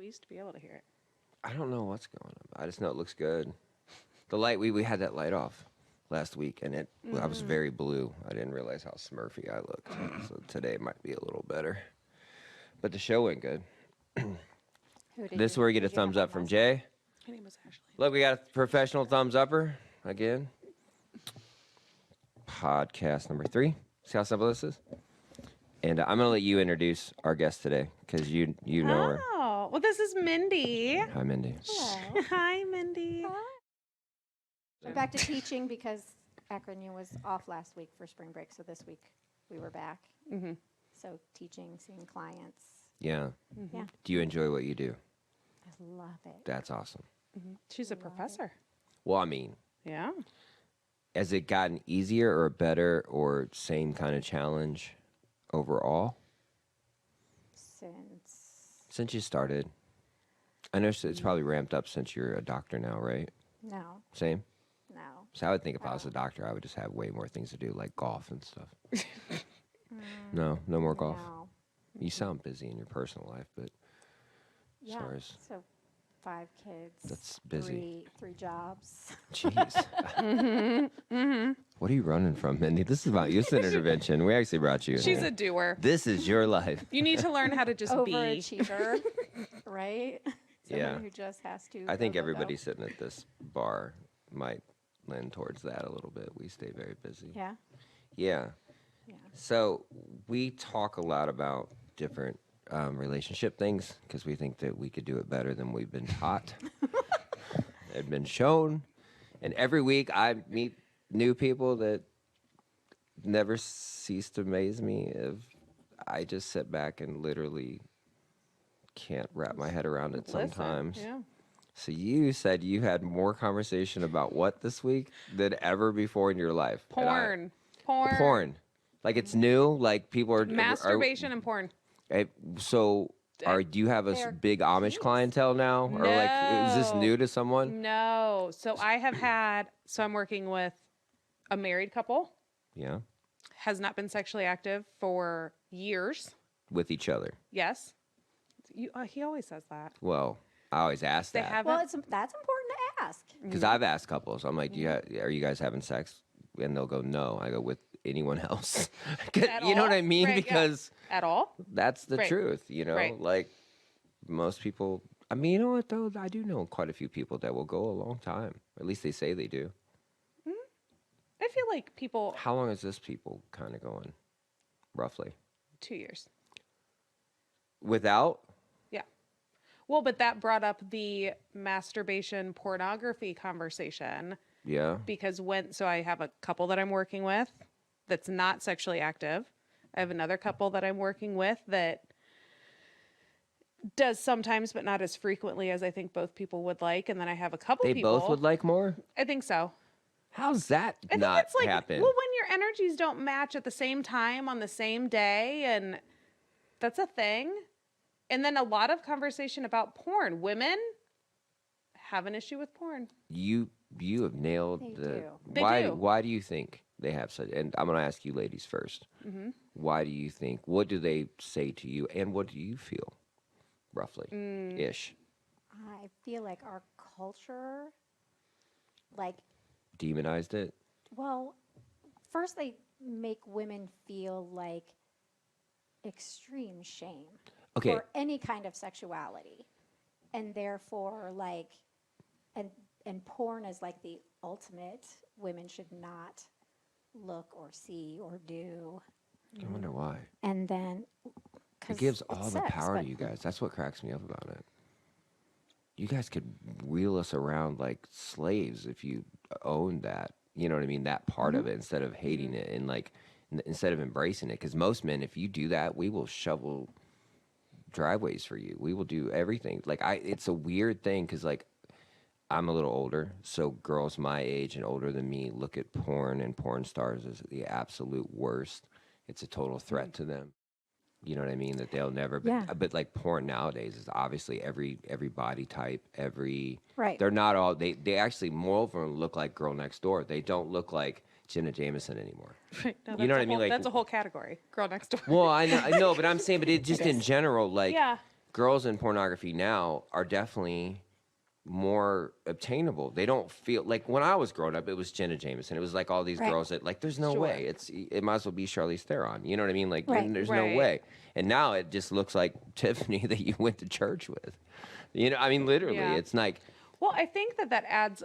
used to be able to hear it. I don't know what's going on. I just know it looks good. The light, we had that light off last week, and I was very blue. I didn't realize how smurfy I looked. So today might be a little better. But the show went good. This is where we get a thumbs up from Jay. Her name was Ashley. Look, we got a professional thumbs upper again. Podcast number 3. See how simple this is? And I'm going to let you introduce our guest today because you know her. Oh, well, this is Mindy. Hi, Mindy. Hello. Hi, Mindy. Went back to teaching because Akron was off last week for spring break, so this week we were back. Mm-hmm. So teaching, seeing clients. Yeah. Mm-hmm. Yeah, Do you enjoy what you do? I love it. That's awesome. Mm-hmm. She's a Love professor. Well, I mean, Yeah. has it gotten easier or better or same kind of challenge overall since you started? I know it's probably ramped up since you're a doctor now, right? No, Same? no. So I would think if I was a doctor, I would just have way more things to do, like golf and stuff. No more golf. No. You sound busy in your personal life, but as Yeah, far as so 5 kids. That's busy. Three jobs. jeez. What are you running from, Mindy? This is about youth intervention. We actually brought you in She's here. a doer. This is your life. You need to learn how to just be. Overachiever, right? Someone Yeah. who just has to. I think go, go, go. everybody sitting at this bar might lend towards that a little bit. We stay very busy. Yeah. Yeah. Yeah. So we talk a lot about different relationship things because we think that we could do it better than we've been taught and been shown. And every week I meet new people that never cease to amaze me. If I just sit back and literally can't wrap my head around it Listen, sometimes. Yeah. So you said you had more conversation about what this week than ever before in your life? And porn. Like it's new. Like people are Masturbation and porn. So do you have a They're big Amish kids. clientele now, or like is this No. new to someone? No. So I'm working with a married couple, Yeah, has not been sexually active for years. with each other. Yes. He always says that. Well, I always ask They that haven't. Well, that's important to ask. because I've asked couples. I'm like, are you guys having sex? And they'll go, no. I go, with anyone else? 'Cause At you know what all? I mean? Right, yeah. Because At all? that's the Right. truth, you know? Right. Like most people, I mean, you know what though? I do know quite a few people that will go a long time. At least they say they do. I feel like people. How long is this people kind of going, roughly? 2 years. Without? Yeah. Well, but that brought up the masturbation pornography conversation Yeah. because I have a couple that I'm working with that's not sexually active. I have another couple that I'm working with that does sometimes, but not as frequently as I think both people would like. And then I have a couple They people. both would like more? I think so. How's that I think not it's like, happen? well, when your energies don't match at the same time on the same day, and that's a thing. And then a lot of conversation about porn. Women have an issue with porn. You have nailed They the. do. They Why? do. Why do you think they have such? And I'm going to ask you, ladies, first. Mm-hmm. Why do you think? What do they say to you, and what do you feel, roughly, ish? I feel like our culture, like, Demonized it. well, first they make women feel like extreme shame Okay. for any kind of sexuality, and therefore, like, and porn is like the ultimate. Women should not look or see or do, I wonder why. and then It gives it's all the sex, power but- to you guys. That's what cracks me up about it. You guys could wheel us around like slaves if you owned that. You know what I mean? That part of it instead of hating it and like instead of embracing it. Because most men, if you do that, we will shovel driveways for you. We will do everything. Like it's a weird thing because like I'm a little older, so girls my age and older than me look at porn and porn stars as the absolute worst. It's a total threat to them. You know what I mean? That they'll never. Yeah. But like porn nowadays is obviously every body type, every. Right. They're not all. They actually more of them look like Girl Next Door. They don't look like Jenna Jameson anymore. Right. No, You know what I mean? Like that's a whole category. Girl next door. Well, I know, but I'm saying, but it just in general, like Yeah. girls in pornography now are definitely more obtainable. They don't feel like when I was growing up, it was Jenna Jameson. It was like all these Right. girls that like, there's no Sure. way. It might as well be Charlize Theron. You know what I mean? Like, Right. there's Right. no way. And now it just looks like Tiffany that you went to church with. You know, I mean, literally, Yeah. it's like, Well, I think that adds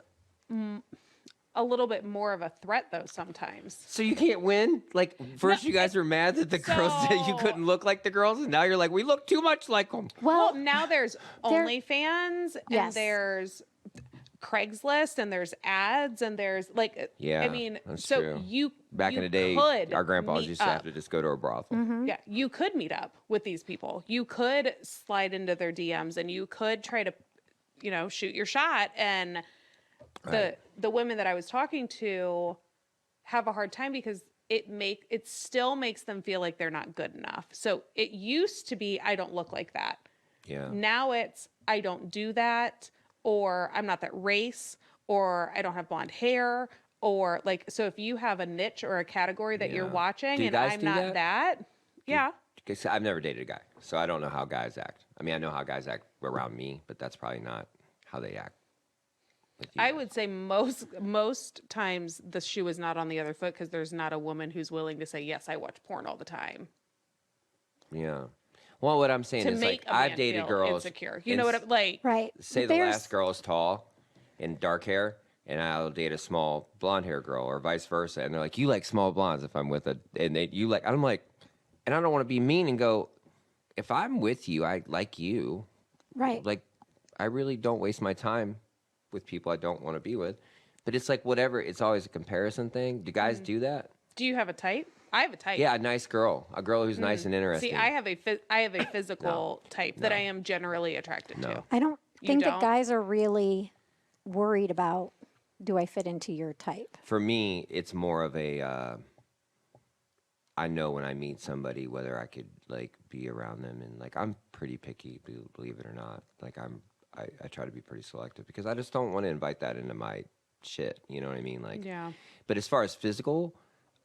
a little bit more of a threat, though, sometimes. so you can't win. Like first, you guys were mad that the girls that you So- couldn't look like the girls, and now you're like, we look too much like them. Well, Well, now there's there- OnlyFans, and Yes. there's Craigslist, and there's ads, and there's like, Yeah, I mean, that's so true. you Back you in the day, could our grandpas meet used to have up. to just go to a brothel. Yeah, you could meet up with these people. You could slide into their DMs, and you could try to, shoot your shot. And Right. the women that I was talking to have a hard time because it still makes them feel like they're not good enough. So it used to be, I don't look like that. Yeah. Now it's, I don't do that, or I'm not that race, or I don't have blonde hair, or like, so if you have a niche or a category that you're Yeah. watching Do you and guys I'm do not that, yeah. Because I've never dated a guy, so I don't know how guys act. I mean, I know how guys act around me, but that's probably not how they act with you I guys. would say most times the shoe is not on the other foot because there's not a woman who's willing to say, yes, I watch porn all the time. Yeah. Well, what I'm saying To is make like a man I've dated feel girls. insecure. You know what I'm like? right. Say the There's- last girl is tall and dark hair, and I'll date a small blonde hair girl, or vice versa. And they're like, "You like small blondes?" If I'm with you like, I'm like, and I don't want to be mean and go, if I'm with you, I like you. Right. Like, I really don't waste my time with people I don't want to be with. But it's like whatever. It's always a comparison thing. Do guys do that? Do you have a type? I have a type. Yeah, a nice girl, a girl who's nice and interesting. See, I have a physical type that No. I am generally attracted No. to. I don't You think that don't? guys are really worried about, do I fit into your type? For me, it's more of a. I know when I meet somebody whether I could like be around them, and like I'm pretty picky, believe it or not. Like I try to be pretty selective because I just don't want to invite that into my shit. You know what I mean? Like, Yeah. But as far as physical,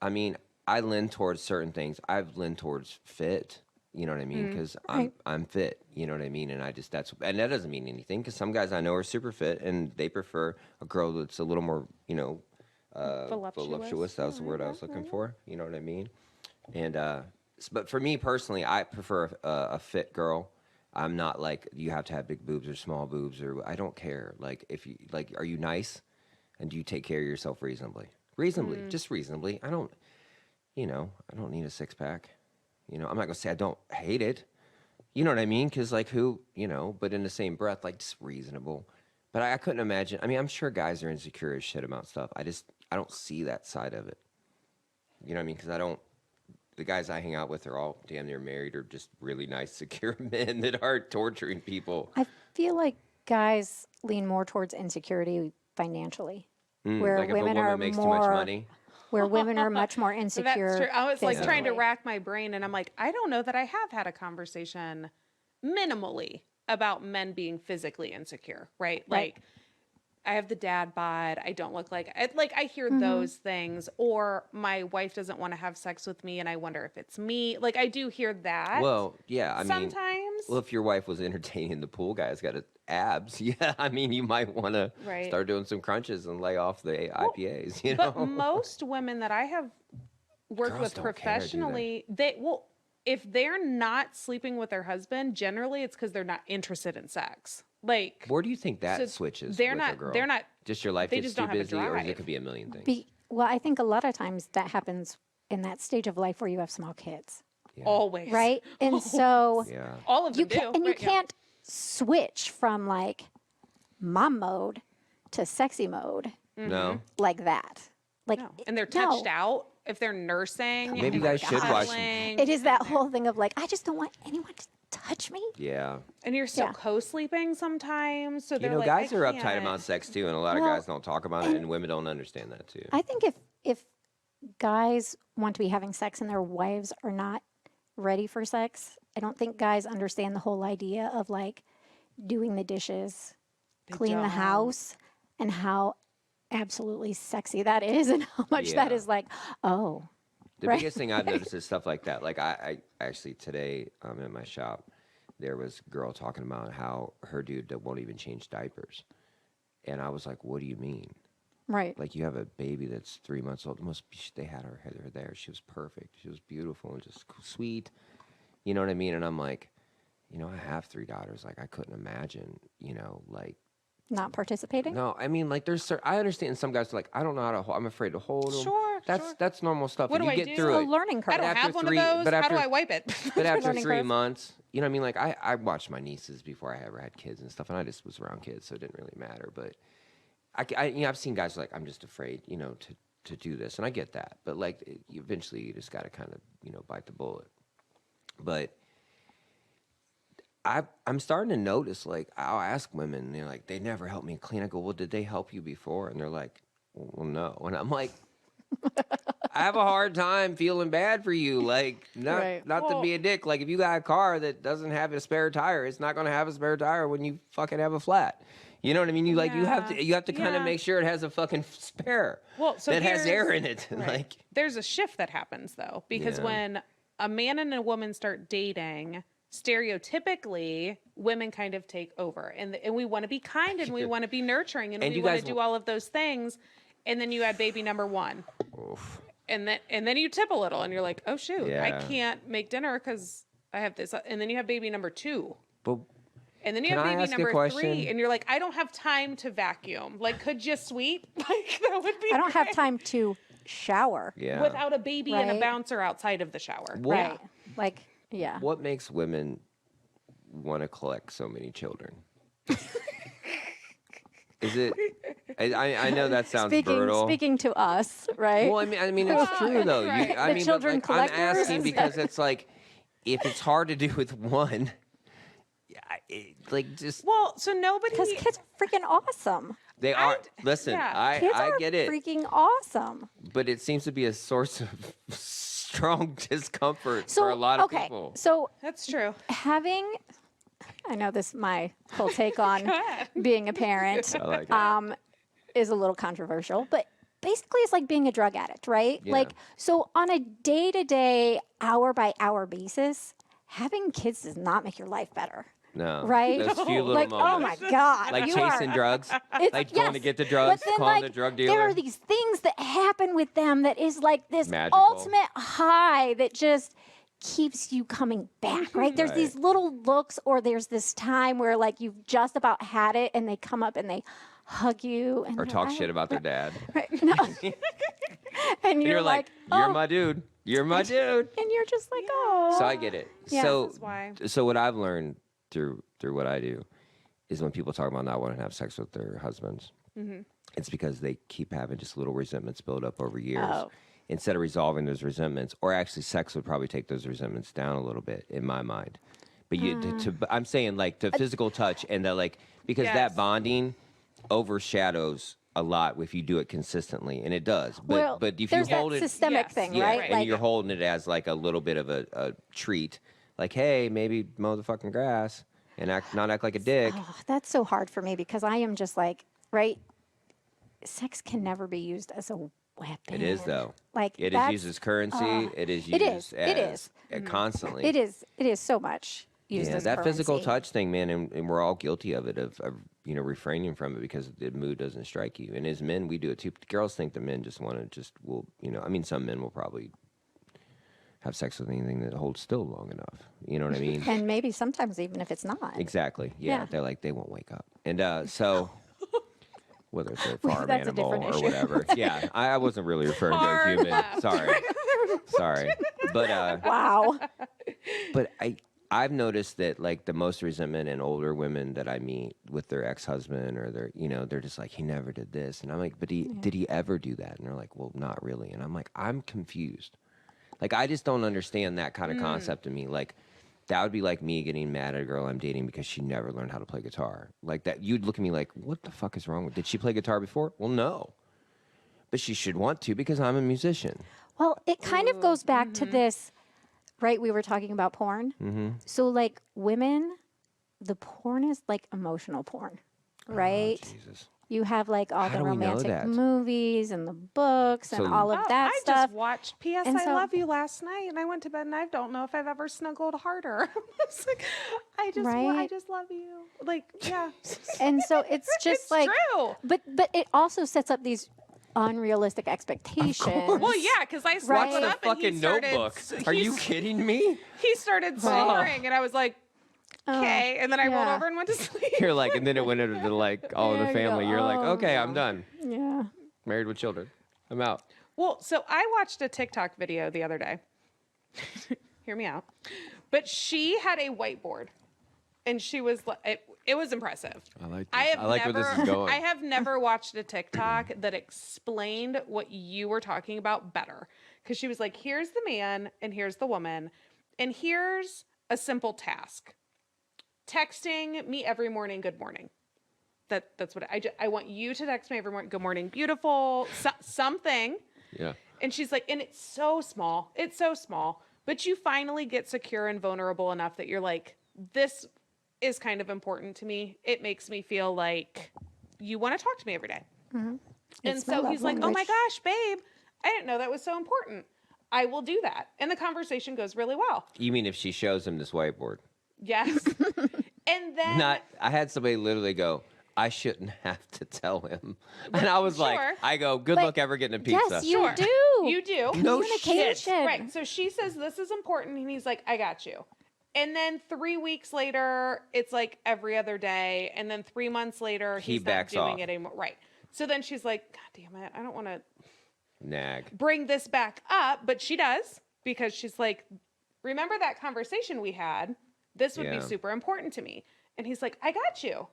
I mean, I lean towards certain things. I've leaned towards fit. You know what I mean? Because Right. I'm fit. You know what I mean? And and that doesn't mean anything because some guys I know are super fit and they prefer a girl that's a little more, voluptuous. That was the word I was looking for. You know what I mean? And but for me personally, I prefer a fit girl. I'm not like you have to have big boobs or small boobs or I don't care. Like if you like, are you nice, and do you take care of yourself reasonably? Just reasonably. I don't need a six pack. I'm not gonna say I don't hate it. You know what I mean? Because like but in the same breath, like just reasonable. But I couldn't imagine. I mean, I'm sure guys are insecure as shit about stuff. I don't see that side of it. You know what I mean? Because the guys I hang out with are all damn near married or just really nice, secure men that aren't torturing people. I feel like guys lean more towards insecurity financially, where Like if a women woman are makes too much more, money. where women are much more So insecure. that's true. I was like trying to physically. rack my brain, and I'm like, I don't know that I have had a conversation minimally about men being physically insecure, right? Like, I have the dad bod. I don't look like I hear those things, or my wife doesn't want to have sex with me, and I wonder if it's me. Like, I do hear that. Well, yeah, I mean, sometimes. well, if your wife was entertaining the pool guy's got abs, yeah, I mean, you might want to Right. start doing some crunches and lay off the IPAs, you know? But most women that I have worked Girls with don't care, do they? professionally, if they're not sleeping with their husband, generally it's because they're not interested in sex. Like, Where do you think that so switches they're with not- a girl? they're not- Just your life they gets just too don't have a busy, or drive. it could be a million things. Well, I think a lot of times that happens in that stage of life where you have small kids, Yeah. always. right? And so Yeah. All of them you do. can't, and you right, yeah. can't switch from like mom mode to sexy mode No. like that. Like, No. And they're no. touched out if they're nursing. Maybe and you guys should watch some- cuddling, It is that and whole thing of like, I just don't want anyone to touch me. Yeah. And you're still Yeah. co-sleeping sometimes. So You they're know, like, guys I are uptight can't. about sex too, and a lot Well, of guys don't talk about it, and women don't understand that too. I think if guys want to be having sex and their wives are not ready for sex, I don't think guys understand the whole idea of like doing the dishes, clean the don't. house, and how absolutely sexy that is, and how much that Yeah. is like, oh, The Right. biggest thing I've noticed is stuff like that. Like I actually today I'm in my shop. there was a girl talking about how her dude that won't even change diapers. And I was like, what do you mean? Right. Like, you have a baby that's 3 months old. They had her there. She was perfect. She was beautiful and just sweet. You know what I mean? And I'm like, you know, I have 3 daughters. Like, I couldn't imagine, you know, like. Not participating? No, I mean, like, I understand some guys are like, I don't know how to hold. I'm afraid to hold them. Sure, That's normal stuff. What and do you I get do? through A it. learning curve. I don't after have one three- of those. but How after- do I wipe it? But after Learning 3 curve. months, you know what I mean? Like, I watched my nieces before I ever had kids and stuff, and I just was around kids, so it didn't really matter. But you know, I've seen guys like, I'm just afraid, you know, to do this, and I get that. But like, eventually, you just got to kind of, you know, bite the bullet. But I'm starting to notice, like, I'll ask women, and they're like, they never helped me clean. I go, well, did they help you before? And they're like, well, no. And I'm like, I have a hard time feeling bad for you. Like, not Right. to be a dick. Like, if you got a car that doesn't have a spare tire, it's not going to have a spare tire when you fucking have a flat. You know what I mean? You have to kind of make sure it has a fucking spare that has air in it. Right. Like, there's a shift that happens though, because Yeah. when a man and a woman start dating, stereotypically women kind of take over, and we want to be kind and we want to be nurturing and And we you want to guys do all of those things, and then you add baby number 1. oof. And then you tip a little and you're like, oh shoot, I Yeah. can't make dinner because I have this. And then you have baby number 2. But And then you Can have I baby ask a number 3. question? And you're like, I don't have time to vacuum. Like, could you sweep? Like, that would be I don't have great. time to shower. yeah. Without a baby and a Right. bouncer outside of the shower. What- Right. Like, yeah. What makes women want to collect so many children? Is it? I know that sounds brutal. Speaking to us, right? Well, I mean, it's true though. Right. I The mean, children but like, I'm collectors? asking because it's like, if it's hard to do with one, like just Well, so nobody. Because kids are freaking awesome. they are. Listen, yeah. Kids I are get it, freaking awesome. but it seems to be a source of strong discomfort So for a lot of okay, people. so That's true. having, I know this is my whole take on being a parent, I like it. is a little controversial, but basically it's like being a drug addict, right? Yeah. Like, so on a day-to-day, hour-by-hour basis, having kids does not make your life better, No, right? Those few little Like, oh moments. my God. Like you chasing are, drugs, it's, like going to yes, get the drugs, but then, calling like, the drug there dealer. are these things that happen with them that is like this Magical. ultimate high that just keeps you coming back, right? There's Right. these little looks, or there's this time where like you've just about had it and they come up and they hug you and Or they're talk like, shit about their dad. right, no. And And you're like, you're oh, my dude. You're my dude. and you're just like, oh. So I get it. Yeah. So That's why. so what I've learned through what I do is when people talk about not wanting to have sex with their husbands, it's because they keep having just little resentments build up over years. Oh. Instead of resolving those resentments, or actually sex would probably take those resentments down a little bit in my mind. But I'm saying like to physical touch and that like, because Yes. that bonding overshadows a lot if you do it consistently, and it does. But Well, but if you there's hold that it, systemic Yes. thing, yeah, right? and Like, you're holding it as like a little bit of a treat, like hey, maybe mow the fucking grass and not act like a dick. oh, that's so hard for me because I am just like, right? Sex can never be used as a weapon. It is though. Like It is that's- used as currency. It is it used is, it as is. constantly. It is so much used Yeah, as that physical currency. touch thing, man, and we're all guilty of it, of refraining from it because the mood doesn't strike you. And as men, we do it too. Girls think the men just want to I mean, some men will probably have sex with anything that holds still long enough. You know what I mean? And maybe sometimes even if it's not. Exactly. Yeah, Yeah. they're like, they won't wake up. And so, whether it's a farm That's a animal different or issue. whatever. Yeah, I wasn't really referring to a Hard human. left. Sorry. But Wow. But I've noticed that like the most resentment in older women that I meet with their ex-husband or they're just like, he never did this. And I'm like, but did he ever do that? And they're like, well, not really. And I'm like, I'm confused. Like, I just don't understand that kind of concept to me. Like, that would be like me getting mad at a girl I'm dating because she never learned how to play guitar. Like that, you'd look at me like, what the fuck is wrong with, did she play guitar before? Well, no. But she should want to because I'm a musician. Well, it kind of goes back to this, right? We were talking about porn. Mm-hmm. So, like, women, the porn is like emotional porn, right? Oh, Jesus. You have like all How the do we know romantic that? movies and the books and So- all of Oh, that I stuff. just watched P.S. And I so- Love You last night, and I went to bed, and I don't know if I've ever snuggled harder. It's like, I Right? just love you. Like, yeah, And so it's just it's like, true. but it also sets up these unrealistic expectations. Well, yeah, because I Right. snuggled Watch the up and he Fucking started. Notebook. Are you kidding me? He started snoring, and I was like, Oh, okay, and then I rolled yeah. over and went to sleep. You're like, and then it went into the like all in There the you go. family. You're like, Oh, okay, I'm no. done. Yeah. Married with children. I'm out. Well, so I watched a TikTok video the other day. Hear me out. But she had a whiteboard, and she was it was impressive. I like this. I have I like never, where this is going. I have never watched a TikTok that explained what you were talking about better. Because she was like, here's the man and here's the woman, and here's a simple task. Texting me every morning, good morning. That's what I want you to text me every morning, good morning, beautiful, something. Yeah. And she's like, and it's so small. It's so small. But you finally get secure and vulnerable enough that you're like, this is kind of important to me. It makes me feel like you want to talk to me every day. And It's my so love he's like, oh my language. gosh, babe, I didn't know that was so important. I will do that. And the conversation goes really well. You mean if she shows him this whiteboard? Yes. And then Not. I had somebody literally go, I shouldn't have to tell him. And I was like, Sure. I go, good But luck ever getting a pizza. Yes, you Sure. do. you do. No shit. Communication. Right. So she says this is important, and he's like, I got you. And then 3 weeks later, it's like every other day. And then 3 months later, He he's not backs doing off. it anymore. Right. So then she's like, God damn it, I don't want to Nag. bring this back up, but she does, because she's like, remember that conversation we had? This would be Yeah. super important to me. And he's like, I got you.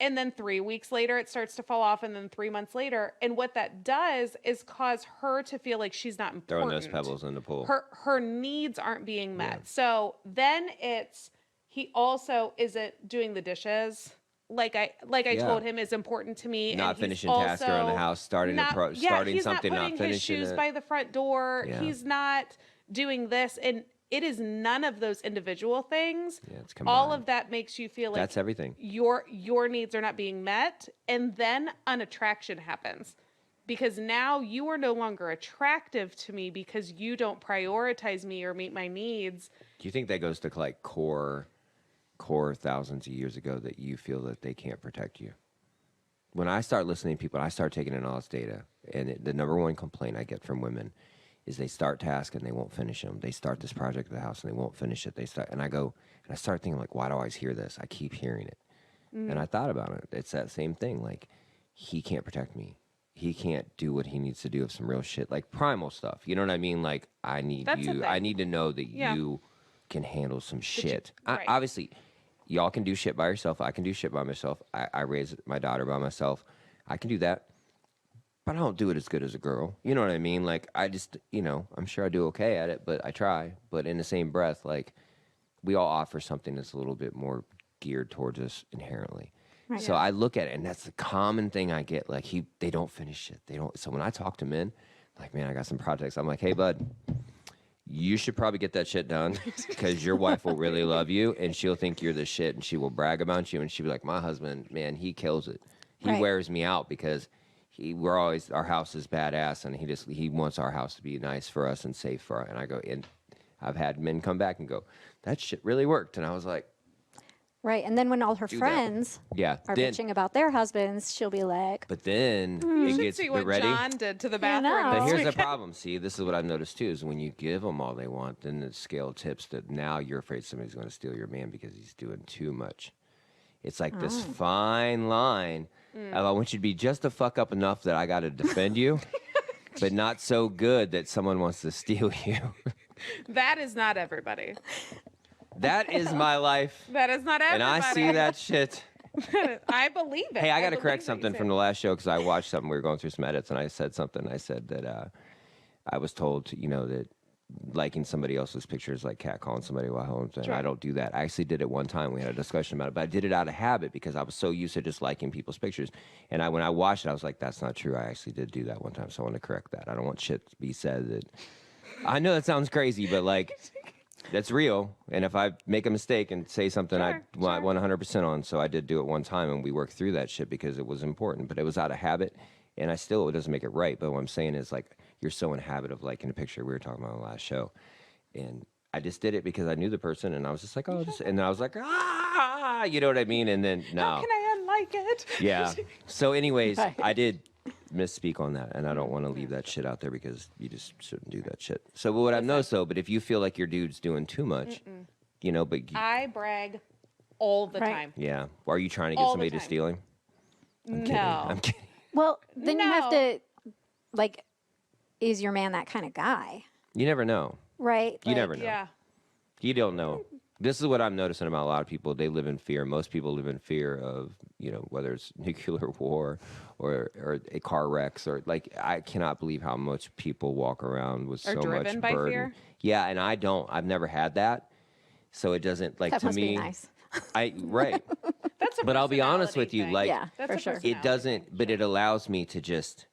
And then 3 weeks later, it starts to fall off. And then 3 months later. And what that does is cause her to feel like she's not important. Throwing those pebbles in the pool. Her needs aren't being met. So then it's, he also isn't doing the dishes like I Yeah. told him is important to me. Not and he's finishing tasks around the also house, starting not- starting he's something, not not putting finishing his shoes it. by the front door. Yeah. He's not doing this, and it is none of those individual things. Yeah, it's All combined. of that makes you feel like That's everything. your needs are not being met, and then an attraction happens. Because now you are no longer attractive to me because you don't prioritize me or meet my needs. Do you think that goes to like core thousands of years ago that you feel that they can't protect you? When I start listening to people, I start taking in all this data, and the number one complaint I get from women is they start tasks and they won't finish them. They start this project at the house and they won't finish it. And I start thinking like, why do I always hear this? I keep hearing it. And I thought about it. It's that same thing. Like, he can't protect me. He can't do what he needs to do of some real shit, like primal stuff. You know what I mean? Like, I need That's the you. thing. I need to know that Yeah. you can handle some shit. right. Obviously, y'all can do shit by yourself. I can do shit by myself. I raised my daughter by myself. I can do that. But I don't do it as good as a girl. You know what I mean? Like, I just, I'm sure I do okay at it, but I try. But in the same breath, like, we all offer something that's a little bit more geared towards us inherently. Right. So I look at it, and that's the common thing I get. Like, they don't finish shit. They don't. So when I talk to men, like, man, I got some projects. I'm like, hey, bud, you should probably get that shit done because your wife will really love you, and she'll think you're the shit, and she will brag about you, and she'll be like, my husband, man, he kills it. He Right. wears me out because our house is badass, and he wants our house to be nice for us and safe for us. And I go, and I've had men come back and go, that shit really worked. And I was like, Right. And then when all her Do that. friends yeah. are Then, bitching about their husbands, she'll be like, but then You it should gets see what ready. John did to the You bathroom. know. But this here's the weekend. problem. See, this is what I've noticed too: is when you give them all they want, then the scale tips that now you're afraid somebody's going to steal your man because he's doing too much. It's like this fine line of I want you to be just the fuck up enough that I got to defend you, but not so good that someone wants to steal you. That is not everybody. That is my life, That is not and everybody. I see that shit. I believe it. Hey, I got to believe correct what you something said. from the last show because I watched something. We were going through some edits, and I said something. I said that I was told, that liking somebody else's picture is like catcalling somebody while home. And Sure. I don't do that. I actually did it one time. We had a discussion about it, but I did it out of habit because I was so used to just liking people's pictures. And when I watched it, I was like, that's not true. I actually did do that one time, so I want to correct that. I don't want shit to be said that. I know that sounds crazy, but like. That's real. And if I make a mistake and say something I Sure. 100% on, so I did do it one time, and we worked through that shit because it was important, but it was out of habit, and it doesn't make it right. But what I'm saying is, like, you're so in habit of, like, in the picture we were talking about on the last show, and I just did it because I knew the person, and I was just like, oh, just, and then I was like, you know what I mean? And then no. How can I unlike it? Yeah. So anyways, Right. I did misspeak on that, and I don't want to leave that shit out there because you just shouldn't do that shit. So what I've noticed though, but if you feel like your dude's doing too much, you know, but I brag all the Right. time. yeah, are you trying to get All the somebody to time. steal him? No. I'm kidding. Well, then you have No. to, like, is your man that kind of guy? You never know. Right? You never know. Yeah. You don't know. This is what I'm noticing about a lot of people. They live in fear. Most people live in fear of, you know, whether it's nuclear war or a car wrecks or like, I cannot believe how much people walk around with Are so driven much by burden. fear? Yeah, and I don't. I've never had that. So it doesn't like That to must me. be nice. Right. That's a But I'll be honest personality with you, thing. like, Yeah, That's for a sure. personality it doesn't, thing. but it allows me to just,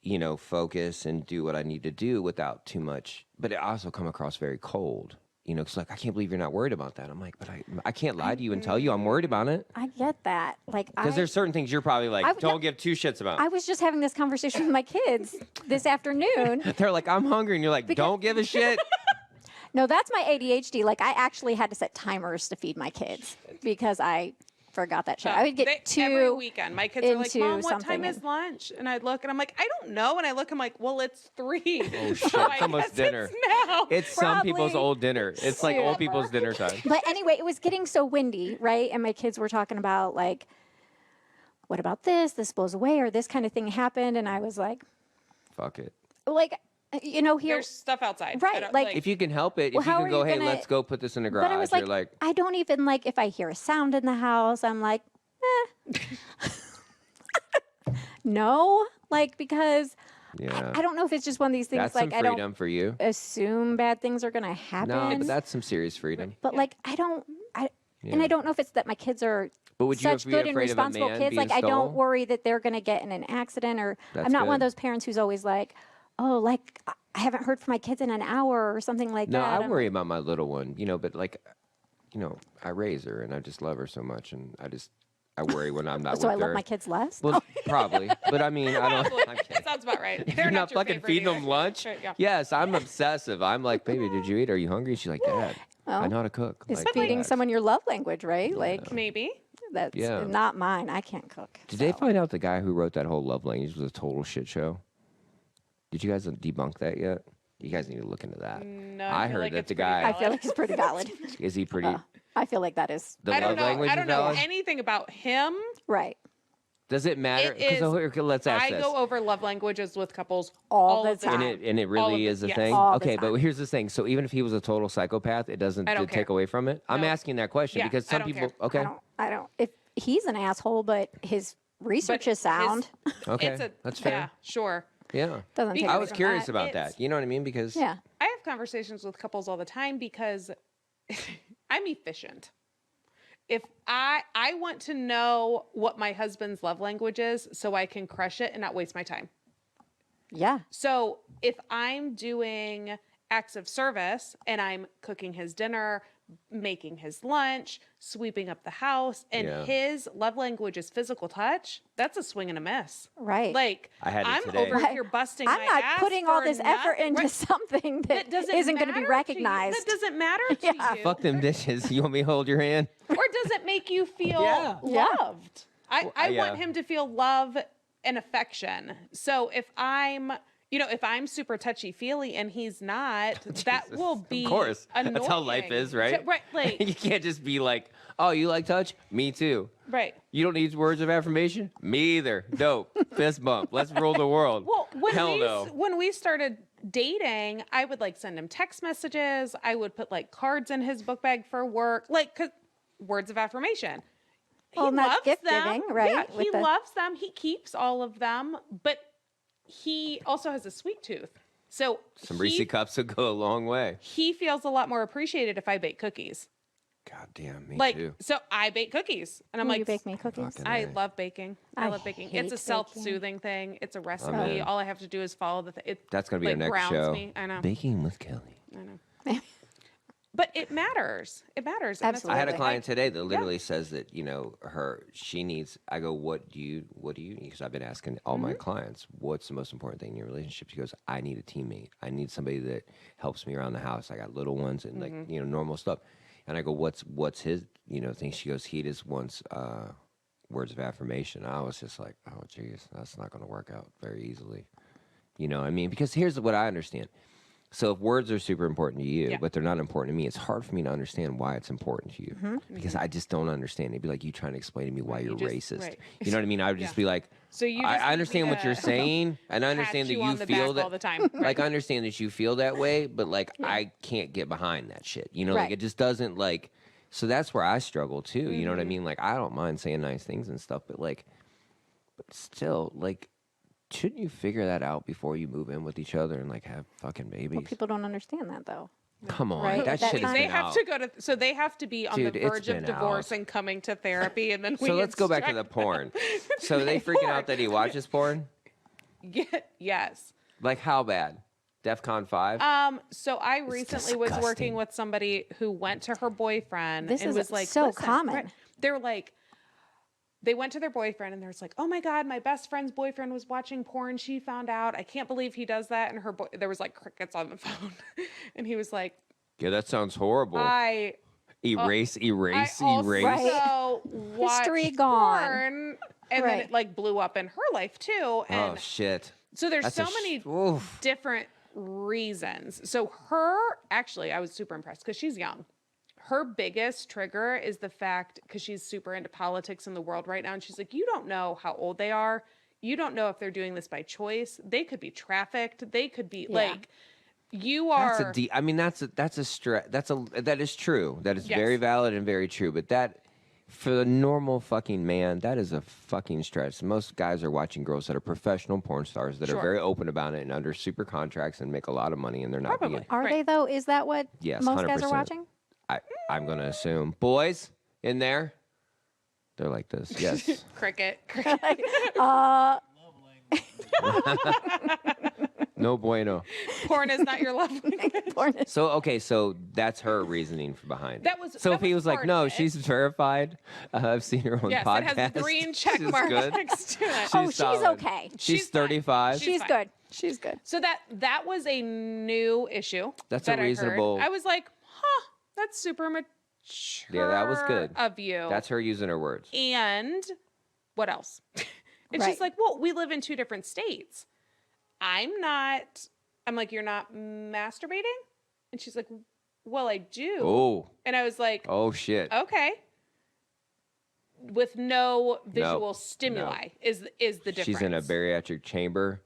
you know, focus and do what I need to do without too much. But it also come across very cold. You know, it's like, I can't believe you're not worried about that. I'm like, but I can't lie to you and tell you I'm worried about it. I get that. Like, Because there's certain things you're probably like, I- don't give two shits about. I was just having this conversation with my kids this afternoon. They're like, I'm hungry. And you're like, don't give a shit. No, that's my ADHD. Like, I actually had to set timers to feed my kids because I forgot that shit. I would get every weekend. My kids are like, into Mom, what time something is lunch? And I'd look and I'm like, I don't know. And I look, I'm like, well, it's 3. Oh, shit. So I It's almost guess dinner. It's now. It's some people's Probably old dinner. It's like old super. people's dinner time. But anyway, it was getting so windy, right? And my kids were talking about, like, what about this? This blows away, or this kind of thing happened. And I was like, Fuck it. you know, here. There's stuff outside. Right, I don't- like- If you can help it, Well, if you how can are go, you hey, gonna- let's go put this in the garage. But I was You're like, I don't even, like, if I hear a sound in the house, I'm like, no. Like, because yeah. I don't know if it's just one of these things, That's like, some I don't freedom for you. assume bad things are going to happen. No, but that's some serious freedom. But, like, and Yeah. I don't know if it's that my kids are But would you such be good and afraid of a responsible man kids. being Like, I don't stole? worry that they're going to get in an accident, or That's I'm not one of good. those parents who's always like, oh, like, I haven't heard from my kids in an hour or something like No, that. I I'm worry like, about my little one, you know, but like, you know, I raise her and I just love her so much, and I worry when I'm not so I with love her. my kids less. Well, probably, but I mean, I don't. I'm kidding. That sounds about right. If They're you're not your fucking favorite feeding either. them lunch. Right, yeah. Yes, I'm obsessive. I'm like, baby, did you eat? Are you hungry? She's like, Dad, I Well, know how to cook. Is Like, feeding relax. someone your love language, right? Like, Maybe. that's Yeah. not mine. I can't cook. Did they so. find out the guy who wrote that whole love language was a total shit show? Did you guys debunk that yet? You guys need to look into that. No, I feel heard like that it's the pretty guy- I feel like it's pretty valid. Is he pretty? I feel like that is The I don't love know. language I is don't know valid? anything about him. right. Does it matter? It is- Let's ask I this. go over love languages with couples All the of time. And it All really of is a yes. thing. All the Okay, but time. here's the thing. So even if he was a total psychopath, it doesn't I don't take care. away from it. I'm No. asking that question Yeah, because I some don't people. care. Okay, I don't. If he's an asshole, but his research But is sound, okay, It's that's fair. Yeah, sure. Yeah, doesn't take I I away was from curious that. about It's- that. You know what I mean? Because Yeah. I have conversations with couples all the time because I'm efficient. If I want to know what my husband's love language is so I can crush it and not waste my time. Yeah. So if I'm doing acts of service and I'm cooking his dinner, making his lunch, sweeping up the house, and Yeah. his love language is physical touch, that's a swing and a miss. Right. Like, I had it I'm today. over here busting I'm my not ass putting all for this effort nothing. into Right. something that Doesn't isn't going to be matter recognized. That doesn't matter to Yeah. you. fuck them dishes. You want me to hold your hand? Or does it make you feel Yeah. Yeah. loved? I yeah. want him to feel love and affection. So if I'm super touchy feely and he's not, that Jesus. will be Of course. annoying. That's how life is, right? Right, like, You can't just be like, oh, you like touch? Me too. right. You don't need words of affirmation? Me either. Dope. Fist bump. Let's rule the world. Well, Hell no. when we started dating, I would like send him text messages. I would put like cards in his book bag for work, like 'cause words of affirmation. Well, and that's gift giving, right? Yeah, With he the- loves them. He keeps all of them, but he also has a sweet tooth. So Some Reese cups will go a long way. he feels a lot more appreciated if I bake cookies. God damn, me Like, too. so I bake cookies, and I'm Will like, you bake me cookies? Fucking I A. love baking. I I love baking. hate It's a baking. self-soothing thing. It's a recipe. in. All I have to do is follow it That's going to be like, our next grounds show. me. I know. Baking with Kelly. I know. But it matters. It matters. And that's Absolutely. I had a why, client today that literally says that, you know, she needs, I go, what do you need? Because I've been asking all my clients, what's the most important thing in your relationship? She goes, I need a teammate. I need somebody that helps me around the house. I got little ones and like, you know, normal stuff. And I go, what's his, you know, thing? She goes, he just wants words of affirmation. I was just like, oh, geez, that's not going to work out very easily. You know what I mean? Because here's what I understand. So if words are super important to you, Yeah. but they're not important to me, it's hard for me to understand why it's important to you because I just don't understand. It'd be like you trying to explain to me why Right, you're you just- racist. right. You know what I mean? I would just be like, So you just need I me understand what to you're saying, and I pat understand that you you on the feel back that all the time. Like I understand that you feel that way, but like I can't get behind that shit. You know, like Right. it just doesn't like. So that's where I struggle too. You know Mm-hmm. what I mean? Like I don't mind saying nice things and stuff, but still, like. Shouldn't you figure that out before you move in with each other and like have fucking babies? Well, people don't understand that though. Come on, Right, that at that shit has time- They been have out. to go to, so they have to be on Dude, the it's verge of been divorce out. and coming to therapy, and then we So let's go back to instruct the porn. So they freaking out that he watches porn? them. Yes. Like how bad? DEFCON 5? So I recently was disgusting. working with somebody who went to her boyfriend This and is was like, so "Listen," common. right? They're like, they went to their boyfriend and they're like, oh my God, my best friend's boyfriend was watching porn. She found out. I can't believe he does that. And there was like crickets on the phone. And he was like, Yeah, that sounds horrible. I Erase. also Right. watched History gone. porn. And then Right. it like blew up in her life too. And Oh, shit. so there's That's so many oof. different reasons. So actually, I was super impressed because she's young. Her biggest trigger is the fact, because she's super into politics in the world right now. And she's like, you don't know how old they are. You don't know if they're doing this by choice. They could be trafficked. They could be like, you are. That's I mean, that is true. That is Yes. very valid and very true. But that, for the normal fucking man, that is a fucking stretch. Most guys are watching girls that are professional porn stars that Sure. are very open about it and under super contracts and make a lot of money, and they're not Probably. being. Are Right. they though? Is that what Yes, most guys 100%. are watching? I'm going to assume. Boys in there? They're like this. Yes. Cricket. No bueno. Porn is not your love language. So that's her reasoning behind it. That was- so that if he was was like, part no, of it. she's verified. I've seen her on Yes, podcast. it has a green check She's mark good. next to it. Oh, she's solid. okay. She's She's fine. 35. She's She's fine. good. She's good. So that was a new issue. That's that a I heard. reasonable- I was like, huh, that's super mature. Yeah, that was good. Of you. That's her using her words. And what else? And Right. she's like, well, we live in two different states. I'm like, you're not masturbating? And she's like, well, I do. Oh. And I was like, Oh, shit. okay. With no visual stimuli is the difference. She's in a bariatric chamber.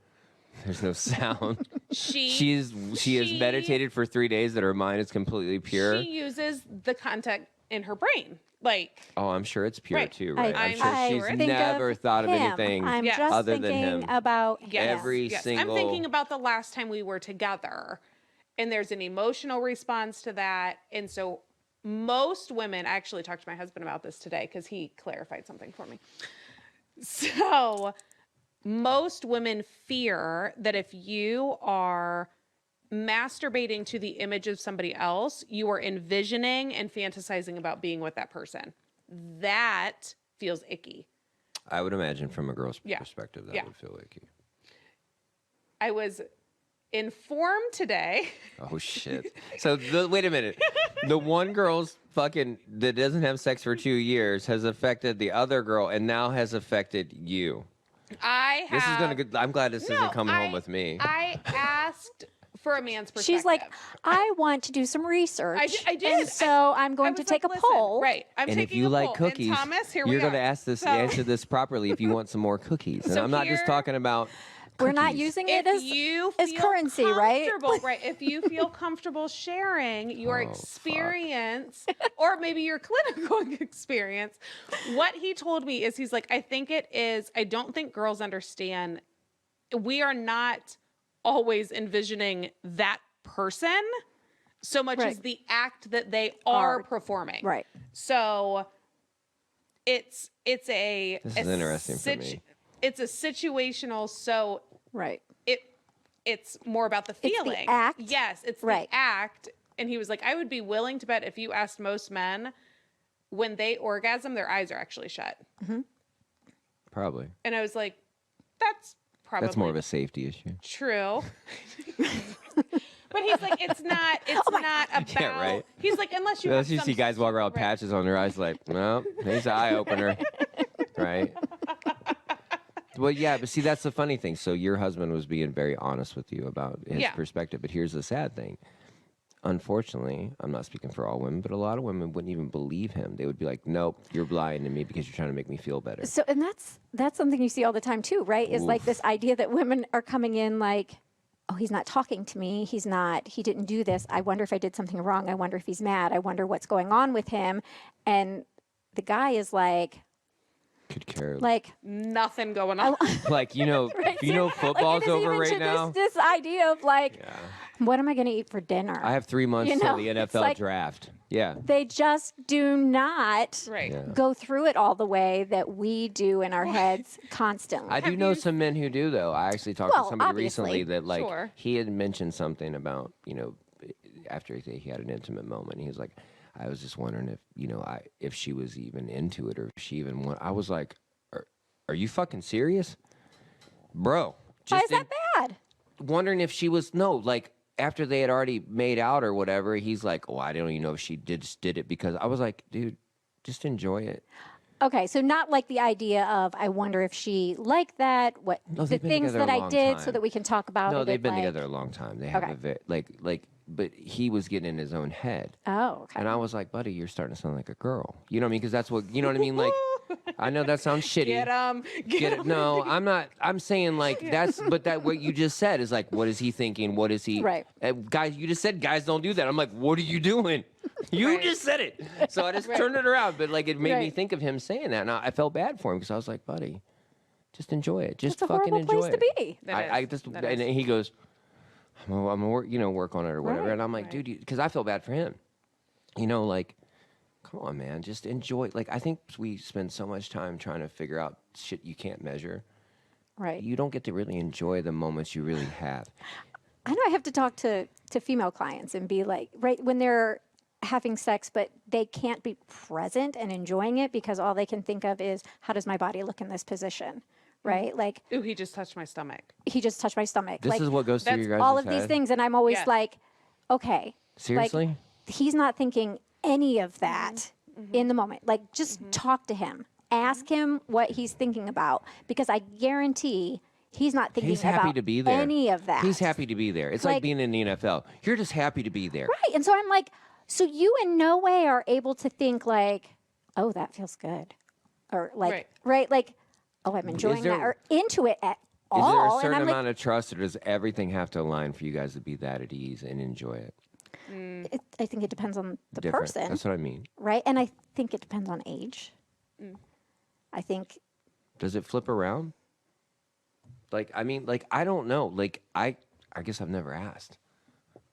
There's no sound. She has meditated for 3 days that her mind is completely pure. She uses the content in in her brain. Like, Oh, I'm sure it's pure Right. too, right? I'm I'm sure sure she's it's- think never thought of him. anything I'm Yes. just other than thinking him. about yes, Every yes. single- I'm thinking about the last time we were together, and there's an emotional response to that. And so most women, I actually talked to my husband about this today because he clarified something for me. So most women fear that if you are masturbating to the image of somebody else, you are envisioning and fantasizing about being with that person. That feels icky. I would imagine from a girl's Yeah. perspective that Yeah. would feel icky. I was informed today. Oh shit! So wait a minute. The one girl's fucking that doesn't have sex for 2 years has affected the other girl, and now has affected you. This is gonna. I'm glad this isn't coming home with me. I asked for a man's perspective. She's like, I want to do some research. I did. And so I'm going to was take like, a "Listen, poll. Right. I'm And if taking you a like poll. cookies, And Thomas, here you're we going to are. answer this properly if you want some more cookies. And So I'm not just here- talking about. We're not cookies. using If it as you as feel currency, right? comfortable- right. If you feel comfortable sharing your Oh, fuck. experience or maybe your clinical experience, what he told me is he's like, I don't think girls understand. We are not always envisioning that person so much Right. as the act that they are Are. performing. Right. So it's This is interesting for me. It's a situational, so Right. it's more about the the feeling. act. Yes, it's Right. the act And he was like, I would be willing to bet if you asked most men, when they orgasm, their eyes are actually shut. Probably. And I was like, that's probably That's more of a safety issue. true. But he's like, it's not about. Yeah, right. He's like, unless you. Unless have you some see guys walk around with right. patches on their eyes, like, well, here's an eye opener, right? Well, yeah, but see, that's the funny thing. So your husband was being very honest with you about his Yeah. perspective, but here's the sad thing. Unfortunately, I'm not speaking for all women, but a lot of women wouldn't even believe him. They would be like, nope, you're lying to me because you're trying to make me feel better. So, and that's something you see all the time too, right? Is like Oof. this idea that women are coming in like, oh, he's not talking to me. He didn't do this. I wonder if I did something wrong. I wonder if he's mad. I wonder what's going on with him. And the guy is like, Could care. Nothing going on. Like, right? football's Like, it is over even right to now. This idea of like, Yeah. what am I going to eat for dinner? I have 3 months You till know, the it's NFL like- draft. Yeah. They just do not Right. Yeah. go through it all the way that we do in our heads constantly. I do know some men who do, though. I actually talked Well, to somebody obviously. recently that, like, Sure. he had mentioned something about, after he had an intimate moment. He was like, I was just wondering if, if she was even into it or if she even I was like, are you fucking serious? Bro. Why Just is that bad? wondering if she was, no, like, after they had already made out or whatever, he's like, oh, I don't even know if she just did it because I was like, dude, just enjoy it. Okay, so not like the idea of I wonder if she liked that, what No, the they've been things together that a I long did, so time. that we can talk about it. No, they've and, been like- together a long time. They have Okay. a but he was getting in his own head. Oh, okay. And I was like, buddy, you're starting to sound like a girl. You know what I mean? Because that's what, you know what I mean? Like, I know that sounds shitty. Get him. Get it? No, I'm not. I'm saying like but what you just said is like, what is he thinking? What is he? Right. Guys, you just said guys don't do that. I'm like, what are you doing? You Right. just said it. So I just turned it around. But like, it made me Right. think of him saying that. And I felt bad for him because I was like, buddy, just enjoy it. Just It's a fucking horrible enjoy place it. to be. That is. And he goes, I'm gonna work, work on it or whatever. Right. And I'm like, dude, because I feel bad for him. Like, come on, man, just enjoy. Like, I think we spend so much time trying to figure out shit you can't measure. Right. You don't get to really enjoy the moments you really have. I know I have to talk to female clients and be like, right, when they're having sex, but they can't be present and enjoying it because all they can think of is, how does my body look in this position? Right? Like, Ooh, he just touched my stomach. he just touched my stomach. This like, is what goes through that's your guys' all of these head? things. And I'm always Yes. like, okay. Seriously? Like, he's not thinking any of that in the moment. Like, just talk to him. Ask him what he's thinking about, because I guarantee he's not thinking He's happy about to be there. any of that. He's happy to be there. It's like Like- being in the NFL. You're just happy to be there. Right. And so I'm like, so you in no way are able to think like, oh, that feels good. Or like, right? Like, oh, I'm enjoying there- that, or into it at Is there all. a certain and I'm amount of trust, or does everything have to align for you guys to be that at ease and enjoy it? like, I think it depends on the Different. person. That's what I mean. Right. And I think it depends on age. I think, Does it flip around? Like, I mean, like, I don't know. Like, I guess I've never asked.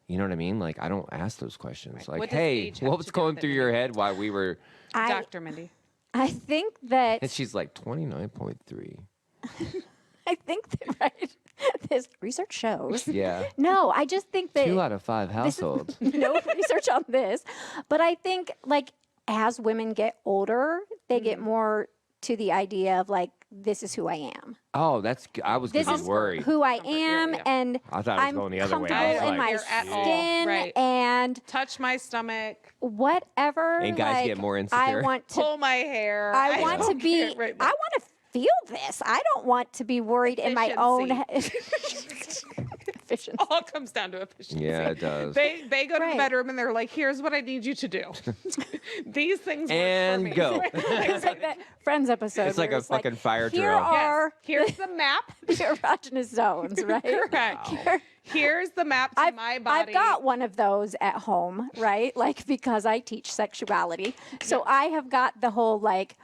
You know what I mean? Like, I don't ask those questions. Like, What does hey, age have what was to do going with it, through your head while we were... Dr. Mindy. I think that, And she's like, 29.3. I think that, right. This research shows. Yeah. No, I just think that 2 out of 5 households. no research on this, but I think like as women get older, they get more to the idea of like, this is who I am. Oh, I was This getting is worried. who I Comfort, am, yeah. and I thought it was I'm going the other way. comfortable I was in like, my You're at all, skin right. and Touch my stomach. whatever. And guys like, get more insecure. I want to. Pull my hair. I want to don't be. care, right, I want to feel this. I don't want to be worried in my own. Efficiency. all comes down to efficiency. Yeah, it does. They go to the Right. bedroom and they're like, here's what I need you to do. These things work And for me. go. It's like that Friends episode. It's like where a fucking fire Here drill. are Here's the map. the erogenous zones, right? Correct. Here- Here's the map to my body. I've got one of those at home, right? Like, because I teach sexuality. So I have got the whole, like,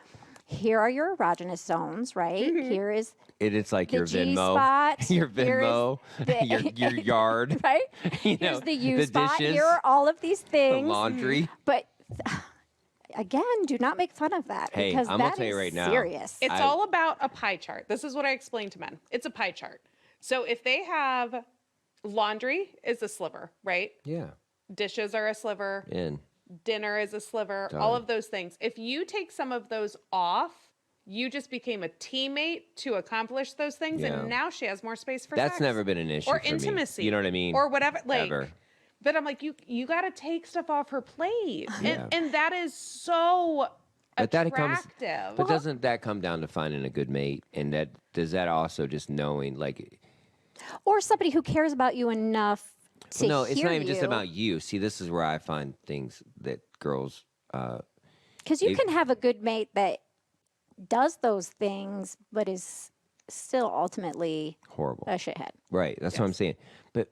here are your erogenous zones, right? Here is, It's like the your Venmo, G-spot. your Here is Venmo, the- your yard, right? you Here's know, the U the spot. dishes, Here are all of these the things. laundry. But again, do not make fun of that, Hey, because I'm gonna that tell you is right now, serious. It's all about a pie chart. This is what I explain to men. It's a pie chart. So if they have laundry is a sliver, right? Yeah. Dishes are a sliver. In. Dinner is a sliver. Done. All of those things. If you take some of those off, you just became a teammate to accomplish those things, Yeah. and now she has more space for That's sex. never been an issue or for me. intimacy. You know what I mean? Or whatever. Like, Ever. but I'm like, you got to take stuff off her plate, Yeah. and that is so But that attractive. comes. But doesn't that come down to finding a good mate? And does that also just knowing like? Or somebody who cares about you enough to No, it's hear not even just you. about you. See, this is where I find things that girls. Because you can have a good mate that does those things, but is still ultimately Horrible. a shithead. Right. That's what I'm saying. But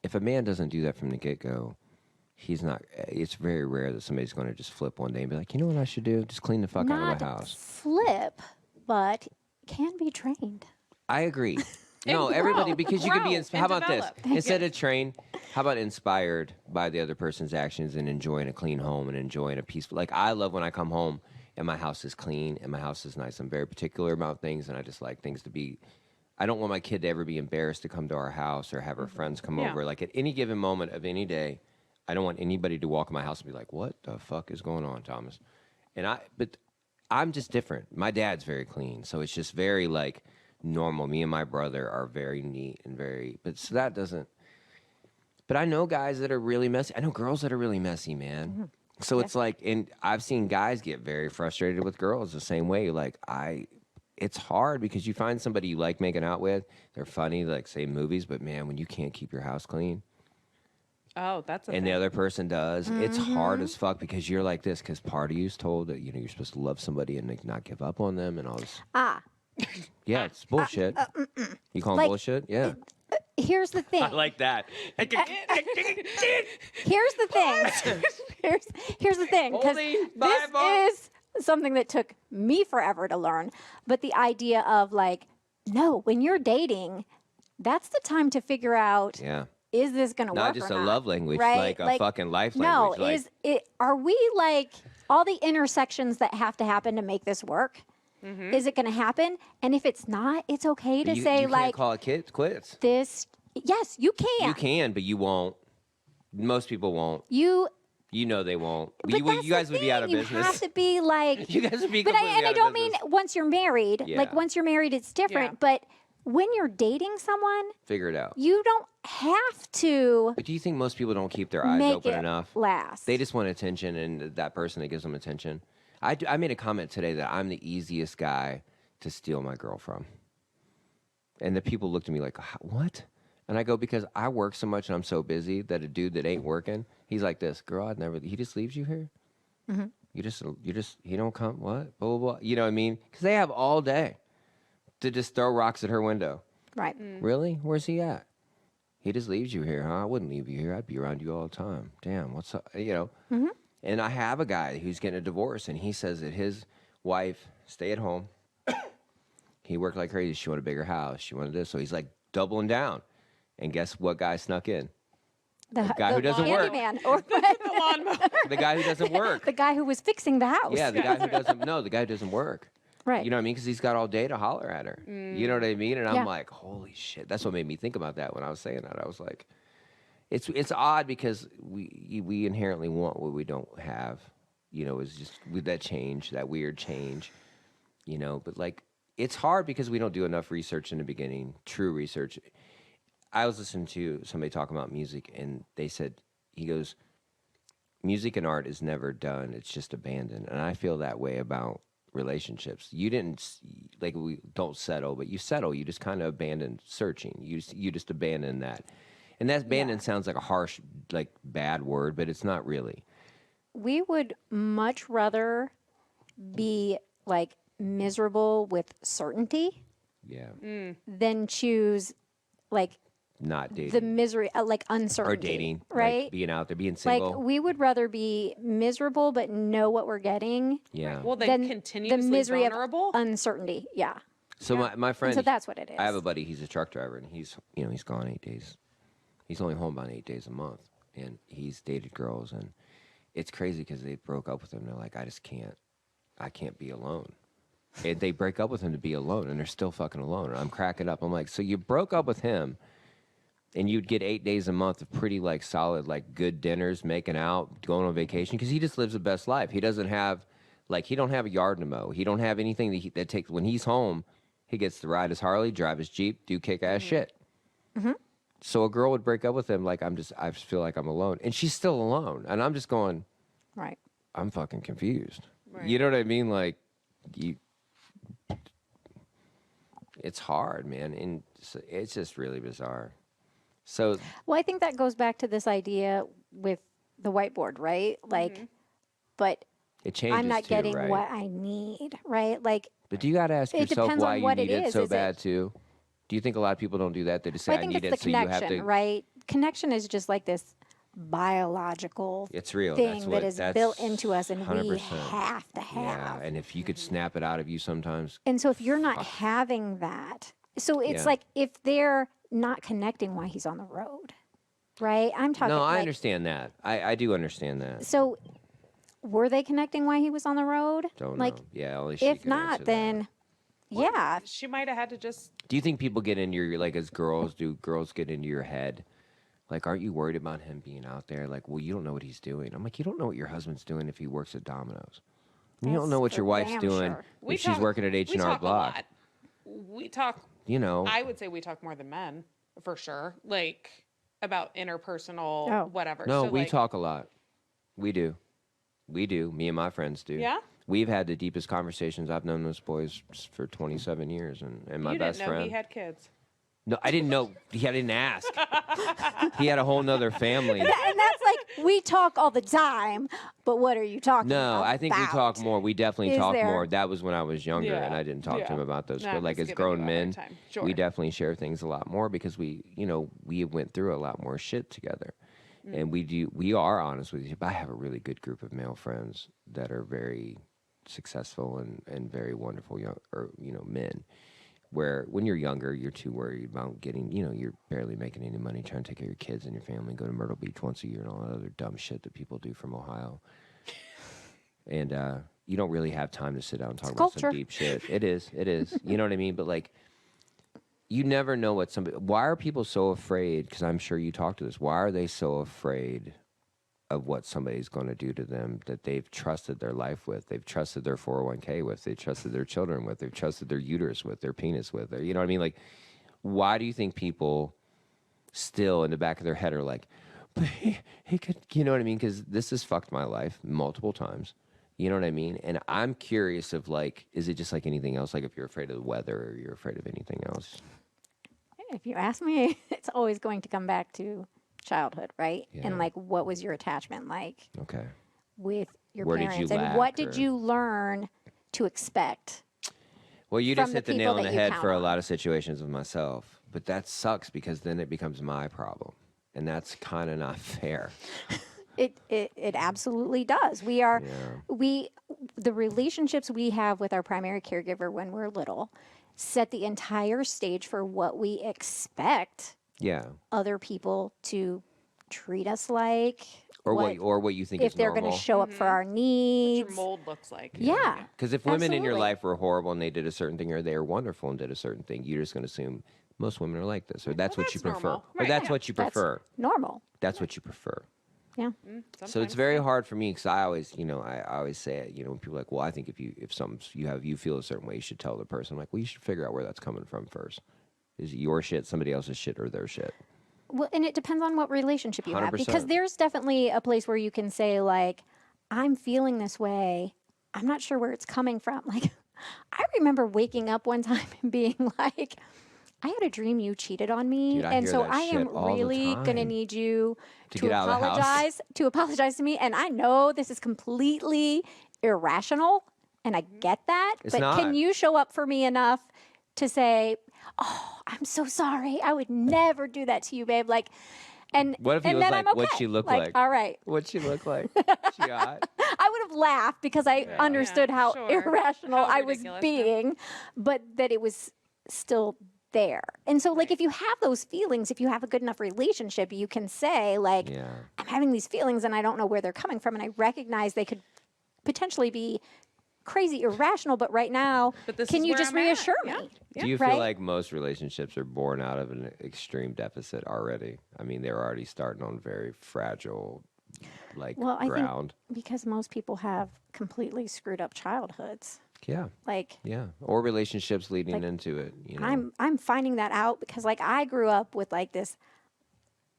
if a man doesn't do that from the get go, he's not. It's very rare that somebody's going to just flip one day and be like, you know what I should do? Just clean the fuck out Not of my house. flip, but can be trained. I agree. No, grow, everybody, because you could be. grow, How and about this? develop. Instead of trained, how about inspired by the other person's actions and enjoying a clean home and enjoying a peaceful. Like I love when I come home and my house is clean and my house is nice. I'm very particular about things, and I just like things to be. I don't want my kid to ever be embarrassed to come to our house or have her friends come Yeah. over. Like at any given moment of any day, I don't want anybody to walk in my house and be like, "What the fuck is going on, Thomas?" But I'm just different. My dad's very clean, so it's just very like normal. Me and my brother are very neat and very, but so that doesn't. But I know guys that are really messy. I know girls that are really messy, man. So it's like, and I've seen guys get very frustrated with girls the same way. Like it's hard because you find somebody you like making out with. They're funny, like say movies, but man, when you can't keep your house clean Oh, that's a and thing. the other person does, it's hard as fuck because you're like this. Because part of you's told that you're supposed to love somebody and like, not give up on them and all this. Yeah, it's bullshit. You call it Like- bullshit? Yeah. Here's the thing. I like that. Here's the thing. here's the thing. Because Holding this fireball. is something that took me forever to learn. But the idea of like, no, when you're dating, that's the time to figure out, Yeah. is this going to work Not just or a not? love language, right? like a fucking life No, language. Like, is it? Are we like all the intersections that have to happen to make this work? Is it going to happen? And if it's not, it's okay to you say can't like call it quits. this. Yes, you can. You can, but you won't. Most people won't. You. You know they won't. But You that's guys the would be out of thing. business. You have to be like. You guys would be But completely I out don't of mean business. once you're married. Yeah. Like once you're married, it's different. Yeah. But when you're dating someone, Figure it out. you don't have to But do you think most people don't keep their eyes make open it enough? last. They just want attention, and that person that gives them attention. I made a comment today that I'm the easiest guy to steal my girl from. And the people looked at me like, what? And I go, because I work so much and I'm so busy that a dude that ain't working, he's like this, girl, he just leaves you here? You just, he don't come, what? Blah, blah, blah. You know what I mean? Because they have all day to just throw rocks at her window. right. Really? Where's he at? He just leaves you here, huh? I wouldn't leave you here. I'd be around you all the time. Damn, what's up? You know? And I have a guy who's getting a divorce, and he says that his wife stay at home. He worked like crazy. She wanted a bigger house. She wanted this. So he's like doubling down. And guess what guy snuck in? The guy who doesn't work. handyman, or The lawnmower. The guy who doesn't work. the guy who was fixing the house. Yeah, the guy who doesn't. No, the guy who doesn't work. Right. You know what I mean? Because he's got all day to holler at her. You know what I mean? And Yeah. I'm like, holy shit. That's what made me think about that when I was saying that. I was like, it's odd because we inherently want what we don't have. You know, it's just with that change, that weird change. You know, but like it's hard because we don't do enough research in the beginning, true research. I was listening to somebody talk about music, and they said, he goes, music and art is never done. It's just abandoned. And I feel that way about relationships. You didn't, like, we don't settle, but you settle. You just kind of abandon searching. You just abandon that. And that abandon sounds like a harsh, like, bad word, but it's not really. We would much rather be like miserable with certainty Yeah. than choose like Not dating. the misery, like uncertainty. or dating. right? Like being out there, being Like single. we would rather be miserable but know what we're getting yeah. Well, than then continuously the misery vulnerable. of uncertainty. Yeah. So my friend, So that's what it is. I have a buddy. He's a truck driver, and he's gone 8 days. He's only home about 8 days a month, and he's dated girls, and it's crazy because they broke up with him. They're like, I can't be alone. And they break up with him to be alone, and they're still fucking alone. And I'm cracking up. I'm like, so you broke up with him, and you'd get 8 days a month of pretty like solid, like good dinners, making out, going on vacation, because he just lives the best life. He doesn't have, like, he don't have a yard to mow. He don't have anything that takes, when he's home, he gets to ride his Harley, drive his Jeep, do kick-ass shit. So a girl would break up with him like, I just feel like I'm alone. And she's still alone. And I'm just going, Right. I'm fucking confused. Right. You know what I mean? Like, it's hard, man. And it's just really bizarre. So, Well, I think that goes back to this idea with the whiteboard, right? Like, but it changes I'm not too, getting right? what I need, right? Like, But do you got to ask it yourself depends why on you what need it it is. so Is bad it- too? Do you think a lot of people don't do that? They just say, I I think need it's it, the so you have connection, to. right? Connection is just like this biological It's real. thing That's that what, is that's built into us, and we 100%. have to have. Yeah, and if you could snap it out of you sometimes. And so if you're not Fuck. having that, so it's Yeah. like if they're not connecting while he's on the road, right? I'm talking. No, I like, understand that. I do understand that. So were they connecting while he was on the road? Don't like, know. Yeah, only she if could answer not, that. then yeah. She might have had to just. Do you think people get into your, like, as girls, do girls get into your head? Like, aren't you worried about him being out there? Like, well, you don't know what he's doing. I'm like, you don't know what your husband's doing if he works at Domino's. You don't That's know what for your wife's damn doing sure. if she's working at We H&R talk Block. a lot. We talk. You know. I would say we talk more than men, for sure. Like about interpersonal, Oh. whatever. No, So, we like, talk a lot. We do. We do. Me and my friends do. Yeah. We've had the deepest conversations. I've known those boys for 27 years, and my You best didn't know friend. he had kids. No, I didn't know. I didn't ask. He had a whole nother family. And that's like we talk all the time, but what are you talking about? No, I think we talk more. We definitely Is talk there- more. That was when I was younger, and Yeah, I didn't talk to yeah. him about those. No, But I'm like just as giving you grown a hard men, time. Sure. we definitely share things a lot more because we went through a lot more shit together, and we are honest with each other. I have a really good group of male friends that are very successful and very wonderful men. Where when you're younger, you're too worried about getting, you're barely making any money, trying to take care of your kids and your family, go to Myrtle Beach once a year and all that other dumb shit that people do from Ohio. And you don't really have time to sit down and talk about some culture. deep shit. It is. You know what I mean? But like, you never know what somebody, why are people so afraid? Because I'm sure you talked to this. Why are they so afraid of what somebody's going to do to them that they've trusted their life with? They've trusted their 401k with, they've trusted their children with, they've trusted their uterus with, their penis with, you know what I mean? Like, why do you think people still in the back of their head are like, but he could, you know what I mean? Because this has fucked my life multiple times. You know what I mean? And I'm curious of like, is it just like anything else? Like if you're afraid of the weather or you're afraid of anything else? If you ask me, it's always going to come back to childhood, right? Yeah. And like, what was your attachment like Okay. with your Where did you parents, and lack, what did or- you learn to expect? Well, you From just the hit the people nail on that the you head count for a on. lot of situations with myself. But that sucks because then it becomes my problem. And that's kind of not fair. It absolutely does. We are Yeah. the relationships we have with our primary caregiver when we're little set the entire stage for what we expect Yeah. other people to treat us like, Or what you think if is they're going to normal. show up for our What needs. your mold looks like. Yeah. Because if women in your Absolutely. life were horrible and they did a certain thing, or they were wonderful and did a certain thing, you're just going to assume most women are like this, or that's what you that's prefer, normal. or Right, that's yeah. what you That's prefer. normal. That's what you prefer. Yeah. So it's Sometimes, very yeah. hard for me because I always, I always say it. When people are like, well, I think if something you feel a certain way, you should tell the person. I'm like, well, you should figure out where that's coming from first. Is it your shit, somebody else's shit, or their shit? Well, and it depends on what relationship you have, 100%. because there's definitely a place where you can say like, I'm feeling this way. I'm not sure where it's coming from. Like, I remember waking up one time and being like, I had a dream you cheated on me, Dude, I and hear so that I am shit all the really gonna time. need you To to get out of the house." apologize to me. And I know this is completely irrational, and I get that. It's but not. can you show up for me enough to say, "Oh, I'm so sorry. I would never do that to you, babe." Like, and What if he and was then like, I'm okay. what'd she look like? All right. What'd she look like? She hot? I would have laughed because I understood how sure. irrational How I was ridiculous, yeah. being, but that it was still there. And so, like, if you have those feelings, if you have a good enough relationship, you can say, like, Yeah. I'm having these feelings and I don't know where they're coming from. And I recognize they could potentially be crazy irrational, but right now, But this can is you where just I'm at. reassure Yeah. me? Do you Right? feel like most relationships are born out of an extreme deficit already? I mean, they're already starting on very fragile, like, Well, I ground. think because most people have completely screwed up childhoods. Yeah, Like, yeah. Or relationships leading Like, into it, you know. I'm finding that out because like I grew up with like this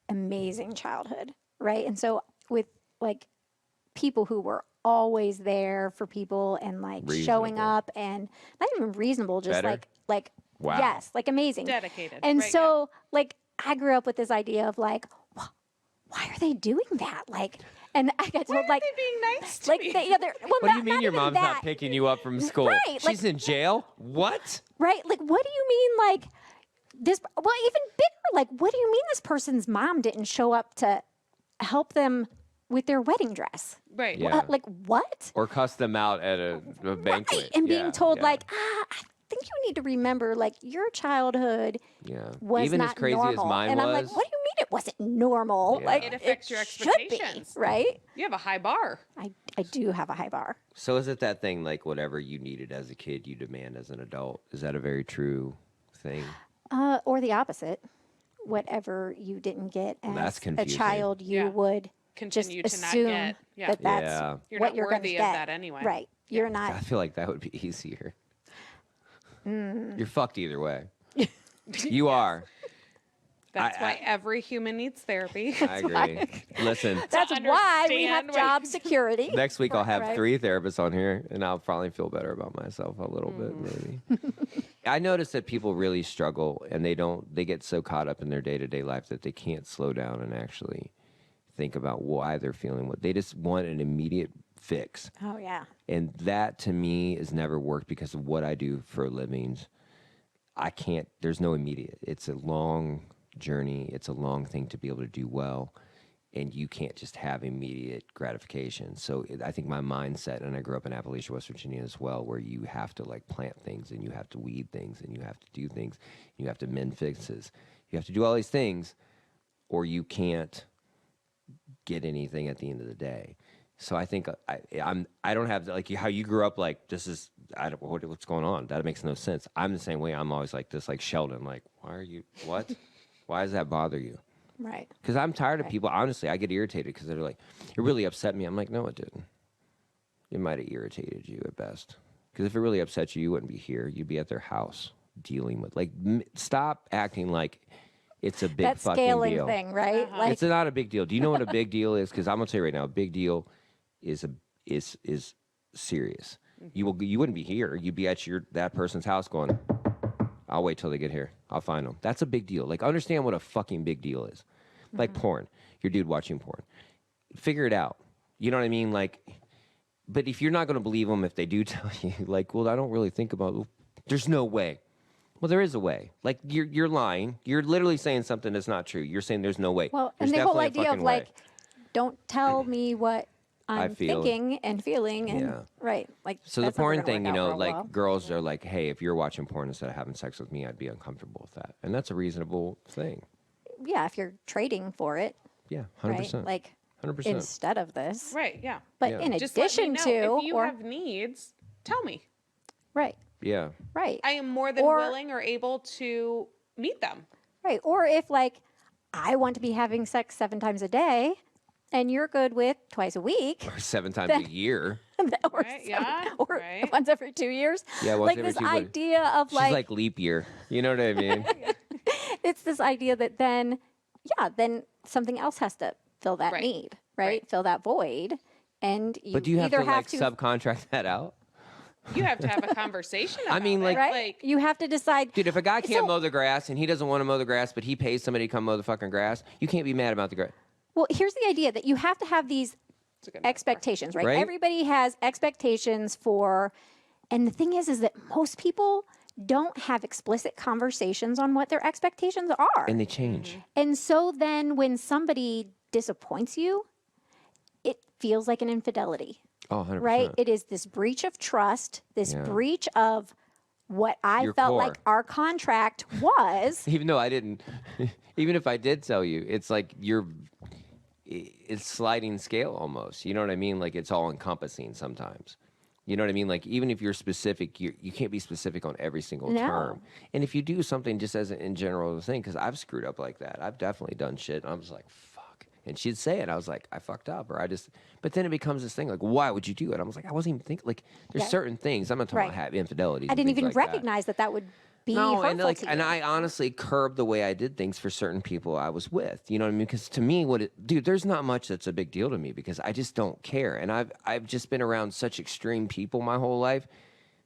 amazing childhood, right? And so with like people who were always there for people and like showing Reasonable. up and not even reasonable, just Better? like Wow. yes, like amazing. Dedicated. And right, so like I grew up with this idea of like, why are they doing that? Like, and I got Why told are like, they being nice to like me? they, yeah, they're, well, What do you mean your even mom's that, not picking you up from school? Right, She's like- in jail? What? right? Like, what do you mean, like this? Well, even bigger, like, what do you mean this person's mom didn't show up to help them with their wedding dress? Right. Yeah. Like, what? Or cuss them out at a banquet. Right, and Yeah, being told yeah, like, I think you need to remember, like, your childhood yeah. was Even not as crazy normal. as mine And was. I'm like, what do you mean it wasn't normal? Yeah. Like, It affects your should be, expectations. right? You have a high bar. I do have a high bar. So is it that thing like whatever you needed as a kid, you demand as an adult? Is that a very true thing? Or the opposite. Whatever you didn't get Well, as that's a confusing. child, you Yeah. would Continue just to not assume get. Yeah. that that's Yeah. You're what not you're going to worthy get. of that anyway. Right. You're not. I feel like that would be easier. Mm. You're fucked either way. You are. That's why every human needs therapy. I agree. Listen, That's why we have understand what job you- security. next week I'll have Right. 3 therapists on here, and I'll probably feel better about myself a little bit, maybe. I notice that people really struggle, and they get so caught up in their day-to-day life that they can't slow down and actually think about why they're feeling what they just want an immediate fix. Oh yeah. And that to me has never worked because of what I do for a living. I can't, there's no immediate. It's a long journey. It's a long thing to be able to do well. And you can't just have immediate gratification. So I think my mindset, and I grew up in Appalachia, West Virginia as well, where you have to like plant things and you have to weed things and you have to do things. You have to mend fixes. You have to do all these things or you can't get anything at the end of the day. So I think I don't have like how you grew up like this is what's going on. That makes no sense. I'm the same way. I'm always like this, like Sheldon. Like why are you what? Why does that bother you? Right. Because I'm tired of people. Honestly, I get irritated because they're like, "It really upset me." I'm like, "No, it didn't. It might have irritated you at best. Because if it really upset you, you wouldn't be here. You'd be at their house dealing with like. Stop acting like it's a big That fucking scaling deal. thing, right? Like It's not a big deal. Do you know what a big deal is? Because I'm gonna tell you right now, a big deal is serious. You wouldn't be here. You'd be at that person's house going, I'll wait till they get here. I'll find them. That's a big deal. Like understand what a fucking big deal is. Like porn. Your dude watching porn. Figure it out. You know what I mean? Like, but if you're not gonna believe them if they do tell you, like, well, I don't really think about. There's no way. Well, there is a way. Like you're lying. You're literally saying something that's not true. You're saying there's no way. well, There's and the whole definitely a idea of fucking like, way. don't tell me what I'm feel. thinking and feeling, and Yeah. right, like. So the that's not porn gonna thing, work you out know, real like well. girls are like, hey, if you're watching porn instead of having sex with me, I'd be uncomfortable with that, and that's a reasonable thing. Yeah, if you're trading for it, Yeah, right? 100%. Like 100%. instead of this, Right. Yeah. but Yeah. in Just let me addition know. to, if you or have needs, tell me. right, Yeah. right, I am more than Or- willing or able to meet them. right. Or if like I want to be having sex 7 times a day, and you're good with twice a week, Or 7 times a year. or, Right, yeah, or right. once every 2 years. Yeah, once like every this 2 years. idea of She's like, like leap year. You know what I mean? it's this idea that then, yeah, then something else has to fill that Right. need, right? Right. Fill that void, and you But do you have either to like subcontract that out? You have to have a conversation about I mean, it. like- right? You have to decide. Dude, if a guy can't So- mow the grass and he doesn't want to mow the grass, but he pays somebody to come mow the fucking grass, you can't be mad about the grass. Well, here's the idea that you have to have these It's a good metaphor. expectations, right? Right. Everybody has expectations for, and the thing is that most people don't have explicit conversations on what their expectations are. And they change. And so then when somebody disappoints you, it feels like an infidelity, Oh, 100%. right? It is this breach of trust, this Yeah. breach of what I Your felt core. like our contract was. Even though I didn't, even if I did tell you, it's like it's sliding scale almost. You know what I mean? Like it's all encompassing sometimes. You know what I mean? Like, even if you're specific, you can't be specific on every single No. term. And if you do something just as in general thing, because I've screwed up like that. I've definitely done shit. And I was like, fuck. And she'd say it. I was like, I fucked up. Or but then it becomes this thing like, why would you do it? I was like, I wasn't even thinking. Like, there's Yeah. certain things. I'm not talking Right. about infidelities. I and didn't things even like that. recognize that would be No, harmful and like, to you. and I honestly curbed the way I did things for certain people I was with. You know what I mean? Because to me, dude, there's not much that's a big deal to me because I just don't care. And I've just been around such extreme people my whole life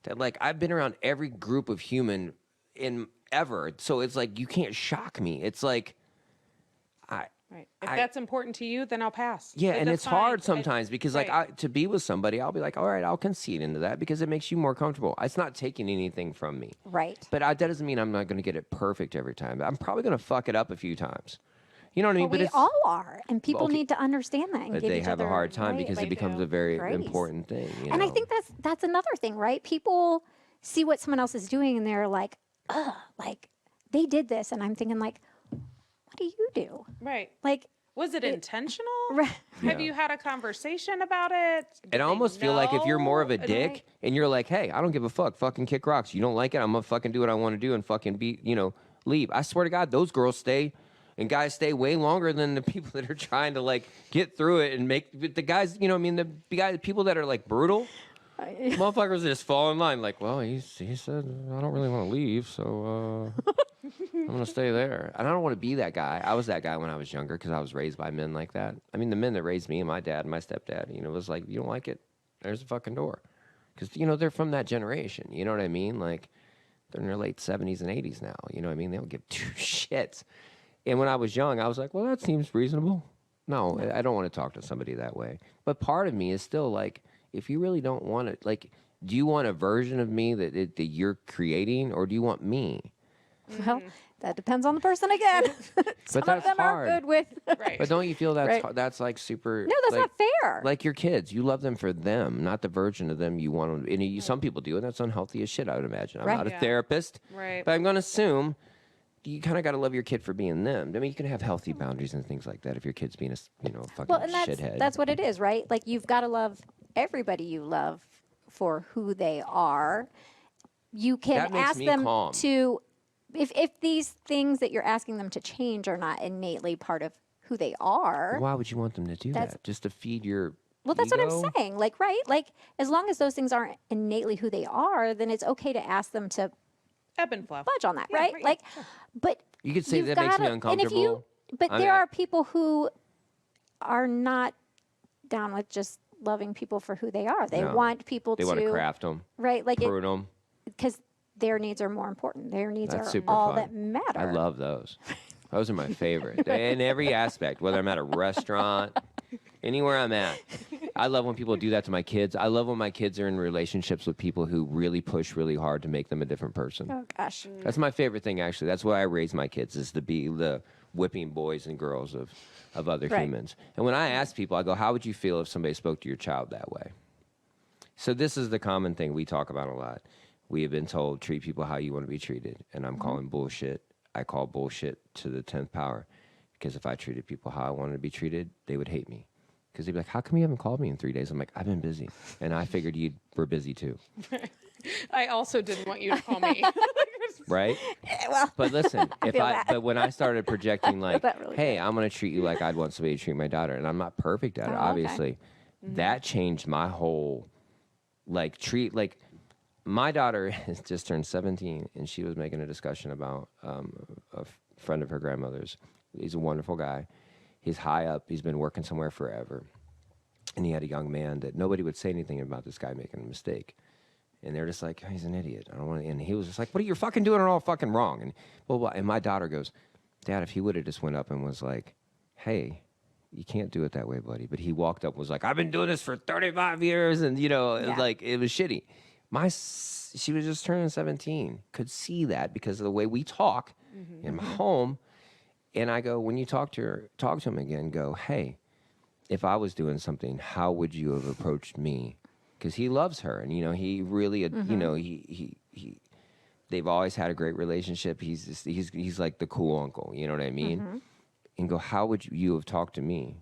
that like I've been around every group of human in ever. So it's like you can't shock me. It's like Right. If that's important to you, then I'll pass. yeah, Like, and that's it's hard fine. sometimes because like right. to be with somebody, I'll be like, all right, I'll concede into that because it makes you more comfortable. It's not taking anything from me. Right. But that doesn't mean I'm not going to get it perfect every time. I'm probably going to fuck it up a few times. You know what I mean? But we it's, all are, and people okay. need to understand that and But give they each have other a hard time right, because like, it becomes do. a very Grace. important thing. You And know? I think that's another thing, right? People see what someone else is doing, and they're like, ugh, like they did this, and I'm thinking like, what do you do? Right. Like, Was it intentional? Right. Have you had a conversation about it? Did I they almost feel like if you're more of a know? dick and you're like, hey, I don't give a fuck, fucking kick rocks. You don't like it, I'm gonna fucking do what I want to do and fucking leave. I swear to God, those girls stay and guys stay way longer than the people that are trying to like get through it and make the guys, you know what I mean, the people that are like brutal. Motherfuckers just fall in line like, well, he said I don't really want to leave, so I'm gonna stay there. And I don't want to be that guy. I was that guy when I was younger because I was raised by men like that. I mean, the men that raised me and my dad and my stepdad, you know, was like, you don't like it, there's a fucking door, because you know they're from that generation. You know what I mean? Like they're in their late 70s and 80s now. You know what I mean? They don't give two shits. And when I was young, I was like, well, that seems reasonable. No, I don't want to talk to somebody that way. But part of me is still like, if you really don't want it, like, do you want a version of me that you're creating, or do you want me? well, that depends on the person again. Some of that's them hard. are good with. Right. But don't you feel that's Right. that's like super? No, that's like, not fair. Like your kids, you love them for them, not the version of them you want them. And some people do, and that's unhealthy as shit, I would imagine. I'm Right. not a Yeah. therapist, Right. but I'm going to assume you kind of got to love your kid for being them. I mean, you can have healthy boundaries and things like that if your kid's being a fucking Well, and shithead. that's what it is, right? Like you've got to love everybody you love for who they are. You That can makes ask me them calm. to, if these things that you're asking them to change are not innately part of who they are. Why would you want them to do That's- that? Just to feed your Well, that's what ego? I'm saying. Like, right? Like, as long as those things aren't innately who they are, then it's okay to ask them to Ebb and flow. budge on that, Yeah, right? right, like, yeah, but You could say you've that makes me gotta- and if you- uncomfortable. But I there mean, are people who are not down with just loving people for who they are. They No. want people They to want to craft them, right, like prune them. because their needs are more important. Their needs That's are super all fun. that matter. I love those. Those are my favorite in every aspect, whether I'm at a restaurant, anywhere I'm at. I love when people do that to my kids. I love when my kids are in relationships with people who really push really hard to make them a different person. Oh gosh, That's my favorite thing, actually. That's why I raise my kids, is to be the whipping boys and girls of other Right. humans. And when I ask people, I go, how would you feel if somebody spoke to your child that way? So this is the common thing we talk about a lot. We have been told, treat people how you want to be treated. And I'm calling bullshit. I call bullshit to the 10th power. Because if I treated people how I wanted to be treated, they would hate me. Because they'd be like, how come you haven't called me in 3 days? I'm like, I've been busy. And I figured you were busy too. I also didn't want you to call me. Right? well, But listen, feel that. but when I started projecting like, That really hey, I'm going to treat you like I'd want somebody to treat my daughter, and I'm not perfect at it, Oh, okay. obviously, that changed my whole like my daughter has just turned 17, and she was making a discussion about a friend of her grandmother's. He's a wonderful guy. He's high up. He's been working somewhere forever, and he had a young man that nobody would say anything about this guy making a mistake. And they're just like, oh, he's an idiot. I don't want to. And he was just like, what are you fucking doing? It all fucking wrong. And and my daughter goes, Dad, if he would have just went up and was like, hey, you can't do it that way, buddy. But he walked up and was like, I've been doing this for 35 years. And, Yeah. like, it was shitty. She was just turning 17, could see that because of the way we talk in my home. And I go, when you talk to him again, go, hey, if I was doing something, how would you have approached me? Because he loves her, and he really, they've always had a great relationship. He's like the cool uncle, you know what I mean? And go, how would you have talked to me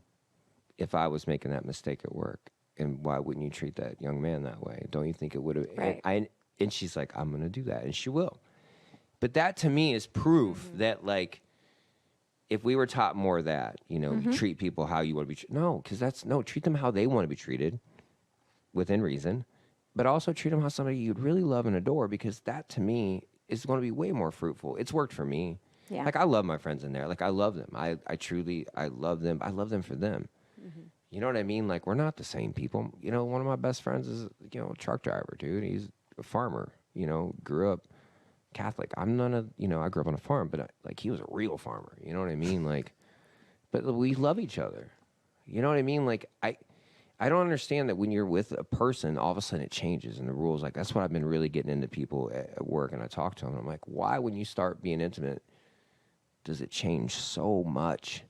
if I was making that mistake at work? and why wouldn't you treat that young man that way? Don't you think it would have? Right. And she's like, I'm going to do that. And she will. But that to me is proof that, like, if we were taught more of that, you know, you treat people how you want to be treated. No, because treat them how they want to be treated within reason, but also treat them how somebody you'd really love and adore, because that to me is going to be way more fruitful. It's worked for me. Yeah. Like, I love my friends in there. Like, I love them. I truly love them. I love them for them. You know what I mean? Like, we're not the same people. You know, one of my best friends is, you know, a truck driver, dude. He's a farmer, you know, grew up Catholic. I'm none of, you know, I grew up on a farm, but like, he was a real farmer. You know what I mean? Like, but we love each other. You know what I mean? Like, I don't understand that when you're with a person, all of a sudden it changes and the rules. Like, that's what I've been really getting into people at work, and I talk to them. And I'm like, why, when you start being intimate, does it change so much,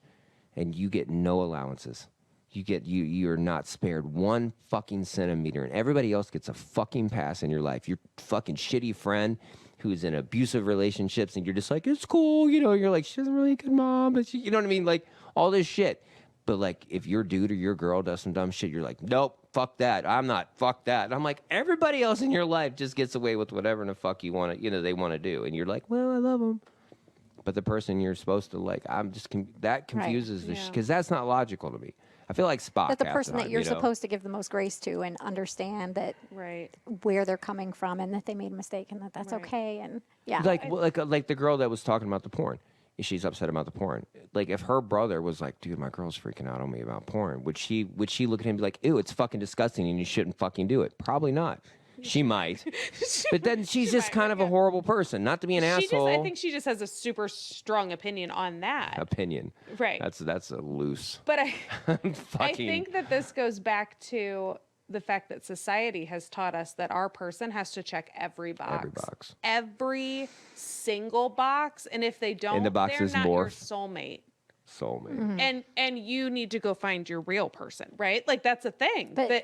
and you get no allowances? You're not spared one fucking centimeter, and everybody else gets a fucking pass in your life. Your fucking shitty friend who's in abusive relationships, and you're just like, it's cool, you know, you're like, she doesn't really a good mom, but you know what I mean? Like, all this shit. But like, if your dude or your girl does some dumb shit, you're like, nope, fuck that. I'm not, fuck that. And I'm like, everybody else in your life just gets away with whatever the fuck you want to, you know, they want to do. And you're like, well, I love them. But the person you're supposed to like, that confuses the because that's not logical to me. I feel like Spock. That the person half that the you're time, you know? supposed to give the most grace to and understand that where they're coming from, and that they made a mistake, and that's okay. And yeah, like the girl that was talking about the porn. She's upset about the porn. Like, if her brother was like, dude, my girl's freaking out on me about porn, would she look at him and be like, ew, it's fucking disgusting and you shouldn't fucking do it? Probably not. She might. But then she's just kind of a horrible person. Not to be an asshole. I think she just has a super strong opinion on that. Opinion. Right. That's a loose. But I think that this goes back to the fact that society has taught us that our person has to check every box. Every box. Every single box. And if they don't, the box they're is not your morph. soulmate. And you need to go find your real person, right? Like, that's a thing. but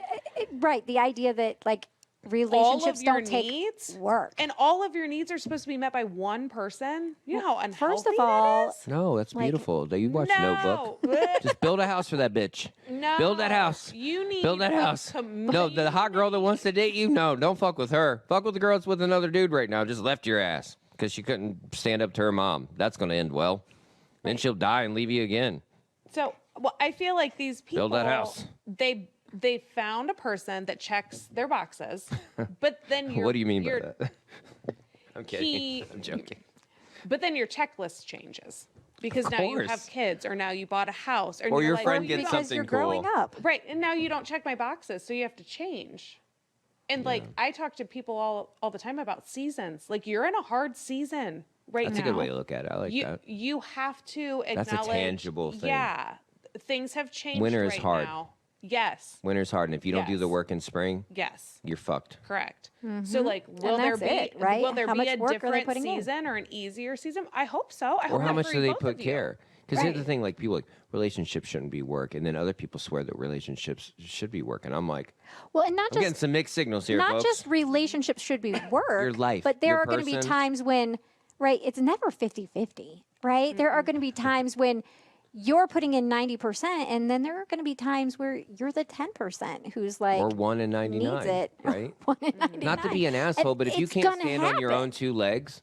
right, the idea that like relationships don't take work, and all of your needs are supposed to be met by one person. You know how unhealthy first of all, that is? No, that's beautiful. Do you watch Notebook? Just build a house for that bitch. No. Build that house. You need Build that house. No, the hot girl that wants to date you, no, don't fuck with her. Fuck with the girl that's with another dude right now. Just left your ass because she couldn't stand up to her mom. That's going to end well. Then she'll die and leave you again. So, well, I feel like these people, build that house. They found a person that checks their boxes, but then What do you mean by that? I'm kidding. I'm joking. But then your checklist changes because now you have kids, or now you bought a house, or your like, friend gets because something you're cool. growing up, right? And now you don't check my boxes, so you have to change. And like, I talk to people all the time about seasons. Like, you're in a hard season right now. That's a good way to look at it. I like that. You have to acknowledge. That's a tangible thing. Yeah, things have changed. Winter is hard. Now. Yes. Winter's hard, and if you don't do the work in spring, you're fucked. Correct. So, like, will there be right? will there How be much a work are they different putting in? season or an easier season? I hope so. I hope Or how that much for do they both put of you. care? Because here's the thing, like, people like, relationships shouldn't be work, and then other people swear that relationships should be work, and I'm like, well, and not I'm getting just some mixed signals here, not folks. just relationships should be work, Your life, but there your are going to be person. times when, right, it's never 50-50, right? There are going to be times when you're putting in 90%, and then there are going to be times where you're the 10% who's like, or 1 in 99, needs it. right? 1 in 99. Not to be an asshole, And but if you it's can't gonna stand on your happen. own two legs,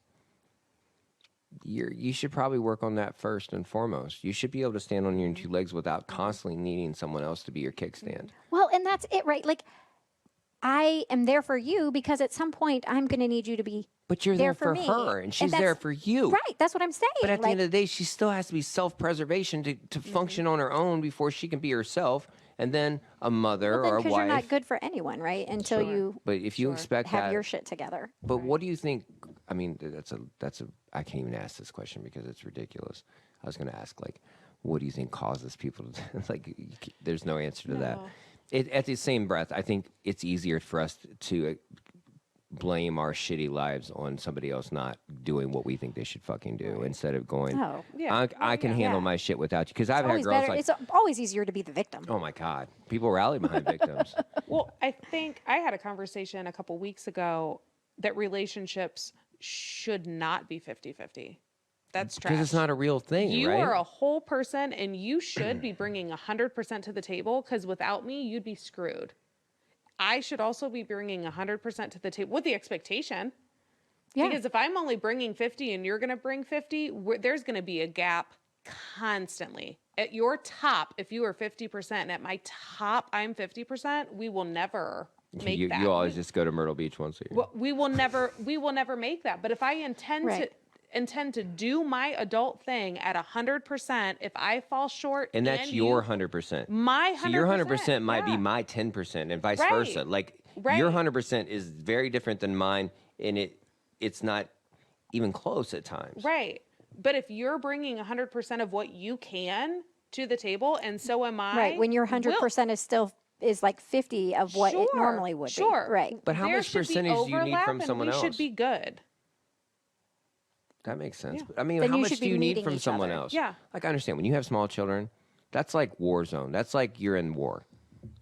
you should probably work on that first and foremost. You should be able to stand on your own two legs without constantly needing someone else to be your kickstand. Well, and that's it, right? Like, I am there for you because at some point I'm going to need you to be But you're there for me. her, and she's that's- there for you. Right, that's what I'm saying. But at the like, end of the day, she still has to be self-preservation to function on her own before she can be herself, and then a mother or a because wife. you're not good for anyone, right? Until you But if you expect have that, your shit together. but what do you think? I mean, that's a. I can't even ask this question because it's ridiculous. I was going to ask, like, what do you think causes people to like? There's no answer to that. At the same breath, I think it's easier for us to blame our shitty lives on somebody else not doing what we think they should fucking do instead of going, Oh, yeah. I can handle my shit without you. Because I've had Always girls better. like, It's always easier to be the victim. oh my God, people rally behind victims. Well, I think I had a conversation a couple weeks ago that relationships should not be 50-50. That's trash. Because it's not a real thing, You right? are a whole person, and you should be bringing 100% to the table, because without me, you'd be screwed. I should also be bringing 100% to the table with the expectation. Yeah. Because if I'm only bringing 50 and you're going to bring 50, there's going to be a gap constantly. At your top, if you are 50%, and at my top, I'm 50%, we will never make that. You always just go to Myrtle Beach once a year. Well, we will never make that. But if I intend to do my adult thing at 100%, if I fall short, and that's your 100%. My 100%. So your 100% might be my 10%, and vice versa. Like your 100% is very different than mine, and it's not even close at times. Right. But if you're bringing 100% of what you can to the table, and so am I. Right. When your 100% is like 50 of what it normally would be. Right. But how much percentage do you need from someone else? We should be good. That makes sense. Yeah. I mean, Then how you much should do be you need meeting from each someone other. else? Yeah. Like, I understand when you have small children, that's like war zone. That's like you're in war.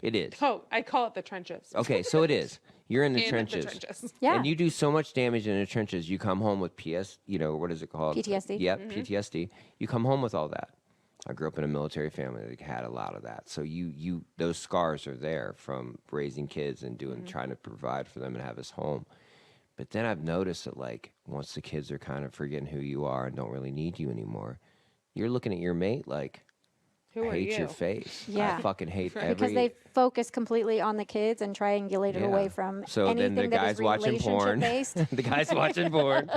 It is. Oh, I call it the trenches. Okay, so it is. You're in the In trenches. the trenches. Yeah. And you do so much damage in the trenches. You come home with what is it called? PTSD. Yep, PTSD. You come home with all that. I grew up in a military family that had a lot of that. So those scars are there from raising kids and trying to provide for them and have this home. But then I've noticed that, like, once the kids are kind of forgetting who you are and don't really need you anymore, you're looking at your mate like, Who I are hate you? your face. Yeah. I fucking hate Right. every... Because they focus completely on the kids and triangulate it away from So anything then the that guy's is watching porn. relationship-based. The guy's watching porn.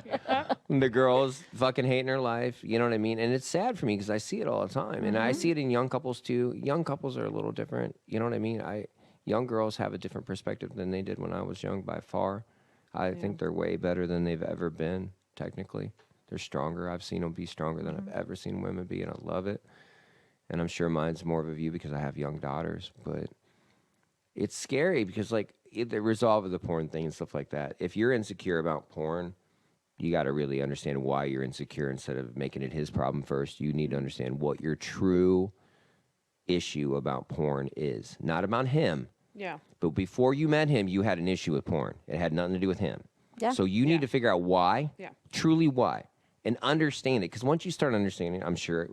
The girl's fucking hating her life. You know what I mean? And it's sad for me because I see it all the time. And I see it in young couples too. Young couples are a little different. You know what I mean? Young girls have a different perspective than they did when I was young by far. I think they're way better than they've ever been, technically. They're stronger. I've seen them be stronger than I've ever seen women be, and I love it. And I'm sure mine's more of a view because I have young daughters. But it's scary because, like, the resolve of the porn thing and stuff like that. If you're insecure about porn, you got to really understand why you're insecure instead of making it his problem first. You need to understand what your true issue about porn is. Not about him. Yeah. But before you met him, you had an issue with porn. It had nothing to do with him. Yeah. So you need to figure out why, truly why, and understand it. Because once you start understanding, I'm sure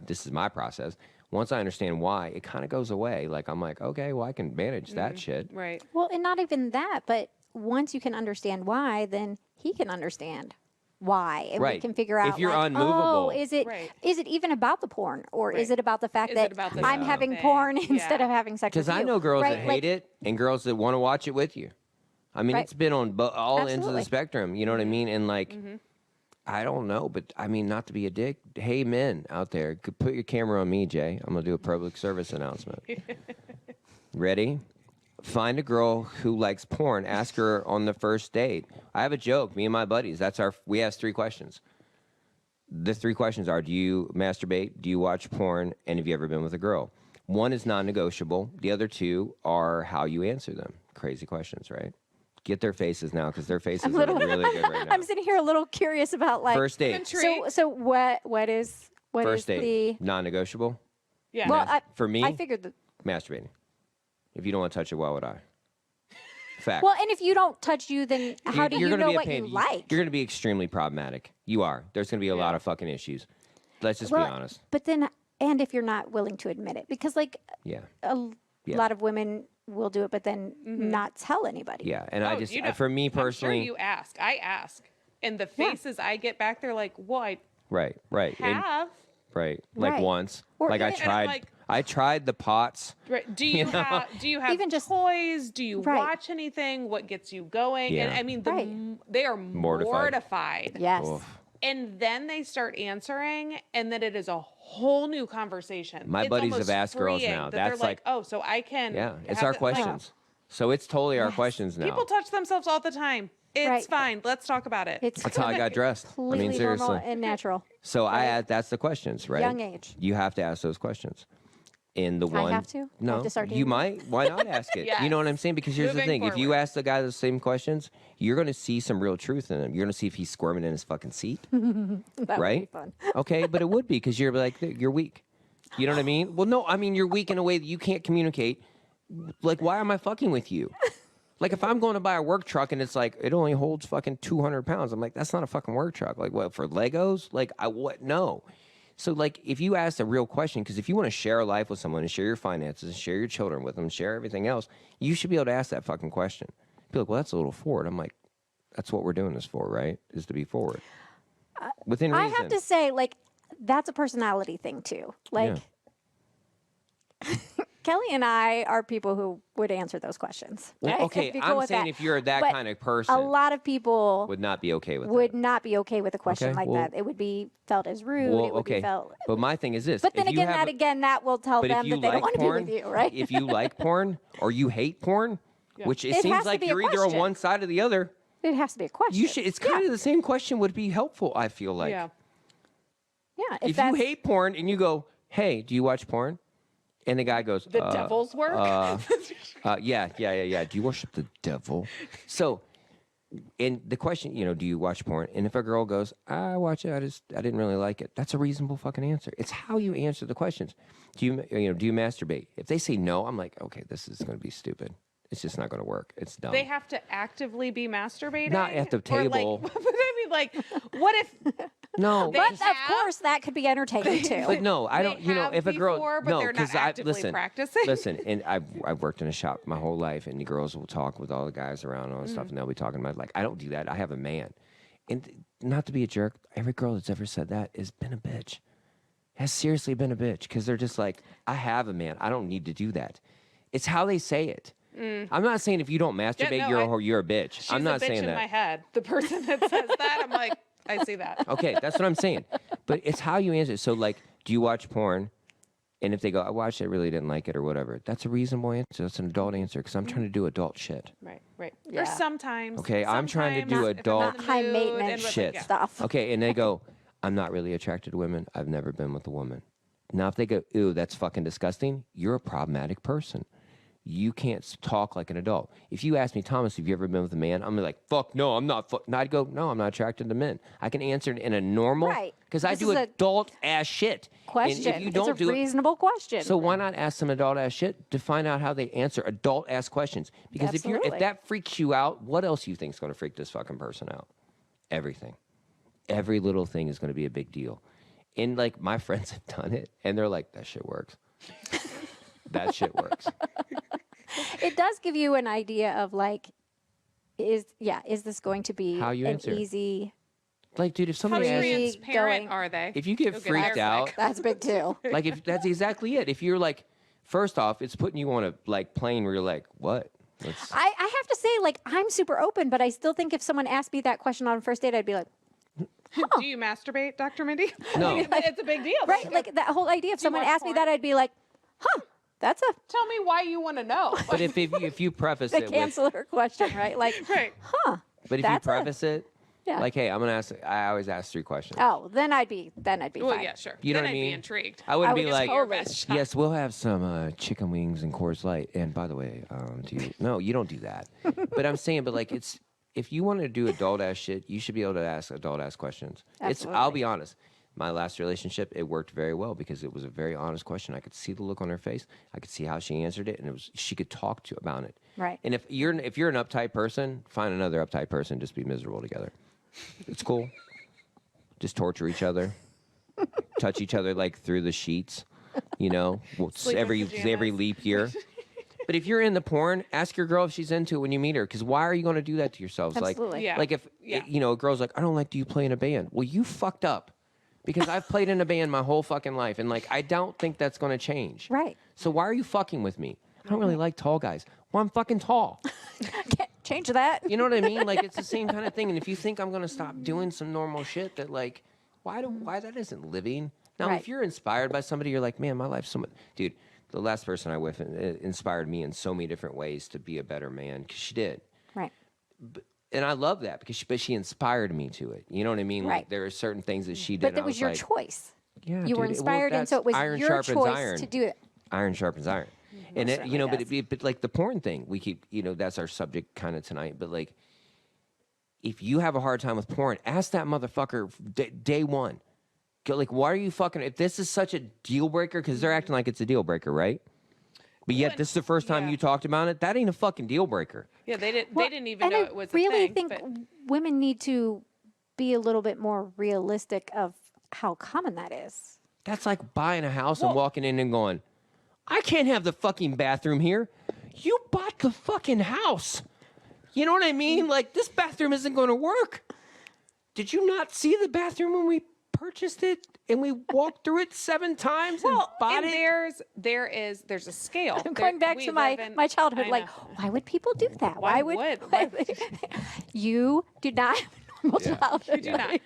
this is my process. Once I understand why, it kind of goes away. Like, I'm like, okay, well, I can manage that shit. Right. Well, and not even that, but once you can understand why, then he can understand why, and we can figure out If you're like, unmovable. oh, is it even about the porn, or is it about the fact Is that it about the I'm same having thing? porn Yeah. instead of having sex with Because you? I know girls right? that Like, hate it and girls that want to watch it with you. I mean, Right. it's been on all ends of the Absolutely. spectrum. You know what I mean? And like, I don't know, but I mean, not to be a dick. Hey, men out there, could put your camera on me, Jay. I'm going to do a public service announcement. Ready? Find a girl who likes porn. Ask her on the first date. I have a joke. Me and my buddies. We ask 3 questions. The 3 questions are: do you masturbate? Do you watch porn? And have you ever been with a girl? 1 is non-negotiable. The other 2 are how you answer them. Crazy questions, right? Get their faces now, because their faces are really good right now. I'm sitting here a little curious about like First date. So what is First the date. Non-negotiable. Yeah. well For me, I figured that. masturbating. If you don't want to touch it, why would I? Fact. Well, and if you don't touch you, then how do You're you gonna know be a what pain. you like? You're going to be extremely problematic. You are. There's going to be a lot of fucking issues. Let's just be honest. But then, and if you're not willing to admit it, because like Yeah. a lot of women will do it, but then not tell anybody. Yeah. And I just, you know, for me personally. I'm sure you ask. I ask. And the faces I get back, they're like, well, I Right. And- have. right. Like Right. once. Or Like I even- tried. I tried the pots. Right. Do you have Even just- toys? Do you Right. watch anything? What gets you going? Yeah. And I mean, Right. they are Mortified. mortified. Yes. Oof. And then they start answering, and then it is a whole new conversation. My It's buddies almost have asked girls freeing now. that That's they're like, like- oh, so I can. Yeah. It's have our the- questions. So it's totally our questions now. People touch themselves all the time. It's Right. fine. Let's talk about it. It's That's how I got dressed. I completely mean, seriously. normal and natural. So Right. that's the questions, right? Young age. You have to ask those questions. And the I one, have to? I no, have to start you doing might. Why not ask it? You know what I'm saying? Because here's the Moving thing: if you forward. ask the guy the same questions, you're going to see some real truth in him. You're going to see if he's squirming in his fucking seat, That right? would be fun. Okay, but it would be because you're like you're weak. You know what I mean? Well, no, I mean you're weak in a way that you can't communicate. Like, why am I fucking with you? Like, if I'm going to buy a work truck and it's like it only holds fucking 200 pounds, I'm like, that's not a fucking work truck. Like, what, for Legos? Like, what? No. So, like, if you ask a real question, because if you want to share a life with someone and share your finances and share your children with them, share everything else, you should be able to ask that fucking question. Be like, well, that's a little forward. I'm like, that's what we're doing this for, right? Is to be forward. Within reason. I have to say, like, that's a personality thing too. Like, Kelly and I are people who would answer those questions. Well, right? okay, Be cool I'm with saying that. if you're that But kind of person, a lot of people would not be okay with would that. not be okay with a question Okay, like well- that. It would be felt as rude. Well, it would okay, be felt. but my thing is this. But then if you again, have- that will tell But if them you that they don't like want to be porn, with you, right? if you like porn or you hate porn, which it It has seems to like be a you're either on question. one side or the other, It has to be a question. you should. It's kind of the same question would be helpful. I feel like. Yeah. Yeah. If you hate porn and you go, "Hey, do you watch porn?" and the guy goes, The devil's work? yeah. Do you worship the devil?" So, and the question, do you watch porn? And if a girl goes, "I watch it. I didn't really like it," that's a reasonable fucking answer. It's how you answer the questions. Do you masturbate? If they say no, I'm like, okay, this is going to be stupid. It's just not going to work. It's dumb. They have to actively be masturbating? Not at the Or, like, table. but I mean, like, what if No, They But just- of course, that could be entertaining too. but no, I they don't. have If a girl, before, but no, they're not because actively listen, practicing? listen, and I've worked in a shop my whole life, and the girls will talk with all the guys around and all that stuff, and they'll be talking about like, I don't do that. I have a man, and not to be a jerk, every girl that's ever said that has been a bitch. Has seriously been a bitch because they're just like, I have a man. I don't need to do that. It's how they say it. I'm not saying if you don't masturbate, no, you're a bitch. she's I'm not a bitch saying in that. my head? The person that says that, I'm like, I see that. Okay, that's what I'm saying. But it's how you answer. So, like, do you watch porn? And if they go, I watched it, really didn't like it, or whatever, that's a reasonable answer. That's an adult answer because I'm trying to do adult shit. Right. Yeah. Or sometimes. Okay, I'm trying to do sometimes, if I'm in adult the high mood maintenance and with, shit. yeah. stuff. Okay, and they go, I'm not really attracted to women. I've never been with a woman. Now, if they go, ew, that's fucking disgusting, you're a problematic person. You can't talk like an adult. If you ask me, Thomas, have you ever been with a man? I'm like, fuck, no, I'm not. No, I'd go, no, I'm not attracted to men. I can answer it in a normal, Right. because I This do is a adult ass shit. And Question. if you don't it's a do it, reasonable question. so why not ask some adult ass shit to find out how they answer adult ass questions? Because if Absolutely. that freaks you out, what else you think is going to freak this fucking person out? Everything. Every little thing is going to be a big deal. And like my friends have done it, and they're like, that shit works. That shit works. it does give you an idea of like, is this going to be How you an answer. easy? Like, dude, if How somebody asks, Easy transparent going. are they? if you get You'll freaked there out, quick. That's big too. like if that's exactly it. If you're like, first off, it's putting you on a like plane where you're like, what? Let's, I have to say, like, I'm super open, but I still think if someone asked me that question on a first date, I'd be like, Do you masturbate, Dr. Mindy? No. It's a big deal. right? Like that whole idea. If someone watch asked me porn? that, I'd be like, huh, that's a Tell me why you want to know. but if you preface the it with, canceler question, right? Like, Right. huh? but if you That's a- preface it, Yeah. like, hey, I'm gonna ask. I always ask 3 questions. Oh, then I'd be Well, fine. yeah, sure. You know then what I I'd mean? be intrigued. I wouldn't I be would like, just Your totally. best shot. yes, we'll have some chicken wings and Coors Light. And by the way, do you? No, you don't do that. But I'm saying, but like, it's if you want to do adult ass shit, you should be able to ask adult ass questions. I'll Absolutely. be honest. My last relationship, it worked very well because it was a very honest question. I could see the look on her face. I could see how she answered it, and it was she could talk to about it. Right. And if you're an uptight person, find another uptight person. Just be miserable together. It's cool. Just torture each other, touch each other like through the sheets. Sleep in every pajamas. leap year. But if you're in the porn, ask your girl if she's into it when you meet her. Because why are you going to do that to yourselves? Absolutely. Like, Yeah. like if a girl's like, I don't like. Do you play in a band? Well, you fucked up. Because I've played in a band my whole fucking life, and like I don't think that's going to change. Right. So why are you fucking with me? I don't really like tall guys. Well, I'm fucking tall. Can't change that. You know what I mean? Like it's the same kind of thing. And if you think I'm going to stop doing some normal shit, that like, why that isn't living? Now, Right. if you're inspired by somebody, you're like, man, my life's so much. Dude, the last person I with inspired me in so many different ways to be a better man because she did. Right. And I love that because she inspired me to it. You know what I mean? Right. Like there are certain things that she did. But and that I was your like, choice. Yeah, You were dude, inspired, and so it was iron your sharpens choice iron. to do it. Iron sharpens iron. And it, certainly does. but like the porn thing, we keep, that's our subject kind of tonight. But like, if you have a hard time with porn, ask that motherfucker day one. Go like, why are you fucking? If this is such a deal breaker, because they're acting like it's a deal breaker, right? But yet, Well, this is the first time yeah. you talked about it. That ain't a fucking deal breaker. Yeah, they didn't. Well, They didn't even and know I it was really a thing. think but women need to be a little bit more realistic of how common that is. That's like buying a house and Well- walking in and going, I can't have the fucking bathroom here. You bought the fucking house. You know what I mean? Like, this bathroom isn't going to work. Did you not see the bathroom when we purchased it and we walked through it 7 times and bought and it? there's a scale. I'm going back to my childhood. I Like, know. why would people do that? Why would would? you do not have a normal childhood? Do not.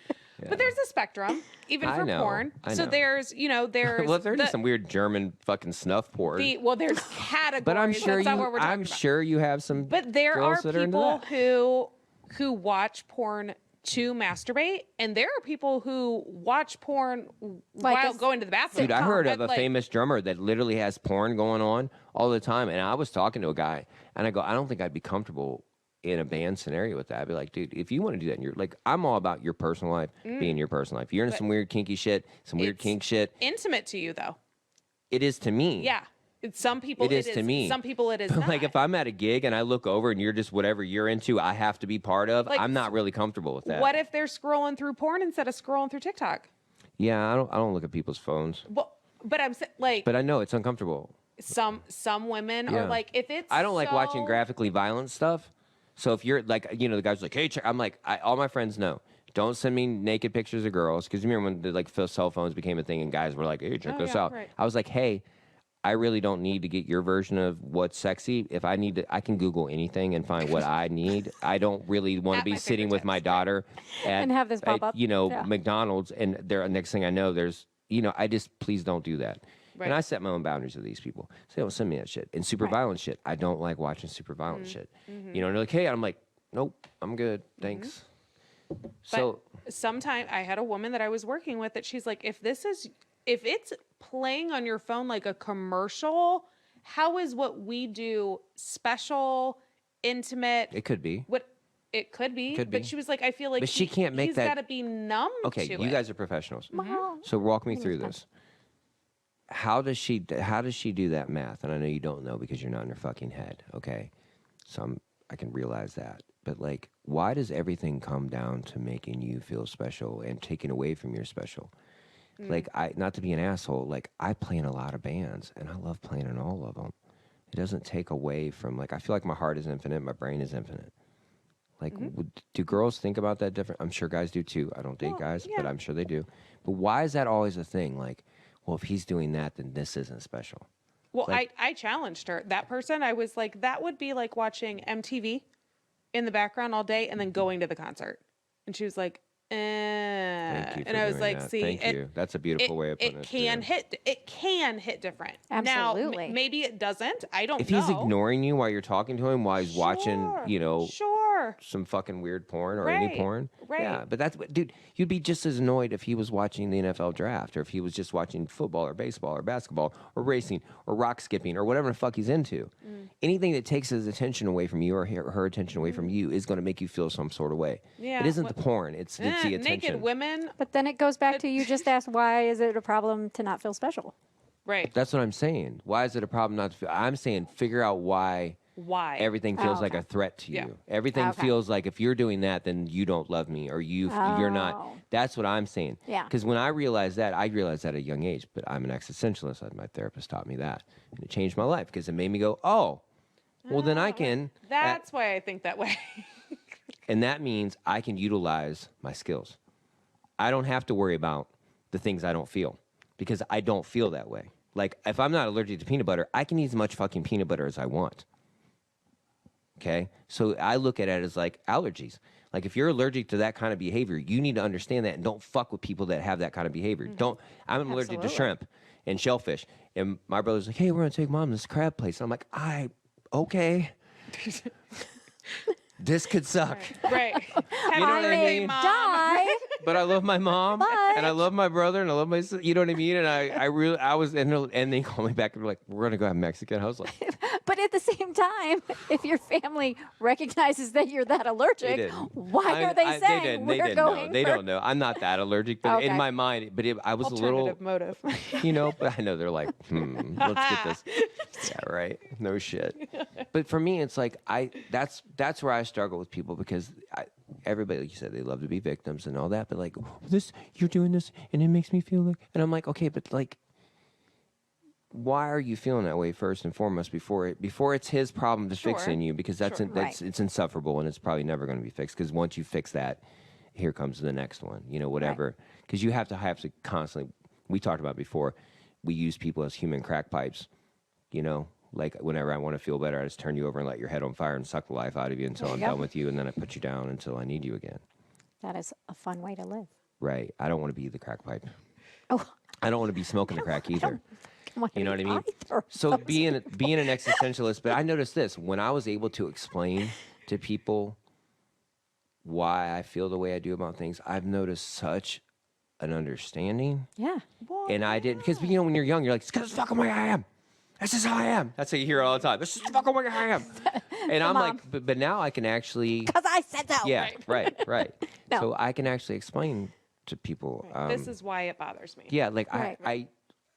But there's a spectrum, even I for know, porn. I So know. there's Well, there's some weird German fucking snuff porn. there's categories. But I'm sure That's not what we're talking I'm about. sure you have some. But there girls are that are into people that. who watch porn to masturbate, and there are people who watch porn while going to the bathroom. Dude, I heard of a Like, famous drummer that literally has porn going on all the time. And I was talking to a guy, and I go, I don't think I'd be comfortable in a band scenario with that. I'd be like, dude, if you want to do that, and you're like, I'm all about your personal life being your personal life. You're into some weird kinky shit, some weird It's kink shit. intimate to you, though. It is to me. Yeah. Some people It is to me. Some people it is But not. like, if I'm at a gig and I look over and you're just whatever you're into, I have to be part of. Like, I'm not really comfortable with that. What if they're scrolling through porn instead of scrolling through TikTok? Yeah, I don't look at people's phones, Well, but I'm like but I know it's uncomfortable. some women Yeah. are like, if it's I don't like watching so- graphically violent stuff. So if you're like, the guy's like, hey, check. I'm like, all my friends know. Don't send me naked pictures of girls. Because you remember when the cell phones became a thing and guys were like, hey, check Oh, this yeah, out. right. I was like, hey, I really don't need to get your version of what's sexy. If I need to, I can Google anything and find what I need. I don't really want to At be my sitting with my fingertips, daughter at, And have this pop up. Yeah. McDonald's. And there, next thing I know, there's, I just, please don't do that. Right. And I set my own boundaries with these people. So don't send me that shit. And super violent shit. I don't like watching super violent shit. And they're like, hey, I'm like, nope, I'm good. Thanks. So But sometime I had a woman that I was working with that she's like, if it's playing on your phone like a commercial, how is what we do special, intimate? it could be. What it could be, Could be. but she was like, I feel like But she can't make he's that- got to be numb. Okay, to you it. guys are professionals. Mom. So walk me through this. How does she do that math? And I know you don't know because you're not in her fucking head. Okay, so I can realize that. But like, why does everything come down to making you feel special and taking away from your special? Like, not to be an asshole, like I play in a lot of bands and I love playing in all of them. It doesn't take away from, like, I feel like my heart is infinite, my brain is infinite. Like, do girls think about that different? I'm sure guys do too. I don't date guys, but yeah. I'm sure they do. But why is that always a thing? Like, well, if he's doing that, then this isn't special. Well, Like- I challenged her. That person, I was like, that would be like watching MTV in the background all day and then going to the concert. And she was like, Thank you for and I was doing like, that. see, Thank you. That's a beautiful way of putting it. it can hit different. Absolutely. Now, maybe it doesn't. I don't If know. he's ignoring you while you're talking to him, while he's watching, Sure. some fucking weird porn or any Right, porn. right. Yeah, but that's what, dude, you'd be just as annoyed if he was watching the NFL draft or if he was just watching football or baseball or basketball or racing or rock skipping or whatever the fuck he's into. Anything that takes his attention away from you or her attention away from you is going to make you feel some sort of way. Yeah, It isn't what- the porn, it's the attention. Naked women. But then it goes back to you just asked, why is it a problem to not feel special? Right. That's what I'm saying. Why is it a problem not to feel? I'm saying figure out why Why? everything feels Oh, like okay. a threat to you. Yeah. Everything Okay. feels like if you're doing that, then you don't love me or you're not. Oh. That's what I'm saying. Yeah. Because when I realized that at a young age, but I'm an existentialist. My therapist taught me that. And it changed my life because it made me go, oh, well, then I can. That's why I think that way. And that means I can utilize my skills. I don't have to worry about the things I don't feel because I don't feel that way. Like, if I'm not allergic to peanut butter, I can eat as much fucking peanut butter as I want. Okay? So I look at it as like allergies. Like, if you're allergic to that kind of behavior, you need to understand that and don't fuck with people that have that kind of behavior. I'm allergic to Absolutely. shrimp and shellfish. And my brother's like, hey, we're going to take mom to this crab place. And I'm like, okay. This could suck. Right. You know I what I may mean? die. But I love my mom and I love my brother and I love my sister. You know what I mean? And I was, and they called me back and were like, we're going to go have Mexican. I was like, But at the same time, if your family recognizes that you're that they allergic, didn't. why are they saying They we're didn't going know. They for-" don't know. I'm not that allergic, but in Okay. my mind, I was a little, Alternative motive. but I know they're like, let's get this. Yeah, right. No shit. But for me, it's like, that's where I struggle with people because everybody, like you said, they love to be victims and all that, but like, this, you're doing this, and it makes me feel like, and I'm like, okay, but like, why are you feeling that way first and foremost before it's his problem to fix Sure. in you, because that's Right. it's insufferable and it's probably never going to be fixed, because once you fix that, here comes the next one, you know, whatever, because you have to constantly, we talked about before, we use people as human crack pipes, you know, like whenever I want to feel better, I just turn you over and light your head on fire and suck the life out of you until There I'm you go. done with you, and then I put you down until I need you again. That is a fun way to live. Right. I don't want to be the crack pipe. Oh, I don't want to be smoking the crack either. You know what I mean? Either. So being an existentialist, but I noticed this, when I was able to explain to people why I feel the way I do about things, I've noticed such an understanding. Yeah. And I didn't, because, you know, when you're young, you're like, it's because it's fucking way I am. This is how I am. That's how you hear it all the time. This is fucking way I am. And I'm Mom. like, but now I can actually, Because I said so. yeah, right. No. So I can actually explain to people. This is why it bothers me. Yeah, like Right.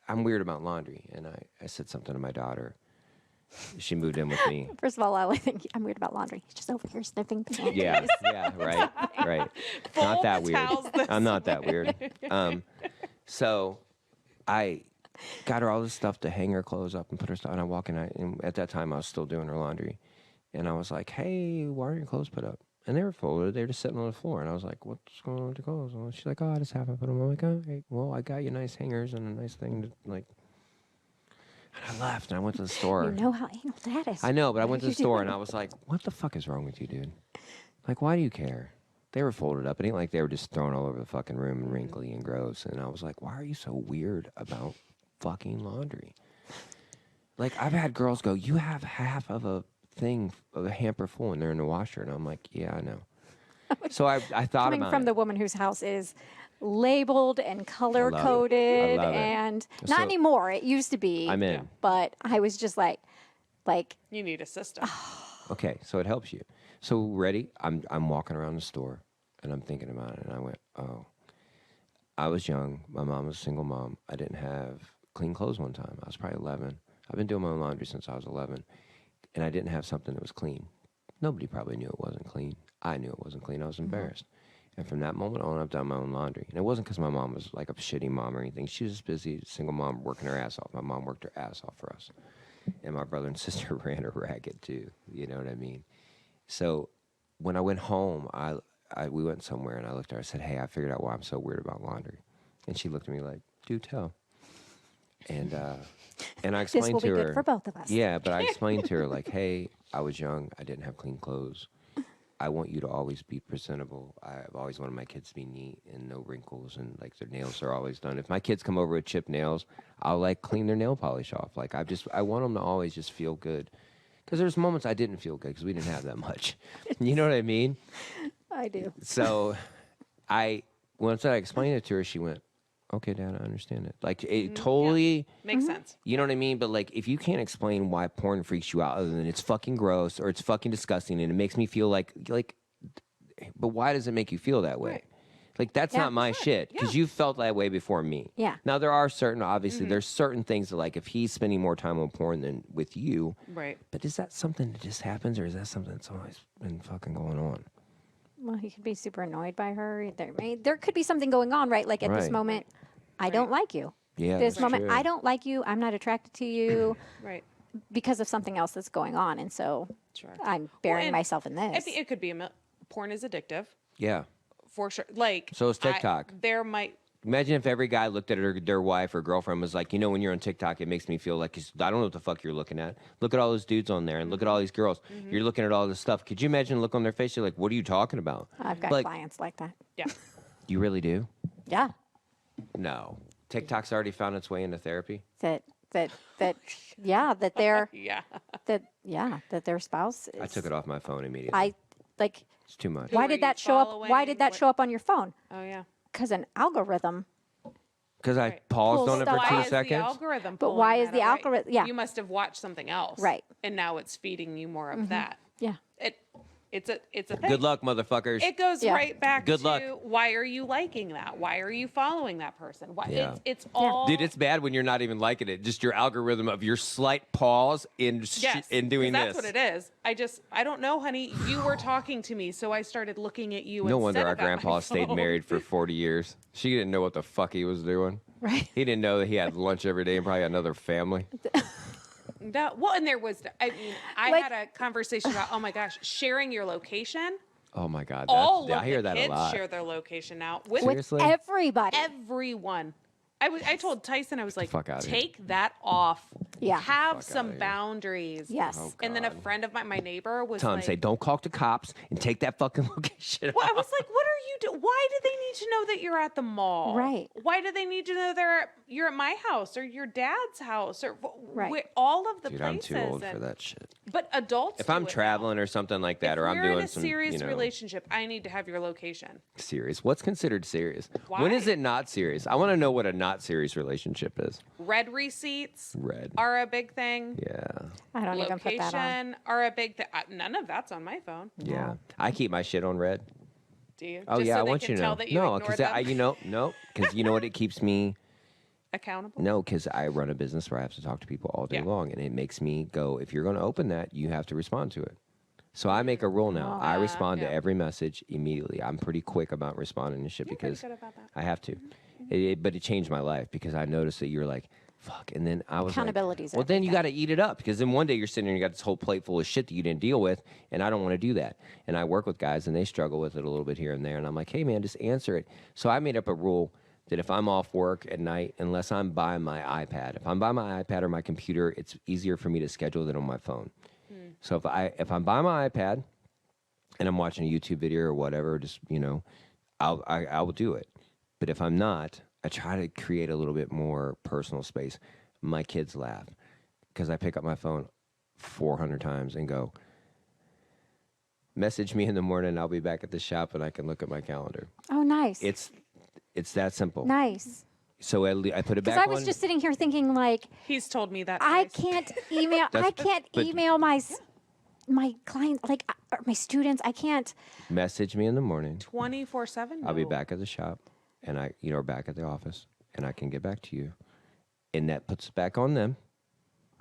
I'm weird about laundry, and I said something to my daughter. She moved in with me. First of all, I think I'm weird about laundry. He's just over here sniffing panties. Yeah, right. Not that weird. towels this I'm not that weird. So I got her all this stuff to hang her clothes up and put her stuff, and I walk in, and at that time I was still doing her laundry, and I was like, hey, why aren't your clothes put up? And they were folded. They were just sitting on the floor, and I was like, what's going on with the clothes? And she's like, oh, I just haven't put them. I'm like, all right, well, I got you nice hangers and a nice thing to like. And I left, and I went to the store. You know how anal that is. I know, but I went to the You do. store, and I was like, what the fuck is wrong with you, dude? Like, why do you care? They were folded up. It ain't like they were just thrown all over the fucking room and wrinkly and gross. And I was like, why are you so weird about fucking laundry? Like, I've had girls go, you have half of a thing, of a hamper full, and they're in the washer. And I'm like, yeah, I know. So I thought Coming about from it. the woman whose house is labeled and color I coded, love it. and So- not anymore. It used to be. I'm in. But I was just like, You need a system. Okay, so it helps you. So ready? I'm walking around the store, and I'm thinking about it, and I went, oh, I was young. My mom was a single mom. I didn't have clean clothes one time. I was probably 11. I've been doing my own laundry since I was 11, and I didn't have something that was clean. Nobody probably knew it wasn't clean. I knew it wasn't clean. I was embarrassed. And from that moment on, I've done my own laundry. And it wasn't because my mom was like a shitty mom or anything. She was just busy, single mom, working her ass off. My mom worked her ass off for us. And my brother and sister ran her ragged too. You know what I mean? So when I went home, we went somewhere, and I looked at her. I said, hey, I figured out why I'm so weird about laundry. And she looked at me like, do tell. And I this explained will to be her. good for both of us. Yeah, but I explained to her, like, hey, I was young. I didn't have clean clothes. I want you to always be presentable. I've always wanted my kids to be neat and no wrinkles, and like their nails are always done. If my kids come over with chipped nails, I'll like clean their nail polish off. Like I want them to always just feel good. Because there's moments I didn't feel good because we didn't have that much. You know what I mean? I do. So once I explained it to her, she went, okay, Dad, I understand it. Like it totally, Makes sense. you know what I mean? But like if you can't explain why porn freaks you out other than it's fucking gross or it's fucking disgusting and it makes me feel like, but why does it make you feel that way? Right. Like that's Yeah. not my shit because you felt that way before me. Yeah. Now there are obviously there's certain things that like if he's spending more time on porn than with you, Right. but is that something that just happens or is that something that's always been fucking going on? Well, he could be super annoyed by her. There could be something going on, right? Like at this Right. moment, I don't like you. Yeah. This that's moment, true. I don't like you. I'm not attracted to you Right. because of something else that's going on. And so Sure. I'm burying and myself in I this. think it could be porn is addictive Yeah. for sure. Like So is TikTok. there might. Imagine if every guy looked at their wife or girlfriend and was like, you know, when you're on TikTok, it makes me feel like I don't know what the fuck you're looking at. Look at all those dudes on there and look at all these girls. You're looking at all this stuff. Could you imagine the look on their face? You're like, what are you talking about? I've got like- clients like that. Yeah. You really do? Yeah. No. TikTok's already found its way into therapy. That yeah, that they're Yeah. that their spouse is, I took it off my phone immediately. I like It's too much. why were did you that show up? Why following? did that What- show up on your phone? Oh yeah. Because an algorithm. Because I Right. paused Pulls on it for stuff two up. Why is the seconds. algorithm? But pulling why is that the away? algorithm- yeah. You must have watched something else. Right. And now it's feeding you more of that. Yeah. It. It's a thing. Good luck, motherfuckers. It goes Yeah. right back Good to luck. why are you liking that? Why are you following that person? Why Yeah. it's all Dude, it's bad when you're not even liking it. Just your algorithm of your slight pause in yes, in doing 'cause this. that's what it is. I don't know, honey. You were talking to me, so I started looking at you. No wonder instead our of at my grandpa stayed phone. married for 40 years. She didn't know what the fuck he was doing. Right. He didn't know that he had lunch every day and probably had another family. No, well, and there was. I mean, I Like- had a conversation about. Oh my gosh, sharing your location. Oh my God. All I of hear the that a kids lot. share their location now with Seriously? Everybody. everyone. I told Tyson, I was like, fuck outta here. take that off. Yeah. Have Fuck some outta here. boundaries. Yes. Oh, And then a God. friend of mine, my neighbor, was Tell him, like, say, don't call the cops and take that fucking location. well, I out." was like, what are you doing? Why do they need to know that you're at the mall? Right. Why do they need to know you're at my house or your dad's house or Right. all of the Dude, I'm places? too old for and- that shit. But adults, If do I'm it now. traveling or something like that, if or I'm we're doing in a some, serious you know, relationship, I need to have your location. serious. What's considered serious? When Why? is it not serious? I want to know what a not serious relationship is. Red receipts Red. are a big thing. Yeah. I don't even put that on. Location are a big thing. None of that's on my phone. Yeah. I keep my shit on red. Do you? Oh Just yeah, so I they want can you to tell know. that you No, ignored because them? because you know what? It keeps me. Accountable. No, because I run a business where I have to talk to people all day Yeah. long, and it makes me go, if you're going to open that, you have to respond to it. So I make a rule now. I respond yeah. to every message immediately. I'm pretty quick about responding to shit You're pretty because good about that. I have to. But it changed my life because I noticed that you're like, fuck. And then I was Accountability like, is well, then you got everything. to eat it up because then one day you're sitting there and you got this whole plate full of shit that you didn't deal with. And I don't want to do that. And I work with guys and they struggle with it a little bit here and there. And I'm like, hey, man, just answer it. So I made up a rule that if I'm off work at night, unless I'm by my iPad, if I'm by my iPad or my computer, it's easier for me to schedule than on my phone. So if I'm by my iPad and I'm watching a YouTube video or whatever, just, you know, I will do it. But if I'm not, I try to create a little bit more personal space. My kids laugh because I pick up my phone 400 times and go, message me in the morning. I'll be back at the shop and I can look at my calendar. Oh, nice. It's that simple. nice. So I put it Because back I was on. just sitting here thinking, like, He's told me that. I twice. can't email. I can't but- email my clients, like or my students. I can't. Message me in the morning. 24/7. I'll be back at the shop and or back at the office and I can get back to you. And that puts it back on them.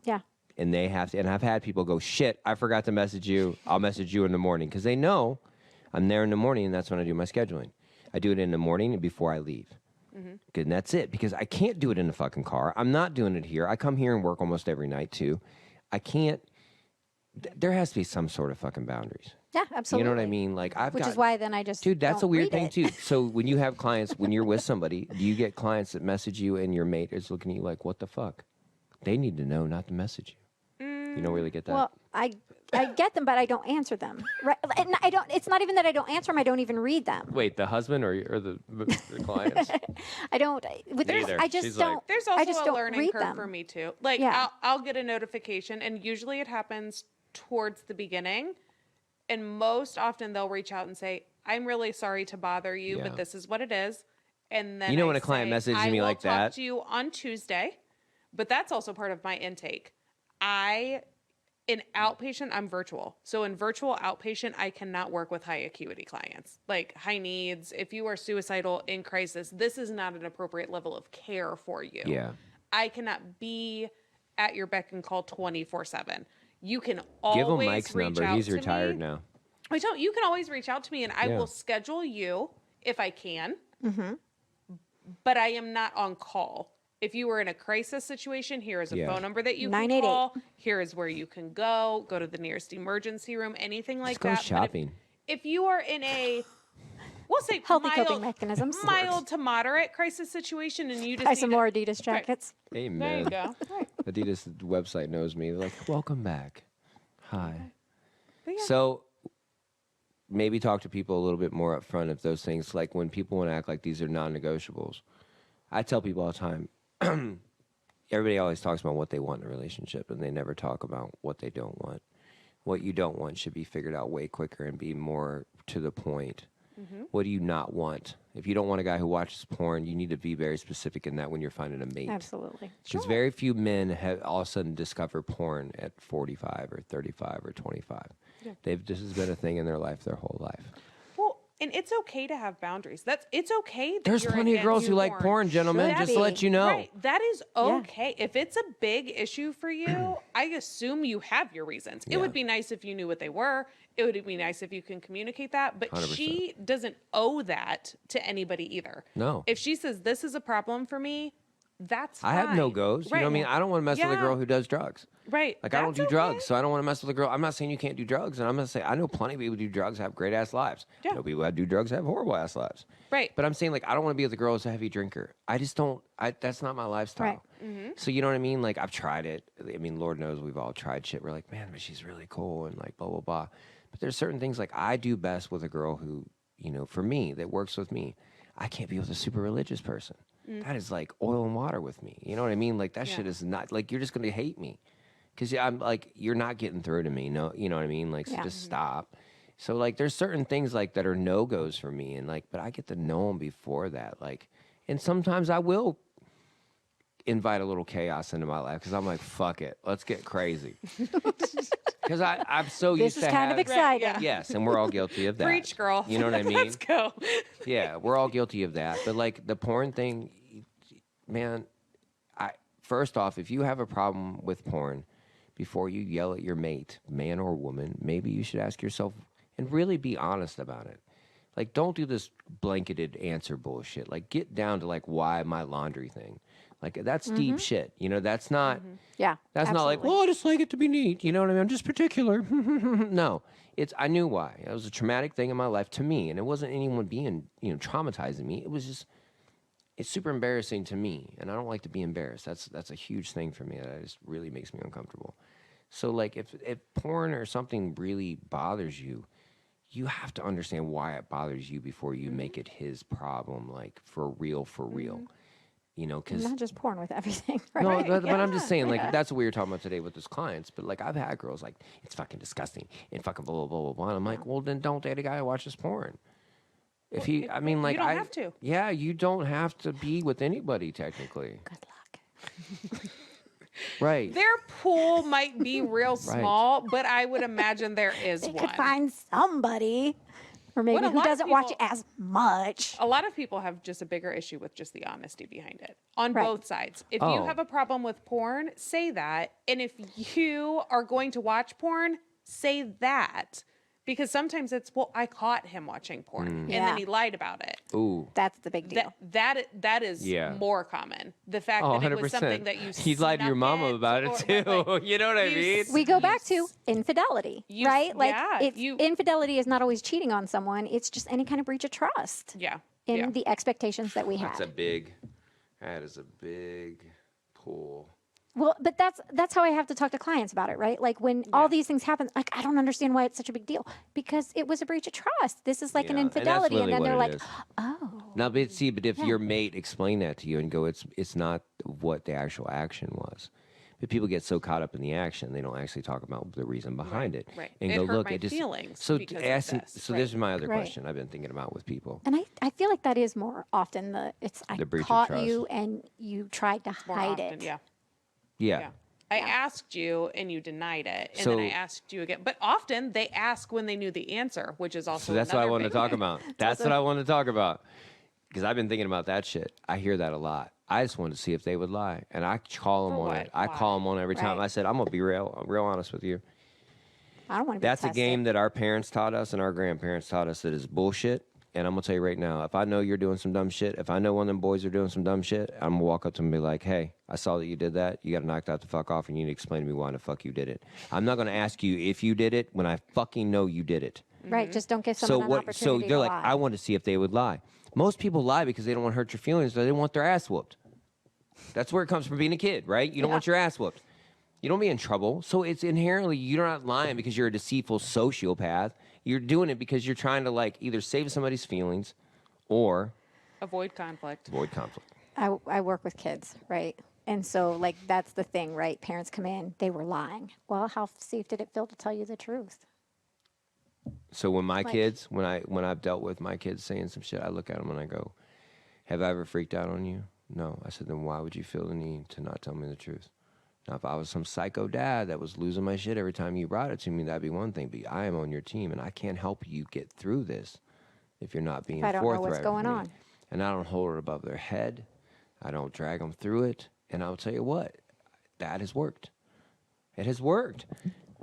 Yeah. And they have to, and I've had people go, shit, I forgot to message you. I'll message you in the morning. Because they know I'm there in the morning and that's when I do my scheduling. I do it in the morning and before I leave. Good, and that's it. Because I can't do it in the fucking car. I'm not doing it here. I come here and work almost every night too. I can't, there has to be some sort of fucking boundaries. Yeah, absolutely. You know what I mean? Like Which is why then I just Dude, that's a don't weird read thing it. too. So when you have clients, when you're with somebody, do you get clients that message you and your mate is looking at you like, what the fuck? They need to know not to message you. You don't really get that? Well, I get them, but I don't answer them. Right? And I don't. It's not even that I don't answer them. I don't even read them. Wait, the husband or the clients? I don't. With Neither. I just She's like- don't. There's I also just a don't learning read curve them. for me too. Like Yeah. I'll get a notification, and usually it happens towards the beginning, and most often they'll reach out and say, "I'm really sorry to bother you, Yeah. but this is what it is." And then You know I when a client say, messages "I me will like talk that?" to you on Tuesday," but that's also part of my intake. In outpatient, I'm virtual. So in virtual outpatient, I cannot work with high acuity clients, like high needs. If you are suicidal in crisis, this is not an appropriate level of care for you. Yeah. I cannot be at your beck and call 24/7. You can Give him always Mike's reach number. out He's to retired me. now. You can always reach out to me, and I Yeah. will schedule you if I can. But I am not on call. If you were in a crisis situation, here is a Yeah. phone number that you can 988. call. Here is where you can go. Go to the nearest emergency room. Anything like Just go that. But shopping. If you are in a, we'll say Healthy coping mechanisms. mild to moderate crisis situation, and you just Buy need some to- more Adidas jackets. There you Amen. go. Right. Adidas website knows me. They're like, welcome back. Hi. But yeah. So maybe talk to people a little bit more up front of those things. Like when people want to act like these are non-negotiables. I tell people all the time, everybody always talks about what they want in a relationship, and they never talk about what they don't want. What you don't want should be figured out way quicker and be more to the point. What do you not want? If you don't want a guy who watches porn, you need to be very specific in that when you're finding a mate. Absolutely. Because very few men have all of a sudden discover porn at 45 or 35 or 25. This has been a thing in their life their whole life. Well, and it's okay to have boundaries. It's okay that There's you're plenty of girls against who like porn, gentlemen. Should Just to be. let you know. Right. That is okay. If it's a big issue for you, I assume you have your reasons. It would be nice if you knew what they were. It would be nice if you can communicate that. But 100%. she doesn't owe that to anybody either. No. If she says, this is a problem for me, that's fine. I have no goes. You know what I mean? I don't want to mess with a girl who does drugs. Right. Like, I don't do That's drugs, okay. so I don't want to mess with a girl. I'm not saying you can't do drugs, and I'm going to say I know plenty of people who do drugs have great-ass lives. Yeah. I know people that do drugs have horrible-ass lives. Right. But I'm saying, like, I don't want to be with a girl who's a heavy drinker. I just don't. That's not my lifestyle. Right. Mm-hmm. So, you know what I mean? Like, I've tried it. I mean, Lord knows we've all tried shit. We're like, man, but she's really cool, and, like, blah, blah, blah. But there's certain things, like, I do best with a girl who, you know, for me, that works with me. I can't be with a super religious person. That is like oil and water with me. You know what I mean? Like, that shit is not, like, you're just going to hate me. Because I'm like, you're not getting through to me. No, you know what I mean? Like, so just stop. So, like, there's certain things, like, that are no-goes for me. And, like, but I get to know them before that. Like, and sometimes I will invite a little chaos into my life because I'm like, fuck it. Let's get crazy. Because I'm so This used is to kind of have- exciting. yeah. Yes, and we're all guilty of that. Preach, girl. You know what I mean? Let's go. Yeah, we're all guilty of that. But, like, the porn thing, man, first off, if you have a problem with porn, before you yell at your mate, man or woman, maybe you should ask yourself and really be honest about it. Like, don't do this blanketed answer bullshit. Like, get down to, like, why my laundry thing. Like, that's deep shit. You know, that's not... Yeah. That's not like, absolutely. well, I just like it to be neat. You know what I mean? I'm just particular. No, I knew why. It was a traumatic thing in my life to me, and it wasn't anyone being, you know, traumatizing me. It was just, it's super embarrassing to me, and I don't like to be embarrassed. That's a huge thing for me. That just really makes me uncomfortable. So, like, if porn or something really bothers you, you have to understand why it bothers you before you make it his problem, like, for real. You know, because Not just porn with everything, right? no, Right, but I'm just saying, like, yeah. that's what we were talking about today with his clients. But, like, I've had girls like, it's fucking disgusting and fucking blah, blah, blah, blah, blah. And I'm like, well, then don't date a guy who watches porn. If he, I mean, like, you don't have to. Yeah, you don't have to be with anybody, technically. Good luck. Right. Their pool might be real small, but I would imagine there is They one. could find somebody, or maybe What a who lot of doesn't watch people- as much. A lot of people have just a bigger issue with just the honesty behind it on Right. both sides. If Oh. you have a problem with porn, say that. And if you are going to watch porn, say that. Because sometimes it's, well, I caught him watching porn and Yeah. then he lied about it. Ooh. That's the big deal. That is Yeah. more common. The fact Oh, that it 100%. was something that you He lied to your snuck mama about it, or- too. like, You know what I you mean? We go you back to infidelity, you- right? Like, yeah, infidelity is not always cheating on someone. It's just any kind of breach of trust Yeah. in yeah. the expectations that we That is a big pull. Well, but that's how I have to talk to clients about it, right? Like, when all these things happen, like, I don't understand why it's such a big deal, because it was a breach of trust. This is like an Yeah, and that's infidelity, and, really then what they're it like, is. oh, Now, but see, but if your mate explained that to you and go, it's not what the actual action was. But people get so caught up in the action, they don't actually talk about the reason behind it. right. And It go, hurt look, my it just. feelings So, because of this, so right. this is my other Right. question I've been thinking about with people. and I feel like that is more often I The breach of caught trust. you and you tried to More hide often, it. Yeah. Yeah. Yeah. I asked you and you denied it. And So- then I asked you again. But often they ask when they knew the answer, which is also So that's what I another wanted to big talk one. about. That's what I wanted to talk about. Because I've been thinking about that shit. I hear that a lot. I just wanted to see if they would lie. And I call them For on what? it. I call them on every time. Right. I said, I'm going to be real honest with you. I don't want to be That's a tested. game that our parents taught us and our grandparents taught us that is bullshit. And I'm going to tell you right now, if I know you're doing some dumb shit, if I know one of them boys are doing some dumb shit, I'm going to walk up to them and be like, hey, I saw that you did that. You got to knock that the fuck off and you need to explain to me why the fuck you did it. I'm not going to ask you if you did it when I fucking know you did it. Right, just don't give So someone an what? opportunity So they're to like, lie. I want to see if they would lie. Most people lie because they don't want to hurt your feelings. Or they want their ass whooped. That's where it comes from being a kid, right? You don't want your ass whooped. You don't be in trouble. So it's inherently, you're not lying because you're a deceitful sociopath. You're doing it because you're trying to, like, either save somebody's feelings or Avoid conflict. avoid conflict. I work with kids, right? And so, like, that's the thing, right? Parents come in, they were lying. Well, how safe did it feel to tell you the truth? So when my kids, when I've dealt with my kids saying some shit, I look at them and I go, have I ever freaked out on you? No. I said, then why would you feel the need to not tell me the truth? Now, if I was some psycho dad that was losing my shit every time you brought it to me, that'd be one thing. But I am on your team, and I can't help you get through this if you're not being I don't know forthright what's going with me. on. And I don't hold it above their head. I don't drag them through it. And I'll tell you what, that has worked. It has worked.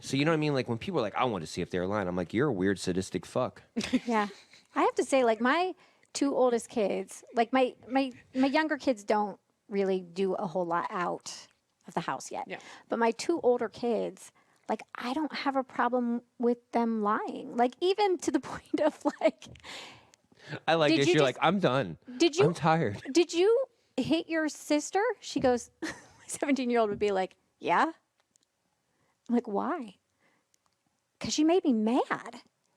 So you know what I mean? Like when people are like, I want to see if they're lying. I'm like, you're a weird sadistic fuck. Yeah. I have to say, like, my two oldest kids, like my younger kids don't really do a whole lot out of the house yet. Yeah. But my two older kids, like, I don't have a problem with them lying. Like, even to the point of like, I like Did this. you You're just- like, I'm done. Did you- I'm tired. did you hit your sister? She goes, my 17-year-old would be like, yeah. I'm like, why? Because she made me mad.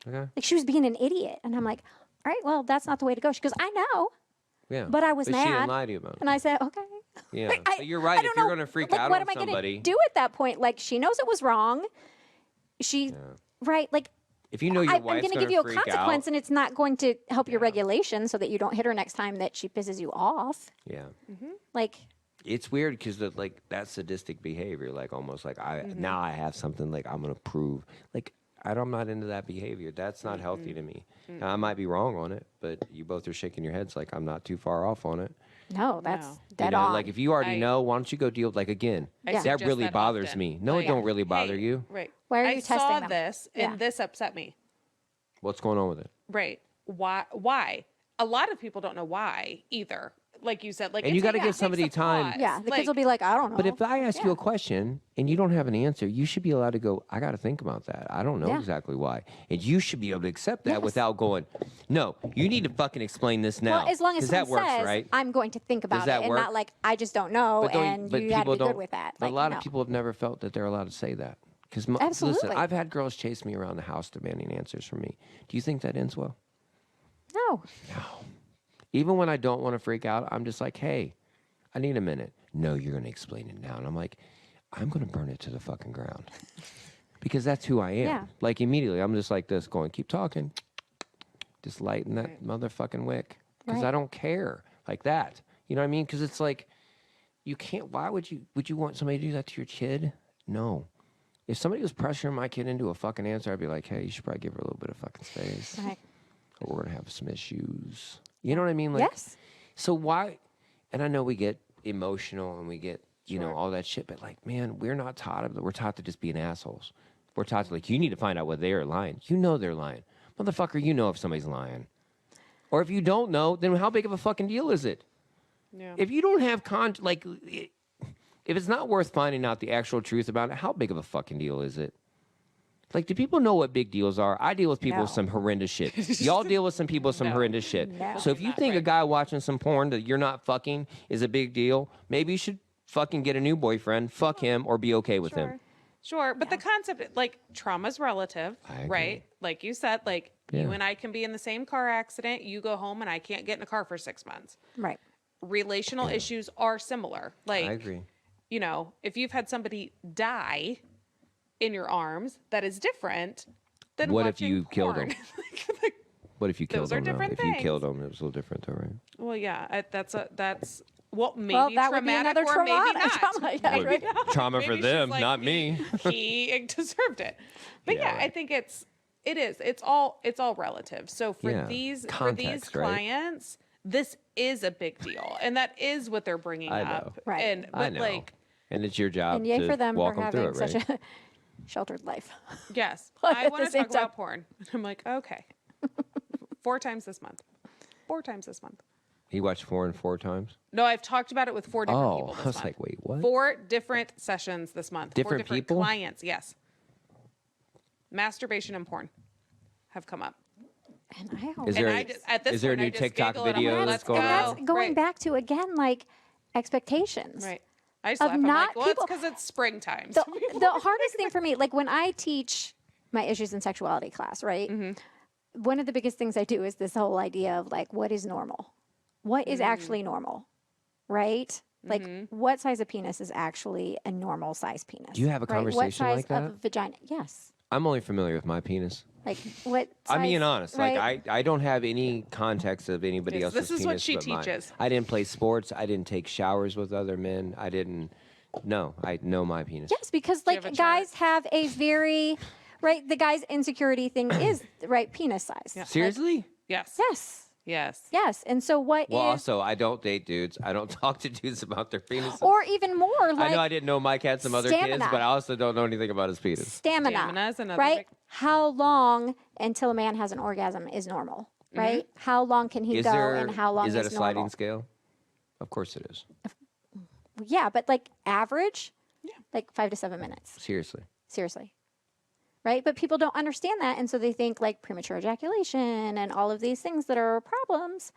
Okay. Like, she was being an idiot. And I'm like, all right, well, that's not the way to go. She goes, I know. Yeah. But I was She didn't mad. lie to you about it. And I said, okay. Yeah. Like, But you're right. I If don't you're know, going to freak like, out what on am I somebody. gonna do at that point? Like, she knows it was wrong. She, right? Like, If you know your I'm wife's going to going give you a freak consequence, out. and it's not going to help your regulation so that you don't hit her next time that she pisses you off. Yeah. Like, It's weird because like that sadistic behavior, like almost like now I have something like I'm gonna prove. Like I'm not into that behavior. That's not healthy to me. Now, I might be wrong on it, but you both are shaking your heads like I'm not too far off on it. no, that's No. dead You know, on. like if you already I- know, why don't you go deal? Like again, I Yeah. that suggest really that bothers often. me. No, Like, it don't really bother hey, you. Right. Why are I you testing saw them? this Yeah. and this upset me. What's going on with it? Right. Why? A lot of people don't know why either. Like you said, like And it you gotta takes- give it takes somebody a time. pause. yeah, the Like, kids will be like, I don't know. But if I ask you Yeah. a question and you don't have an answer, you should be allowed to go, I got to think about that. I don't know Yeah. exactly why. And you should be able to accept that Yes. without going, no, you need to fucking explain this now. Well, as long as 'Cause someone that works, says, right? I'm going to think about it, that and work? not like, I just don't know, and you got to be good with that. A Like, lot no. of people have never felt that they're allowed to say that. Because listen, Absolutely. I've had girls chase me around the house demanding answers from me. Do you think that ends well? No. Even when I don't want to freak out, I'm just like, hey, I need a minute. No, you're going to explain it now. And I'm like, I'm going to burn it to the fucking ground. Because that's who I am. Yeah. Like immediately, I'm just like this going, keep talking. Just lighten that motherfucking wick. Because Right. I don't care like that. You know what I mean? Because it's like, you can't, why would you want somebody to do that to your kid? No. If somebody was pressuring my kid into a fucking answer, I'd be like, hey, you should probably give her a little bit of fucking space. Right. Or we're going to have some issues. You know what I mean? Like, Yes. so why? And I know we get emotional and we get, you know, all that shit, but like, man, we're not taught. We're taught to just being assholes. We're taught to like, you need to find out whether they're lying. You know they're lying. Motherfucker, you know if somebody's lying. Or if you don't know, then how big of a fucking deal is it? Yeah. If you don't have if it's not worth finding out the actual truth about it, how big of a fucking deal is it? Like, do people know what big deals are? I deal with people with No. some horrendous shit. Y'all deal with some people with some horrendous shit. No. So if you think a guy watching some porn that you're not fucking is a big deal, maybe you should fucking get a new boyfriend, fuck him, or be okay with him. Sure, but the concept, like, trauma's relative, I agree. right? Like you said, like, you Yeah. and I can be in the same car accident. You go home and I can't get in a car for 6 months. Right. Relational issues are similar. Like, I agree. you know, if you've had somebody die in your arms, that is different than What if watching you killed porn. him? What if you killed Those are him? Though? different If you killed things. him, it was a little different, though, right? Well, yeah, that's maybe Well, that would be traumatic another or maybe trauma. not. Trauma, yeah, Maybe right. not. Trauma for Maybe she's them, like, not me. He deserved it. But Yeah, yeah, I right. think it's all relative. So for Yeah, these context, right? clients, this is a big deal, and that is what they're bringing I know. up. Right. And I but know. like, And it's your job And yay to for them walk for them through having it, right? such a sheltered life. yes, But I at want the to same talk about time- porn. I'm like, okay, 4 times this month. 4 times this month. He watched porn 4 times? No, I've talked about it with 4 different people Oh, this I was month. like, wait, what? 4 different sessions this month. 4 Different different people? clients. Yes. Masturbation and porn have come up. And I hope Is And there, I just- at this is there a point, I new just TikTok giggle and I'm video like, that's let's going go. on? that's going Right. back to, again, like expectations. Right. I just Of laugh. I'm not like, well, people- it's because it's springtime. The, the hardest thing for me, like when I teach my issues in sexuality class, right? One of the biggest things I do is this whole idea of like, what is normal? What is actually normal? Right? Like, what size of penis is actually a normal size penis? Do you have a right? What conversation size like that? of vagina? Yes. I'm only familiar with my penis. Like, what size, I'm being honest. right? Like, I don't have any context of anybody Yes, else's this is what penis she but mine. teaches. I didn't play sports. I didn't take showers with other men. I didn't No, I know my penis. Yes, because you have like a chart? guys have a very, right, the guy's insecurity thing is, right, penis size. Yeah. Seriously? Yes. Yes. Yes. Yes. And so what Well, is, also, I don't date dudes. I don't talk to dudes about their penises. or even more I know I like didn't know Mike had some other kids, stamina. but I also don't know anything about his penis. stamina, Stamina is another right? big- How long until a man has an orgasm is normal, right? How long can he Is go there? and how long Is that a sliding normal? scale? Of course it is. Yeah, but like average, like 5 to 7 minutes. Seriously. Seriously. Right? But people don't understand that. And so they think like premature ejaculation and all of these things that are problems.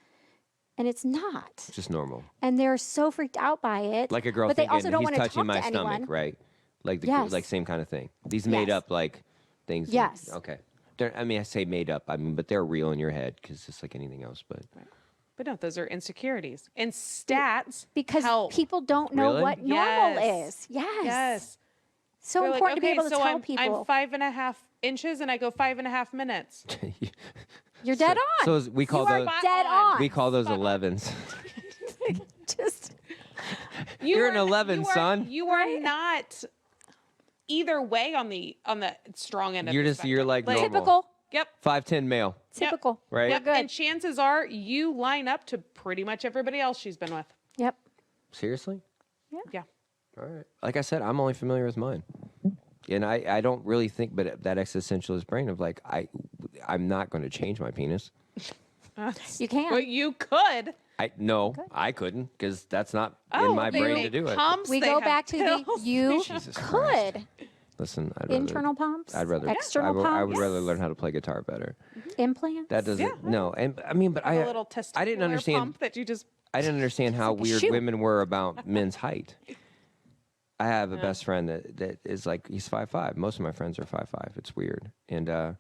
And it's not. It's just normal. And they're so freaked out by it. Like a girl but they thinking also don't he's want to touching talk my to stomach, anyone. right? Like the Yes. like same kind of thing. These made Yes. up like things. that- Yes. Okay. I mean, I say made up. I mean, but they're real in your head because it's like anything else. But But no, those are insecurities. And stats Because help. people don't know Really? what normal Yes. is. Yes. Yes. So They're important to be able to so tell I'm people. 5.5 inches and I go 5.5 minutes. You're dead on. so we call You are those dead on. we call those 11s. Just You're an are- 11, you are- son. You are not either way on the strong end of You're the just you're like spectrum. normal. typical. Yep. 5'10" male. Yep. Typical. Right. Yep. Good. And chances are you line up to pretty much everybody else she's been with. Yep. Seriously? Yeah. All right. Like I said, I'm only familiar with mine. And I don't really think, but that existentialist brain of like, I'm not going to change my penis. You can. But you could. I couldn't because that's not Oh, in my they brain make to do it. Pumps, We they go have back to the pills. you Jesus could. Christ. Listen, Internal pumps? I'd rather External I would pumps? rather learn how to play guitar better. Implants. That doesn't Yeah. no. And I mean, but Have I a little testicular I didn't understand pump that you just. I didn't understand how like a weird shoe. women were about men's height. I have a best friend that is like he's 5'5". Most of my friends are 5'5". It's weird, and I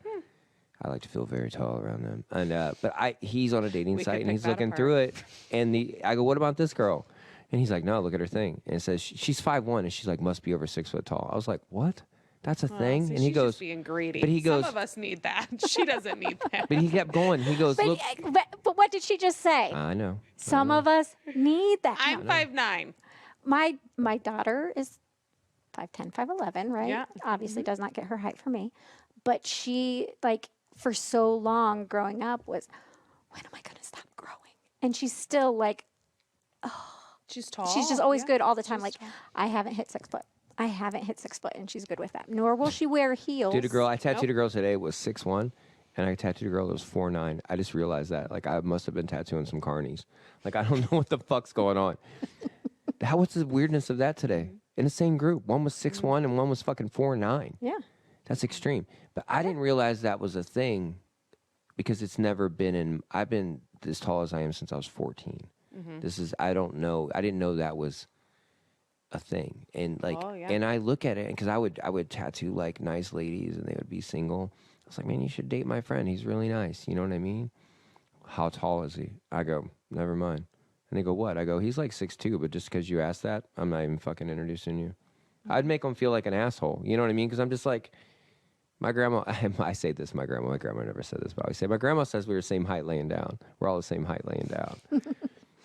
like to feel very tall around them. And but he's on a dating We could site and pick he's that looking apart. through it, and I go, "What about this girl?" And he's like, "No, look at her thing." And it says she's 5'1", and she's like must be over 6 foot tall. I was like, "What? That's a thing?" See, And he she's goes, just being greedy. but he goes- Some of us need that. She doesn't need that. but he kept going. He goes, But, "Look, but what did she just say? I know." Some of us need that. I'm 5'9". My daughter is 5'10", 5'11", right? Yeah. Obviously does not get her height from me. But she, like, for so long growing up was, when am I going to stop growing? And she's still like, She's tall. she's just always Yeah. good all the time. She's Like, tall. I haven't hit 6 foot. I haven't hit 6 foot. And she's good with that. Nor will she wear heels. Dude, I tattooed a girl today was 6'1", and I tattooed a girl that was 4'9". I just realized that. Like, I must have been tattooing some carnies. Like, I don't know what the fuck's going on. What's the weirdness of that today? In the same group. One was 6'1", and one was fucking 4'9". Yeah. That's extreme. But I didn't realize that was a thing because it's never been in... I've been as tall as I am since I was 14. This is... I don't know. I didn't know that was a thing. And like... Oh, yeah. And I look at it because I would tattoo like nice ladies and they would be single. I was like, man, you should date my friend. He's really nice. You know what I mean? How tall is he? I go, never mind. And they go, what? I go, he's like 6'2", but just because you asked that, I'm not even fucking introducing you. I'd make them feel like an asshole. You know what I mean? Because I'm just like, my grandma, I say this, my grandma never said this, but I always say, my grandma says we were the same height laying down. We're all the same height laying down.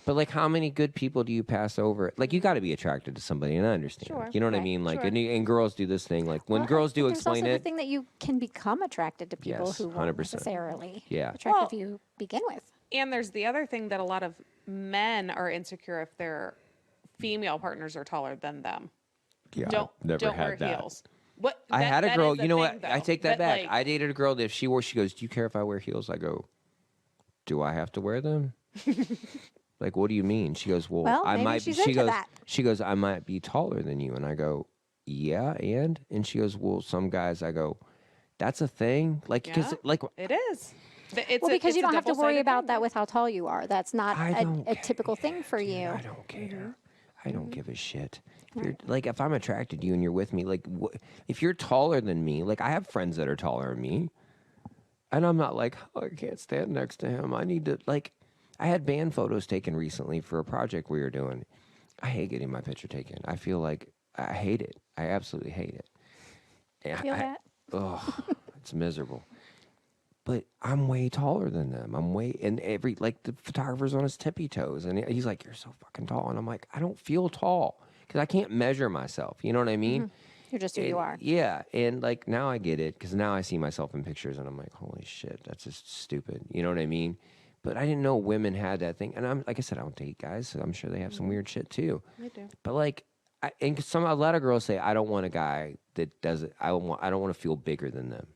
But like, how many good people do you pass over? Like, you got to be attracted to somebody, and I understand. Sure. You know what I Right. mean? Like, Sure. and girls do this thing. Like, when Well, girls I do think there's explain also it, the thing that you can become attracted to people Yes, who won't 100%. necessarily Yeah. attracted Well- to you begin with. And there's the other thing that a lot of men are insecure if their female partners are taller than them. yeah, Don't I've never don't had wear that. heels. What I had a that girl. is You know thing, what? I though. take that back. like, I dated a girl that if she wore, she goes, "Do you care if I wear heels?" I go, "Do I have to wear them?" Like, what do you mean? She goes, "Well, I maybe might." she's She into goes, that. "She goes, I might be taller than you," and I go, "Yeah, and she goes, "Well, some guys." I go, "That's a thing." Like, because Yeah. like It is. It's Well, because you don't have to worry double-sided about thing. that with how tall you are. That's not I don't a typical thing for dude, you. I don't care. I don't give a shit. If you're, like, if I'm attracted to you and you're with me, like, if you're taller than me, like, I have friends that are taller than me, and I'm not like, oh, I can't stand next to him. I need to, like, I had band photos taken recently for a project we were doing. I hate getting my picture taken. I feel like I hate it. I absolutely hate it. And Feel that? Oh, it's miserable. But I'm way taller than them. And like the photographer's on his tippy toes. And he's like, you're so fucking tall. And I'm like, I don't feel tall. because I can't measure myself. You know what I mean? You're just who you are. Yeah, and like now I get it because now I see myself in pictures and I'm like, holy shit, that's just stupid. You know what I mean? But I didn't know women had that thing. And I'm like I said, I don't date guys, so I'm sure they have some weird shit too. They do. But like, a lot of girls say, I don't want a guy that does it. I don't want to feel bigger than them.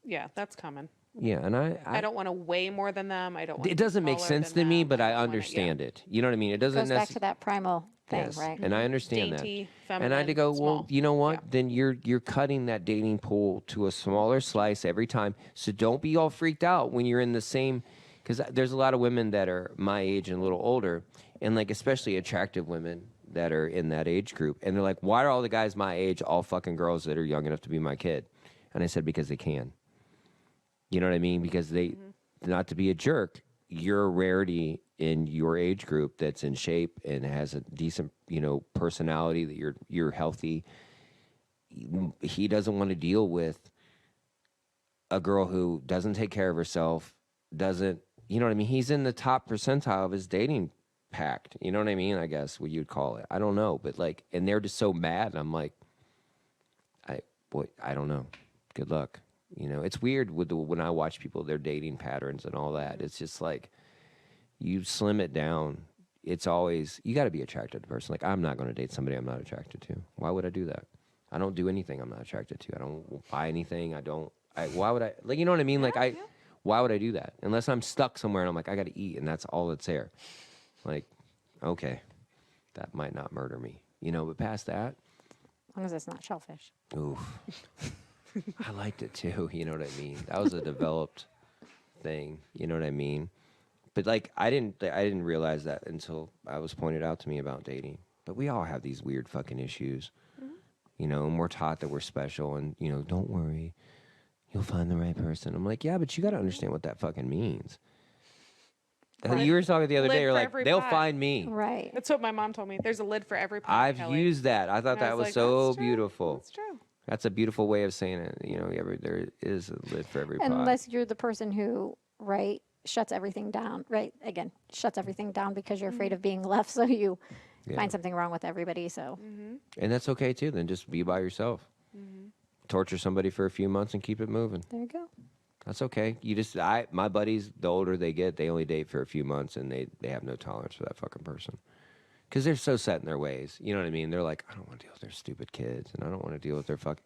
Yeah, that's common. Yeah, and I don't want to weigh more than them. I don't want it doesn't make sense to me, but I don't wanna- understand it. You know what I mean? It doesn't Goes back to that primal thing, Yes, right? and I understand Dainty, that. And I had to go, feminine, well, small. you know what? Yeah. Then you're cutting that dating pool to a smaller slice every time. So don't be all freaked out when you're in the same, because there's a lot of women that are my age and a little older, and like especially attractive women that are in that age group, and they're like, why are all the guys my age all fucking girls that are young enough to be my kid? And I said, because they can. You know what I mean? Because they, not to be a jerk, you're a rarity in your age group that's in shape and has a decent, personality, that you're healthy. He doesn't want to deal with a girl who doesn't take care of herself, doesn't, you know what I mean? He's in the top percentile of his dating pact. You know what I mean? I guess what you'd call it. I don't know, but like, and they're just so mad. And I'm like, I don't know. Good luck. It's weird when I watch people, their dating patterns and all that. It's just like, you slim it down. It's always, you got to be attracted to the person. Like, I'm not going to date somebody I'm not attracted to. Why would I do that? I don't do anything I'm not attracted to. I don't buy anything. Why would I, like, you know what I mean? Why would I do that? Unless I'm stuck somewhere and I'm like, I got to eat and that's all that's there. Like, okay, that might not murder me. But past that. As long as it's not shellfish. Oof. I liked it too. You know what I mean? That was a developed thing. You know what I mean? But like, I didn't realize that until I was pointed out to me about dating. But we all have these weird fucking issues, and we're taught that we're special and, don't worry, you'll find the right person. I'm like, yeah, but you got to understand what that fucking means. You were talking the other Lid day, you're for like, every they'll pot. find me. Right. That's what my mom told me. There's a lid for every pot. I've Kelly. used that. I thought And I that was like, so "That's true. beautiful. That's true. That's a beautiful way of saying it. There is a lid for every pot. Unless you're the person who, right, shuts everything down, right? Again, shuts everything down because you're afraid of being left. So you find something wrong with everybody. So, And that's okay too. Then just be by yourself. Torture somebody for a few months and keep it moving. there you go. That's okay. My buddies, the older they get, they only date for a few months and they have no tolerance for that fucking person. Because they're so set in their ways. You know what I mean? They're like, I don't want to deal with their stupid kids and I don't want to deal with their fucking...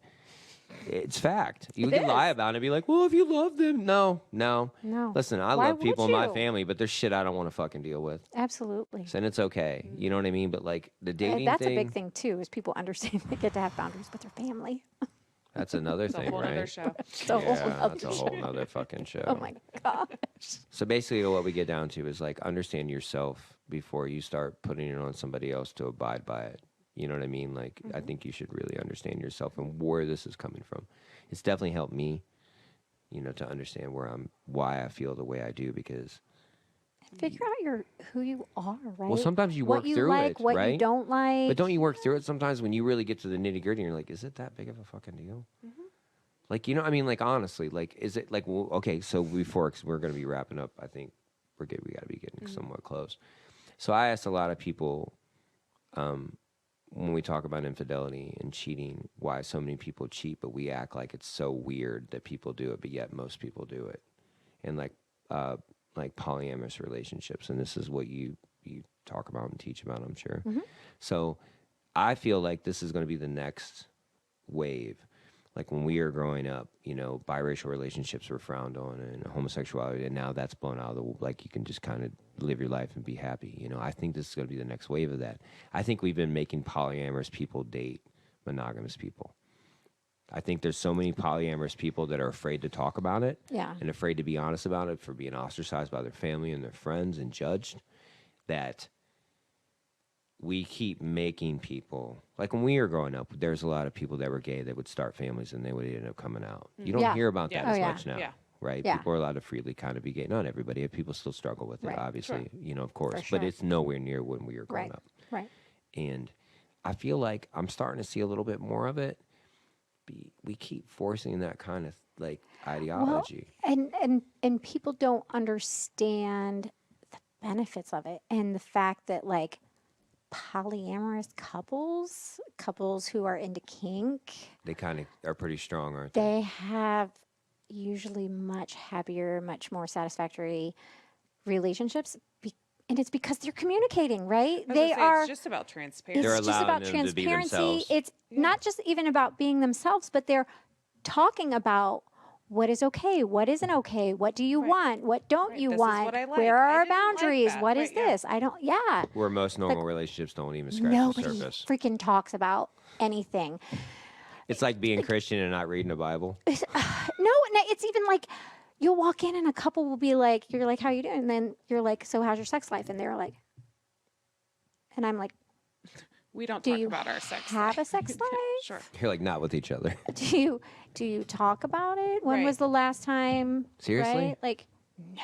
It's fact. You can lie about it and be like, well, if you love them. No. No. Listen, I Why love people in would my you? family, but there's shit I don't want to fucking deal with. Absolutely. And it's okay. You know what I mean? But like the dating That's thing... a big thing, too, is people understand they get to have boundaries with their family. That's another It's a thing, whole right? other show. So That's a whole nother fucking show. Oh, my gosh. So basically what we get down to is like understand yourself before you start putting it on somebody else to abide by it. You know what I mean? Like, I think you should really understand yourself and where this is coming from. It's definitely helped me, to understand why I feel the way I do because... Figure out who you are, right? Well, sometimes you work what you through like, it, what right? you don't like. But don't you work through it sometimes when you really get to the nitty gritty and you're like, is it that big of a fucking deal? Like, I mean, like, honestly, like, is it like, well, okay, so before, cause we're going to be wrapping up, I think we got to be getting somewhat close. So I asked a lot of people, when we talk about infidelity and cheating, why so many people cheat, but we act like it's so weird that people do it, but yet most people do it. And like polyamorous relationships. And this is what you talk about and teach about, I'm sure. So I feel like this is going to be the next wave. Like when we were growing up, biracial relationships were frowned on and homosexuality, and now that's blown out of the, like, you can just kind of live your life and be happy. I think this is going to be the next wave of that. I think we've been making polyamorous people date monogamous people. I think there's so many polyamorous people that are afraid to talk about it and afraid to be honest about it for being ostracized by their family and their friends and judged, that we keep making people, like when we were growing up, there's a lot of people that were gay that would start families and they would end up coming out. You don't hear about that as much now, right? Yeah. People are allowed to freely kind of be gay. Not everybody. People still struggle with it, obviously, of course. For But sure. it's nowhere near when we were growing up. Right. And I feel like I'm starting to see a little bit more of it. We keep forcing that kind of like ideology. Well, and people don't understand the benefits of it and the fact that, like, polyamorous couples who are into kink, They kind of are pretty strong, aren't they? they have usually much happier, much more satisfactory relationships. And it's because they're communicating, right? They are. It's just about transparency. They're It's just allowing about them to be transparency. themselves. It's not just even about being themselves, but they're talking about what is okay, what isn't okay, what do you want, what don't you This is want, what I like. where are I our didn't like boundaries, that. what is Right, yeah. this? I don't, yeah. Where most normal relationships don't even scratch the Nobody surface. freaking talks about anything. It's like being Christian and not reading the Bible. No, and it's even like you'll walk in and a couple will be like, you're like, how you doing? And then you're like, so how's your sex life? And they're like, and I'm like, We don't do talk you about our sex have life. a sex life? Sure. You're like, not with each other. Do you talk about it? When Right. was the last time? Seriously? Right? Like,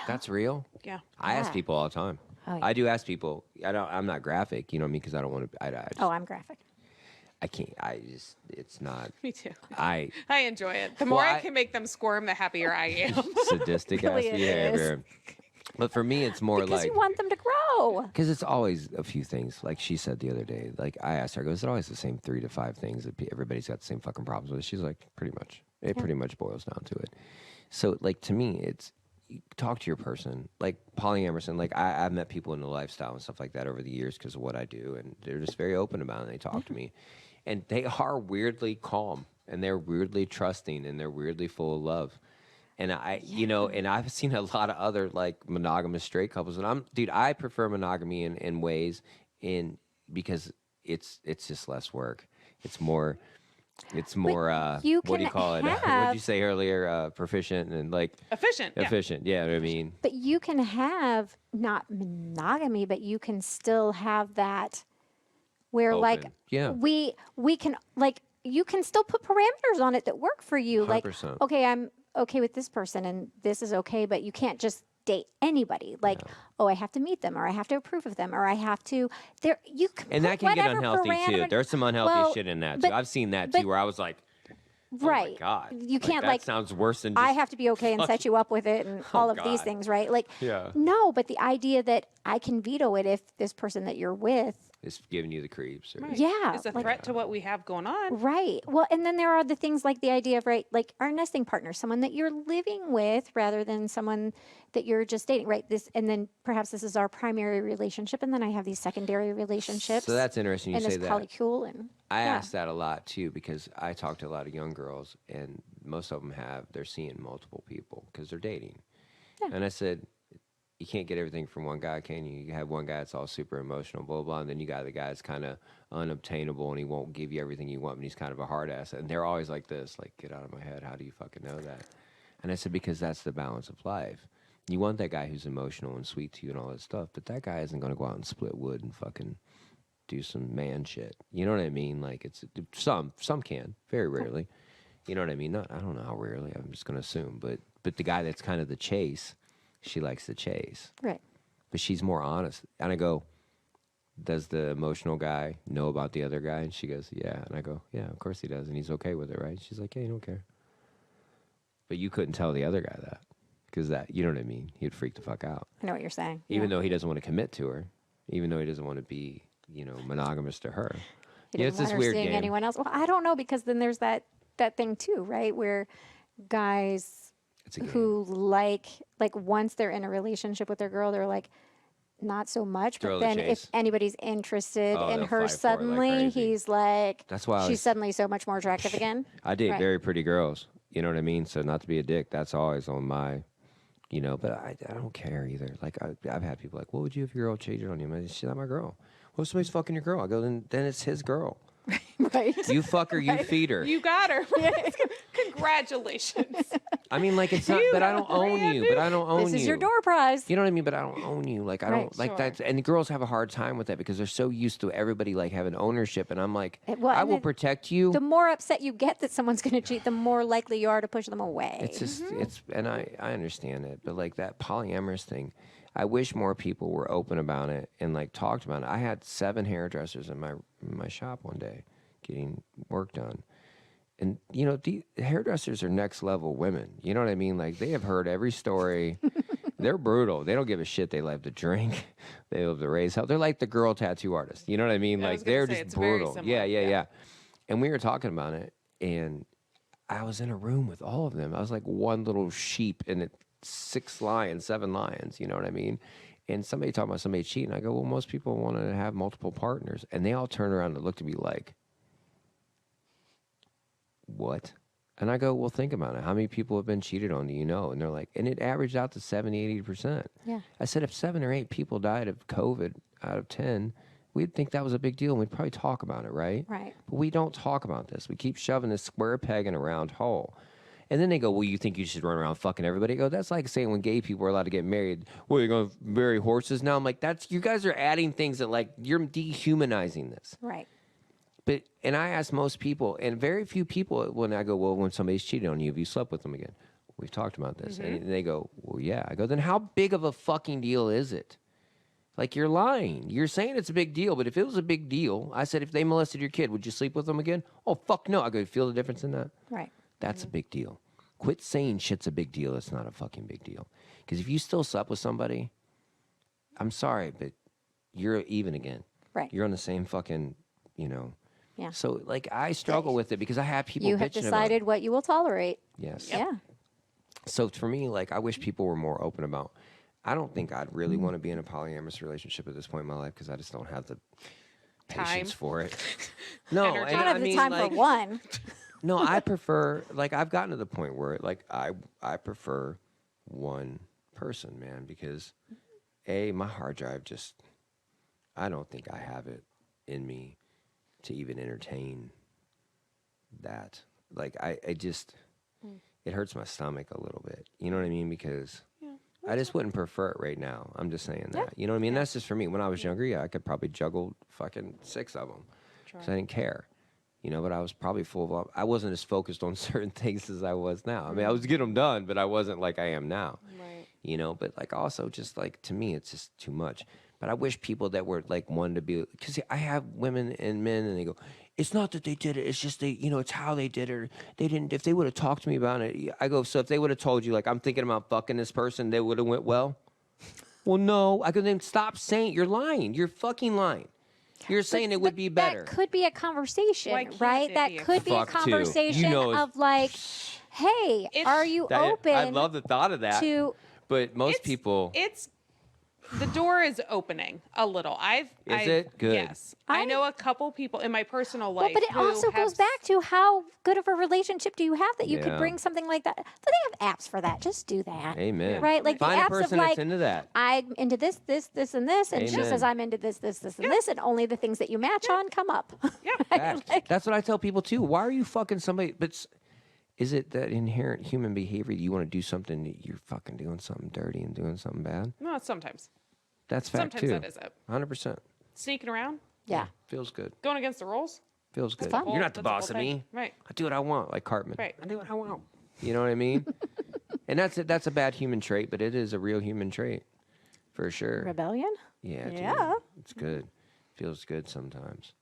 That's real. Yeah. I ask Yeah. people all the time. Oh, yeah. I do ask people. I'm not graphic, you know what I mean? Because I don't want to. I just, oh, I'm graphic. I can't. It's not. Me too. I I enjoy it. The more Well, I I- can make them squirm, the happier I am. sadistic Really ass. it Yeah, is. very. But for me, it's more Because like. you want them to grow. Because it's always a few things. Like she said the other day, like I asked her, I go, is it always the same 3 to 5 things that everybody's got the same fucking problems with? She's like, pretty much. It pretty much boils down to it. So, like, to me, it's you talk to your person. Like, polyamorous, and like, I've met people in the lifestyle and stuff like that over the years because of what I do, and they're just very open about it, and they talk to me. And they are weirdly calm, and they're weirdly trusting, and they're weirdly full of love. And and I've seen a lot of other like monogamous straight couples, and I prefer monogamy in ways because it's just less work. It's more you what do you can call it? What did have- you say earlier? Proficient and like Efficient. Yeah. efficient. Yeah, what I mean. But you can have not monogamy, but you can still have that where like Open. Yeah. we can like you can still put parameters on it that work for you. Like 100%. okay, I'm okay with this person and this is okay, but you can't just date anybody. Like, oh, I have to meet them or I have to approve of them or I have to there you can And put that can get whatever unhealthy too. parameter- There's some unhealthy Well, shit in that but- too. I've seen that but- too, where I was like, oh right. my god, You can't that like sounds worse than just, I have to be okay and set you up with it and all of these God. things, right? Like, Yeah. no, but the idea that I can veto it if this person that you're with, it's giving you the creeps. Or, Right. yeah, It's a like- threat to what we have going on. right? Well, and then there are the things like the idea of, right, like our nesting partner, someone that you're living with rather than someone that you're just dating, right? This, and then perhaps this is our primary relationship, and then I have these secondary relationships. So that's interesting you and say this that. polycule and I yeah. ask that a lot too because I talk to a lot of young girls, and most of them they're seeing multiple people because they're dating. Yeah. And I said, you can't get everything from one guy, can you? You have one guy that's all super emotional, blah, blah, and then you got the guy that's kind of unobtainable and he won't give you everything you want, but he's kind of a hard ass. And they're always like this, like, get out of my head. How do you fucking know that? And I said, because that's the balance of life. You want that guy who's emotional and sweet to you and all that stuff, but that guy isn't going to go out and split wood and fucking do some man shit. You know what I mean? Like, it's some can, very rarely. You know what I mean? Not, I don't know how rarely. I'm just going to assume, but the guy that's kind of the chase, she likes the chase, right. but she's more honest. And I go, does the emotional guy know about the other guy? And she goes, yeah. And I go, yeah, of course he does, and he's okay with it, right? She's like, yeah, you don't care. But you couldn't tell the other guy that because you know what I mean? He'd freak the fuck out. I know what you're saying. Even though he doesn't want to commit to her, even though he doesn't want to be, monogamous to her. He Yeah, doesn't it's want this her weird seeing game. anyone else. Well, I don't know because then there's that thing too, right? Where guys It's a game. who like once they're in a relationship with their girl, they're like not so much. Throw But the then chase. if anybody's interested Oh, in they'll her fight for it like suddenly, crazy. he's like, That's why I she's was- suddenly so much more attractive again. I date Right. very pretty girls. You know what I mean? So not to be a dick, that's always on my, but I don't care either. Like I've had people like, what would you if your girl cheated on you? Man, she's not my girl. Well, if somebody's fucking your girl. I go, then it's his girl. Right. You fuck her, you feed her. You got her. Congratulations. I mean, like it's not, You but I have don't own brand you. new- But I don't own This you. is your door prize. You know what I mean? But I don't own you. Like I Right. don't like Sure. that. And the girls have a hard time with that because they're so used to everybody like having ownership. And I'm like, Well, I and will then protect you. The more upset you get that someone's going to cheat, the more likely you are to push them away. It's just and I understand it, but like that polyamorous thing, I wish more people were open about it and like talked about it. I had 7 hairdressers in my shop one day getting work done. And the hairdressers are next level women. You know what I mean? Like they have heard every story. they're brutal. They don't give a shit. They love to drink. They love to raise hell. They're like the girl tattoo artist. You know what I mean? I Like was gonna they're say, just it's very brutal. similar. Yeah. And we were talking about it, and I was in a room with all of them. I was like one little sheep in 6 lions, 7 lions. You know what I mean? And somebody talking about somebody cheating. I go, well, most people want to have multiple partners, and they all turn around and look at me like, what? And I go, well, think about it. How many people have been cheated on, do you know? And they're like, and it averaged out to 70, 80%. Yeah. I said, if 7 or 8 people died of COVID out of 10, we'd think that was a big deal, and we'd probably talk about it, right? Right. But we don't talk about this. We keep shoving this square peg in a round hole. And then they go, well, you think you should run around fucking everybody? I go, that's like saying when gay people are allowed to get married, well, you're going to marry horses now? I'm like, you guys are adding things that, like, you're dehumanizing this. Right. But, and I ask most people, and very few people, when I go, well, when somebody's cheated on you, have you slept with them again? We've talked about this. And they go, well, yeah. I go, then how big of a fucking deal is it? Like, you're lying. You're saying it's a big deal, but if it was a big deal, I said, if they molested your kid, would you sleep with them again? Oh, fuck no. I go, you feel the difference in that? Right. That's a big deal. Quit saying shit's a big deal. It's not a fucking big deal. Because if you still slept with somebody, I'm sorry, but you're even again. Right. You're on the same fucking, you know. Yeah. So, like, I struggle with it because I have people You have bitching decided what you will tolerate. Yes. Yeah. So, for me, like, I wish people were more open about, I don't think I'd really want to be in a polyamorous relationship at this point in my life because I just don't have the patience Time. for it. No, Energy. and I don't I have the mean, time like, for one. no, I prefer, like, I've gotten to the point where, like, I prefer one person, man, because, my hard drive just, I don't think I have it in me to even entertain that. Like, I just, it hurts my stomach a little bit. You know what I mean? Because I just wouldn't prefer it right now. I'm just saying that. You know what I mean? That's just for me. When I was younger, yeah, I could probably juggle fucking 6 of them because I didn't care. You know, but I was probably full of, I wasn't as focused on certain things as I was now. I mean, I was getting them done, but I wasn't like I am now. Right. You know, but like also just like, to me, it's just too much. But I wish people that were like one to be, because I have women and men and they go, it's not that they did it. It's just they, you know, it's how they did it. They didn't, if they would have talked to me about it, I go, so if they would have told you, like, I'm thinking about fucking this person, they would have went well. Well, no. I go, then stop saying, you're lying. You're fucking lying. You're saying it would be better. That could be a conversation, Why can't right? it That be a could be a Fuck too. conversation You know, of like, hey, are you open I love the thought of that. to But most people, It's the door is opening a little. I've it? Good. Yes, I know a couple people in my personal well, life. but it who also have goes back to how good of a relationship do you have that you could Yeah. bring something like that. But they have apps for that. Just do that. amen. Right? Like Find the a apps person of like, that's into that. I'm into this, and this, and she Amen. says I'm into this, and this, and only the things that you match on come up. Fact. That's what I tell people too. Why are you fucking somebody? But is it that inherent human behavior? You want to do something that you're fucking doing something dirty and doing something bad? no, sometimes. That's fact Sometimes too. that is it. 100%. Sneaking around, Yeah. Feels good. going against the rules. Feels good. fun. You're not the That's a whole boss of thing. me. Right. I do what I want, like Cartman. Right. I do what I want. You know what I mean? And that's a bad human trait, but it is a real human trait, for sure. Rebellion? Yeah. dude. Yeah. It's good. Feels good sometimes.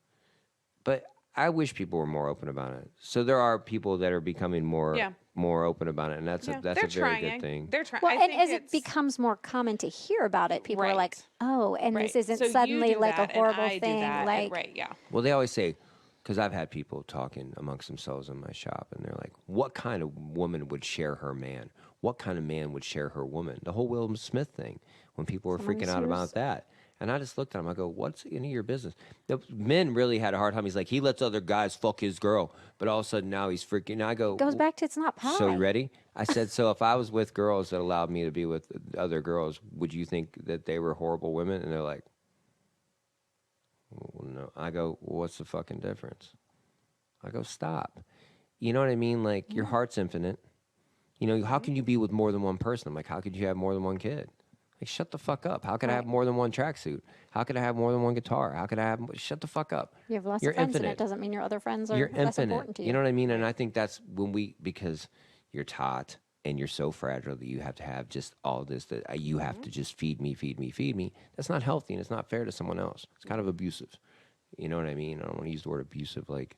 But I wish people were more open about it. So there are people that are becoming more open about it, and that's Yeah. a They're very trying. good thing. They're trying. Well, I and think as it it's- becomes more common to hear about it, people are like, Right. oh, and right. this isn't So you suddenly do like that, a and horrible I do thing. that, and Like, right, yeah. Well, they always say, because I've had people talking amongst themselves in my shop, and they're like, what kind of woman would share her man? What kind of man would share her woman? The whole Will Smith thing, when people were freaking out about that. And I just looked at him, I go, what's any of your business? The men really had a hard time. He's like, he lets other guys fuck his girl, but all of a sudden now he's freaking, I go. goes back to it's not pie. So you ready? I said, so if I was with girls that allowed me to be with other girls, would you think that they were horrible women? And they're like, well, no. I go, well, what's the fucking difference? I go, stop. You know what I mean? Like, your heart's infinite. You know, how can you be with more than one person? I'm like, how could you have more than one kid? Like, shut the fuck up. How could I have more than one tracksuit? How could I have more than one guitar? How could I have, shut the fuck up. You have lots You're of friends, infinite. and it doesn't mean your other friends are You're less infinite. important to you. You know what I mean? And I think that's when because you're taught and you're so fragile that you have to have just all this, that you have to just feed me. That's not healthy, and it's not fair to someone else. It's kind of abusive. You know what I mean? I don't want to use the word abusive, like,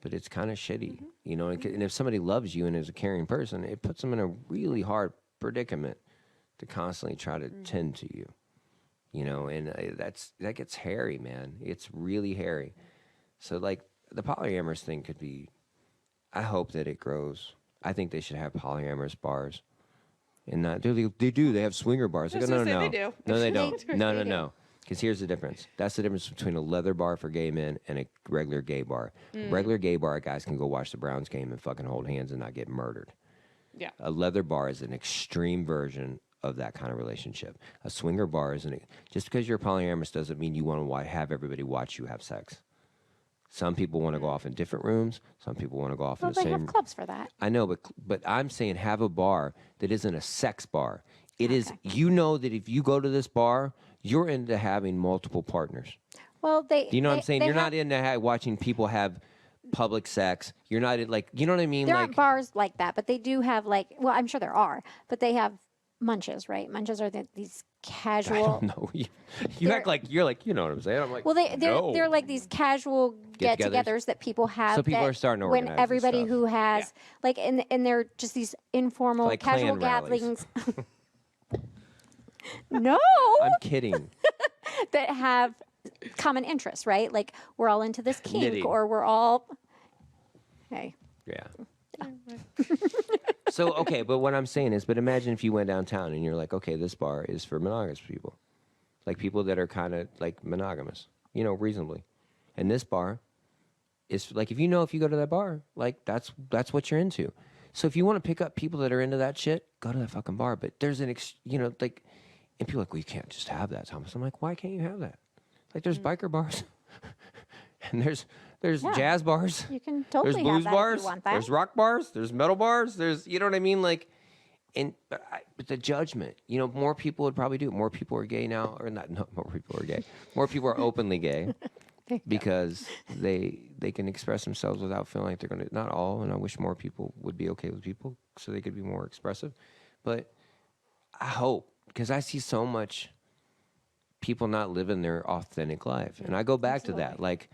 but it's kind of shitty, you know? And if somebody loves you and is a caring person, it puts them in a really hard predicament to constantly try to tend to you, you know, and that gets hairy, man. It's really hairy. So like the polyamorous thing could be, I hope that it grows. I think they should have polyamorous bars. And not, they have swinger bars. I I go, was no, gonna say no, they do. no, they don't. They No, no, do. no. Because here's the difference. That's the difference between a leather bar for gay men and a regular gay bar. A regular gay bar, guys can go watch the Browns game and fucking hold hands and not get murdered. Yeah. A leather bar is an extreme version of that kind of relationship. A swinger bar is just because you're polyamorous doesn't mean you want to have everybody watch you have sex. Some people want to go off in different rooms. Some people want to go off Well, in the they same. have clubs for that. I know, but I'm saying have a bar that isn't a sex bar. It is. You know that if you go to this bar, you're into having multiple partners. Well, Do you know what I'm saying? they You're have- not into watching people have public sex. You're not like. You know what I mean? There Like aren't bars like that, but they do have like. Well, I'm sure there are, but they have munches, right? Munches are these I casual. don't know. You act like you're like you know what I'm saying. I'm like. Well, no. they're like these casual Get-togethers. get-togethers that people have. So people that are starting to when organize this everybody stuff. who has like, and they're just these informal, Like casual Klan rallies. gatherings. No, I'm kidding. that have common interests, right? Like we're all into this kink, Knitting. or we're all. Hey, Yeah. So, okay, but what I'm saying is, but imagine if you went downtown and you're like, okay, this bar is for monogamous people. Like people that are kind of like monogamous, you know, reasonably. And this bar is like, if you go to that bar, like that's what you're into. So if you want to pick up people that are into that shit, go to that fucking bar. But there's like, and people are like, well, you can't just have that, Thomas. I'm like, why can't you have that? Like there's biker bars and there's Yeah. jazz bars. you can totally There's have blues that bars. if you want that. There's rock bars. There's metal bars. There's, you know what I mean? Like, but the judgment, you know, more people would probably do it. More people are gay now, or not more people are gay. More people are openly gay because they can express themselves without feeling like they're going to, not all, and I wish more people would be okay with people so they could be more expressive. But I hope, because I see so much people not living their authentic life. And I go back to that. Like,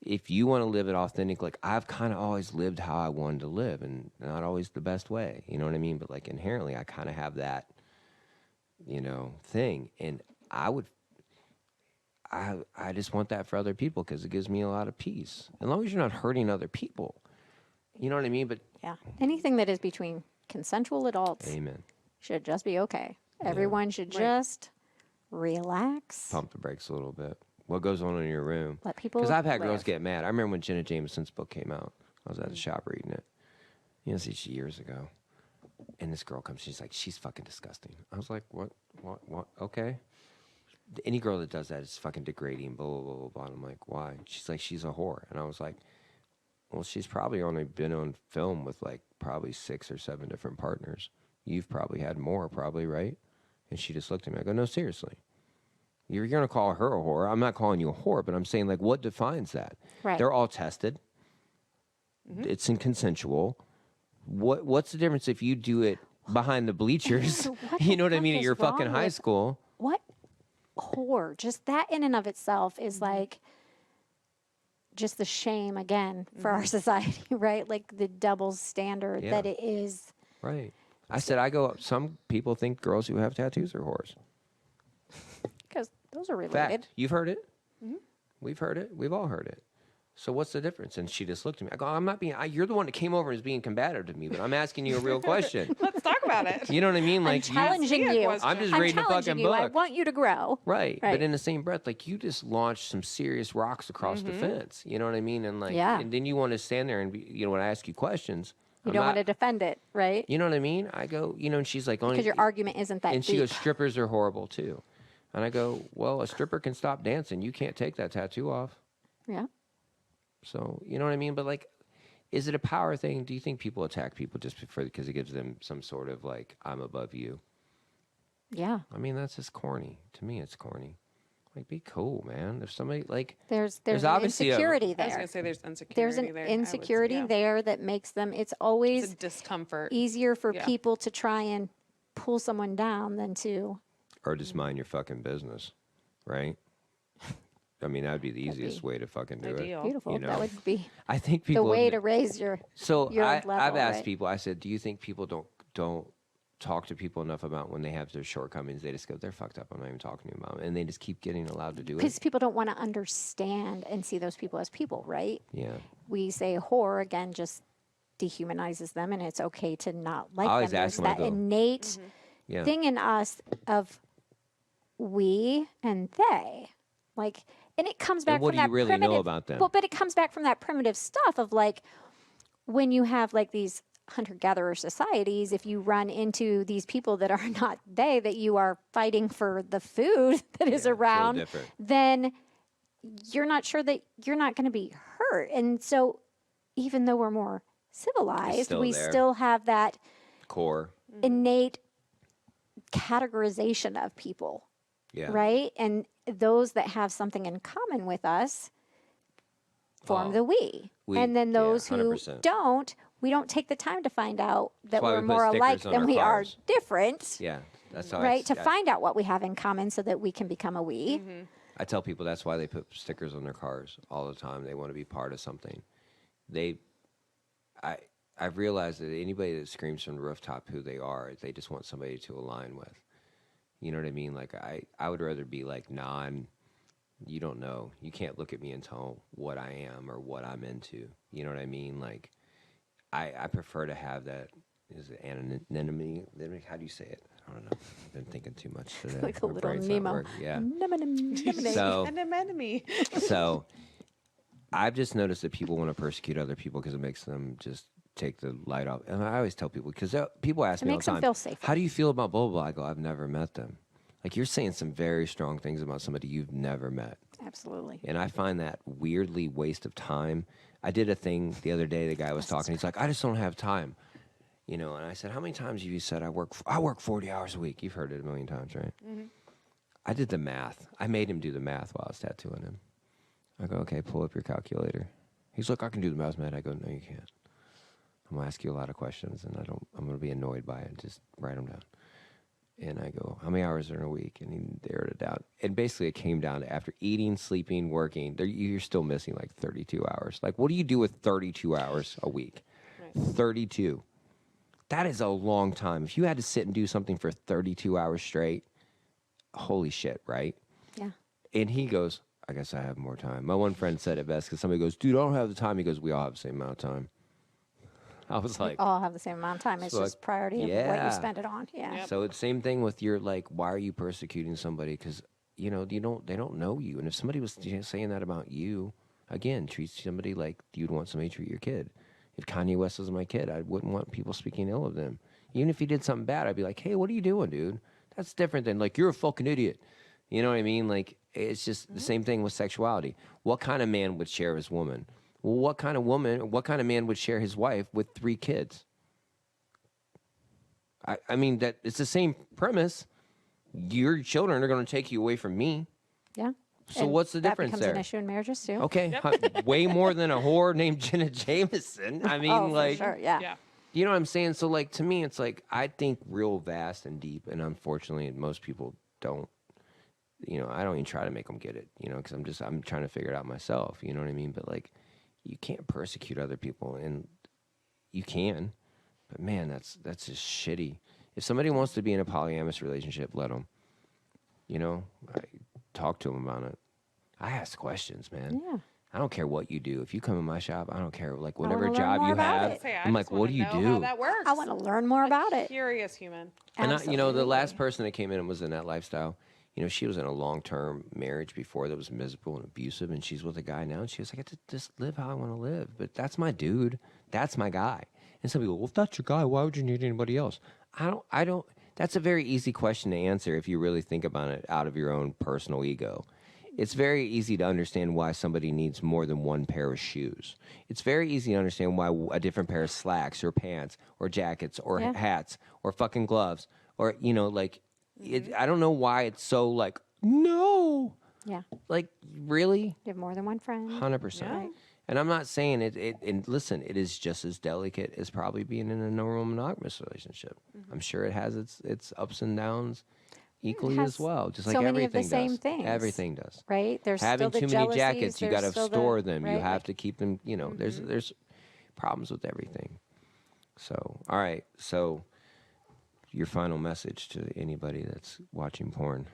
if you want to live it authentic, like I've kind of always lived how I wanted to live, and not always the best way, you know what I mean? But like inherently, I kind of have that, you know, thing. And I just want that for other people because it gives me a lot of peace. As long as you're not hurting other people, you know what I mean? But Yeah, anything that is between consensual adults amen. should just be okay. Everyone should just relax. Pump the brakes a little bit. What goes on in your room? Let people Because I've had live. girls get mad. I remember when Jenna Jameson's book came out. I was at the shop reading it. You know, it's years ago. And this girl comes. She's like, she's fucking disgusting. I was like, what? Okay. Any girl that does that is fucking degrading. Blah blah blah blah blah. And I'm like, why? She's like, she's a whore. And I was like, well, she's probably only been on film with like probably 6 or 7 different partners. You've probably had more, probably, right? And she just looked at me. I go, no, seriously. You're going to call her a whore. I'm not calling you a whore, but I'm saying, like, what defines that? Right. They're all tested. It's consensual. What's the difference if you do it behind the bleachers? What You the know what I fuck mean? At is your fucking wrong high with- school. What whore? Just that in and of itself is like just the shame again for our society, right? Like the double standard Yeah. that it is. Right. I said, some people think girls who have tattoos are whores. Because those are related. Fact. You've heard it. We've heard it. We've all heard it. So what's the difference? And she just looked at me. I go, I'm not being, you're the one that came over and is being combative to me, but I'm asking you a real question. Let's talk about it. You know what I mean? I'm Like, challenging see a you. question. I'm just I'm reading a challenging fucking you. I book. want you to grow. Right. Right. But in the same breath, like you just launched some serious rocks across the fence. You know what I mean? And like, Yeah. and then you want to stand there and be, you know, when I ask you questions, You I'm don't not- want to defend it, right? You know what I mean? I go, you know, and she's like, only Because your argument isn't that and she deep. goes, strippers are horrible too. And I go, well, a stripper can stop dancing. You can't take that tattoo off. Yeah. So, you know what I mean? But like, is it a power thing? Do you think people attack people just because it gives them some sort of like, I'm above you? Yeah. I mean, that's just corny. To me, it's corny. Like, be cool, man. If somebody like, There's There's an obviously a- insecurity I was there. gonna say there's insecurity There's an there. I would- insecurity yeah. there that makes them, it's It's always a discomfort. easier for Yeah. people to try and pull someone down than to, or just mind your fucking business, right? I mean, that'd be the easiest way to fucking do it. Ideal. beautiful. You know, That would be I think the people way to raise your, So your I've level, asked right? people. I said, "Do you think people don't talk to people enough about when they have their shortcomings, they just go, they're fucked up. I'm not even talking to you about it. And they just keep getting allowed to do Because it. people don't want to understand and see those people as people, right? Yeah. We say whore, again, just dehumanizes them, and it's okay to not like I always them. ask There's them, I that go, innate Yeah. thing in us of we and they. Like, and it comes back what from do you that really know primitive, about them? But it comes back from that primitive stuff of like when you have like these hunter-gatherer societies, if you run into these people that are not they, that you are fighting for the food that is it's a little around, different. then you're not sure that you're not going to be hurt. And so even though we're more civilized, still we there. still have that Core. innate categorization of people, Yeah. right? And those that have something in common with us form the we. And then those who 100%. don't, we don't take the time to find out that why we're we put more alike stickers on than our we are cars. different, Yeah. That's how right? To find out what we have in common so that we can become a we. I tell people that's why they put stickers on their cars all the time. They want to be part of something. I've realized that anybody that screams from the rooftop who they are, they just want somebody to align with. You know what I mean? Like I would rather be like, you don't know. You can't look at me and tell what I am or what I'm into. You know what I mean? Like I prefer to have that. Is it anonymity? How do you say it? I don't know. I've been thinking too much today. Like a My little brain's not Nemo. working. Yeah. So, An enemy. So I've just noticed that people want to persecute other people because it makes them just take the light off. And I always tell people, because people ask It me all makes the them time, feel safer. how do you feel about blah, blah, blah? I go, I've never met them. Like, you're saying some very strong things about somebody you've never met. absolutely. And I find that weirdly waste of time. I did a thing the other day, the guy was talking, he's like, I just don't have time. You know, and I said, how many times have you said I work 40 hours a week? You've heard it a million times, right? I did the math. I made him do the math while I was tattooing him. I go, okay, pull up your calculator. He's like, I can do the math, man. I go, no, you can't. I'm going to ask you a lot of questions, and I'm going to be annoyed by it. Just write them down. And I go, how many hours are in a week? And he narrowed it down. And basically it came down to after eating, sleeping, working, you're still missing like 32 hours. Like, what do you do with 32 hours a week? Right. 32. That is a long time. If you had to sit and do something for 32 hours straight, holy shit, right? Yeah. And he goes, I guess I have more time. My one friend said it best because somebody goes, dude, I don't have the time. He goes, we all have the same amount of time. I was like, We all have the same amount of time. It's So, just priority of what yeah. you spend it on. Yeah. Yep. so it's the same thing with your, like, why are you persecuting somebody? Because, you know, they don't know you. And if somebody was saying that about you, again, treat somebody like you'd want somebody to treat your kid. If Kanye West was my kid, I wouldn't want people speaking ill of them. Even if he did something bad, I'd be like, hey, what are you doing, dude? That's different than, like, you're a fucking idiot. You know what I mean? Like, it's just the same thing with sexuality. What kind of man would share his woman? Well, what kind of man would share his wife with 3 kids? I mean, that it's the same premise. Your children are going to take you away from me. Yeah. So And what's the difference that becomes there? an issue in marriages too. Okay, way more than a whore named Jenna Jameson. I mean, Oh, like, for sure. Yeah. Yeah. you know what I'm saying? So, like, to me, it's like, I think real vast and deep, and unfortunately, most people don't, you know, I don't even try to make them get it, you know, because I'm trying to figure it out myself, you know what I mean? But, like, you can't persecute other people, and you can, but man, that's just shitty. If somebody wants to be in a polyamorous relationship, let them, you know, talk to them about it. I ask questions, man. Yeah. I don't care what you do. If you come in my shop, I don't care, like, wanna whatever learn job more you about have. it. Say, I I'm just like, what do you wanna know how do? that works. I want to learn more about it. Curious human. And you know, the last Absolutely. person that came in and was in that lifestyle, you know, she was in a long-term marriage before that was miserable and abusive, and she's with a guy now, and she was like, I just live how I want to live. But that's my dude. That's my guy. And some people, well, if that's your guy, why would you need anybody else? I don't. That's a very easy question to answer if you really think about it out of your own personal ego. It's very easy to understand why somebody needs more than one pair of shoes. It's very easy to understand why a different pair of slacks or pants or jackets or Yeah. hats or fucking gloves or, you know, like, I don't know why it's so like, no. Yeah. Like, really? You have more than one friend. 100%. Yeah. And I'm not saying and listen, it is just as delicate as probably being in a normal monogamous relationship. I'm sure it has its ups and downs equally has as well, just so like many of the everything same does. things. Everything does. Right? There's Having still the too many jealousies, jackets, you got to there's still store the, them. right? You have Like, to keep them, you know, there's problems with everything. So, all right. So your final message to anybody that's watching porn.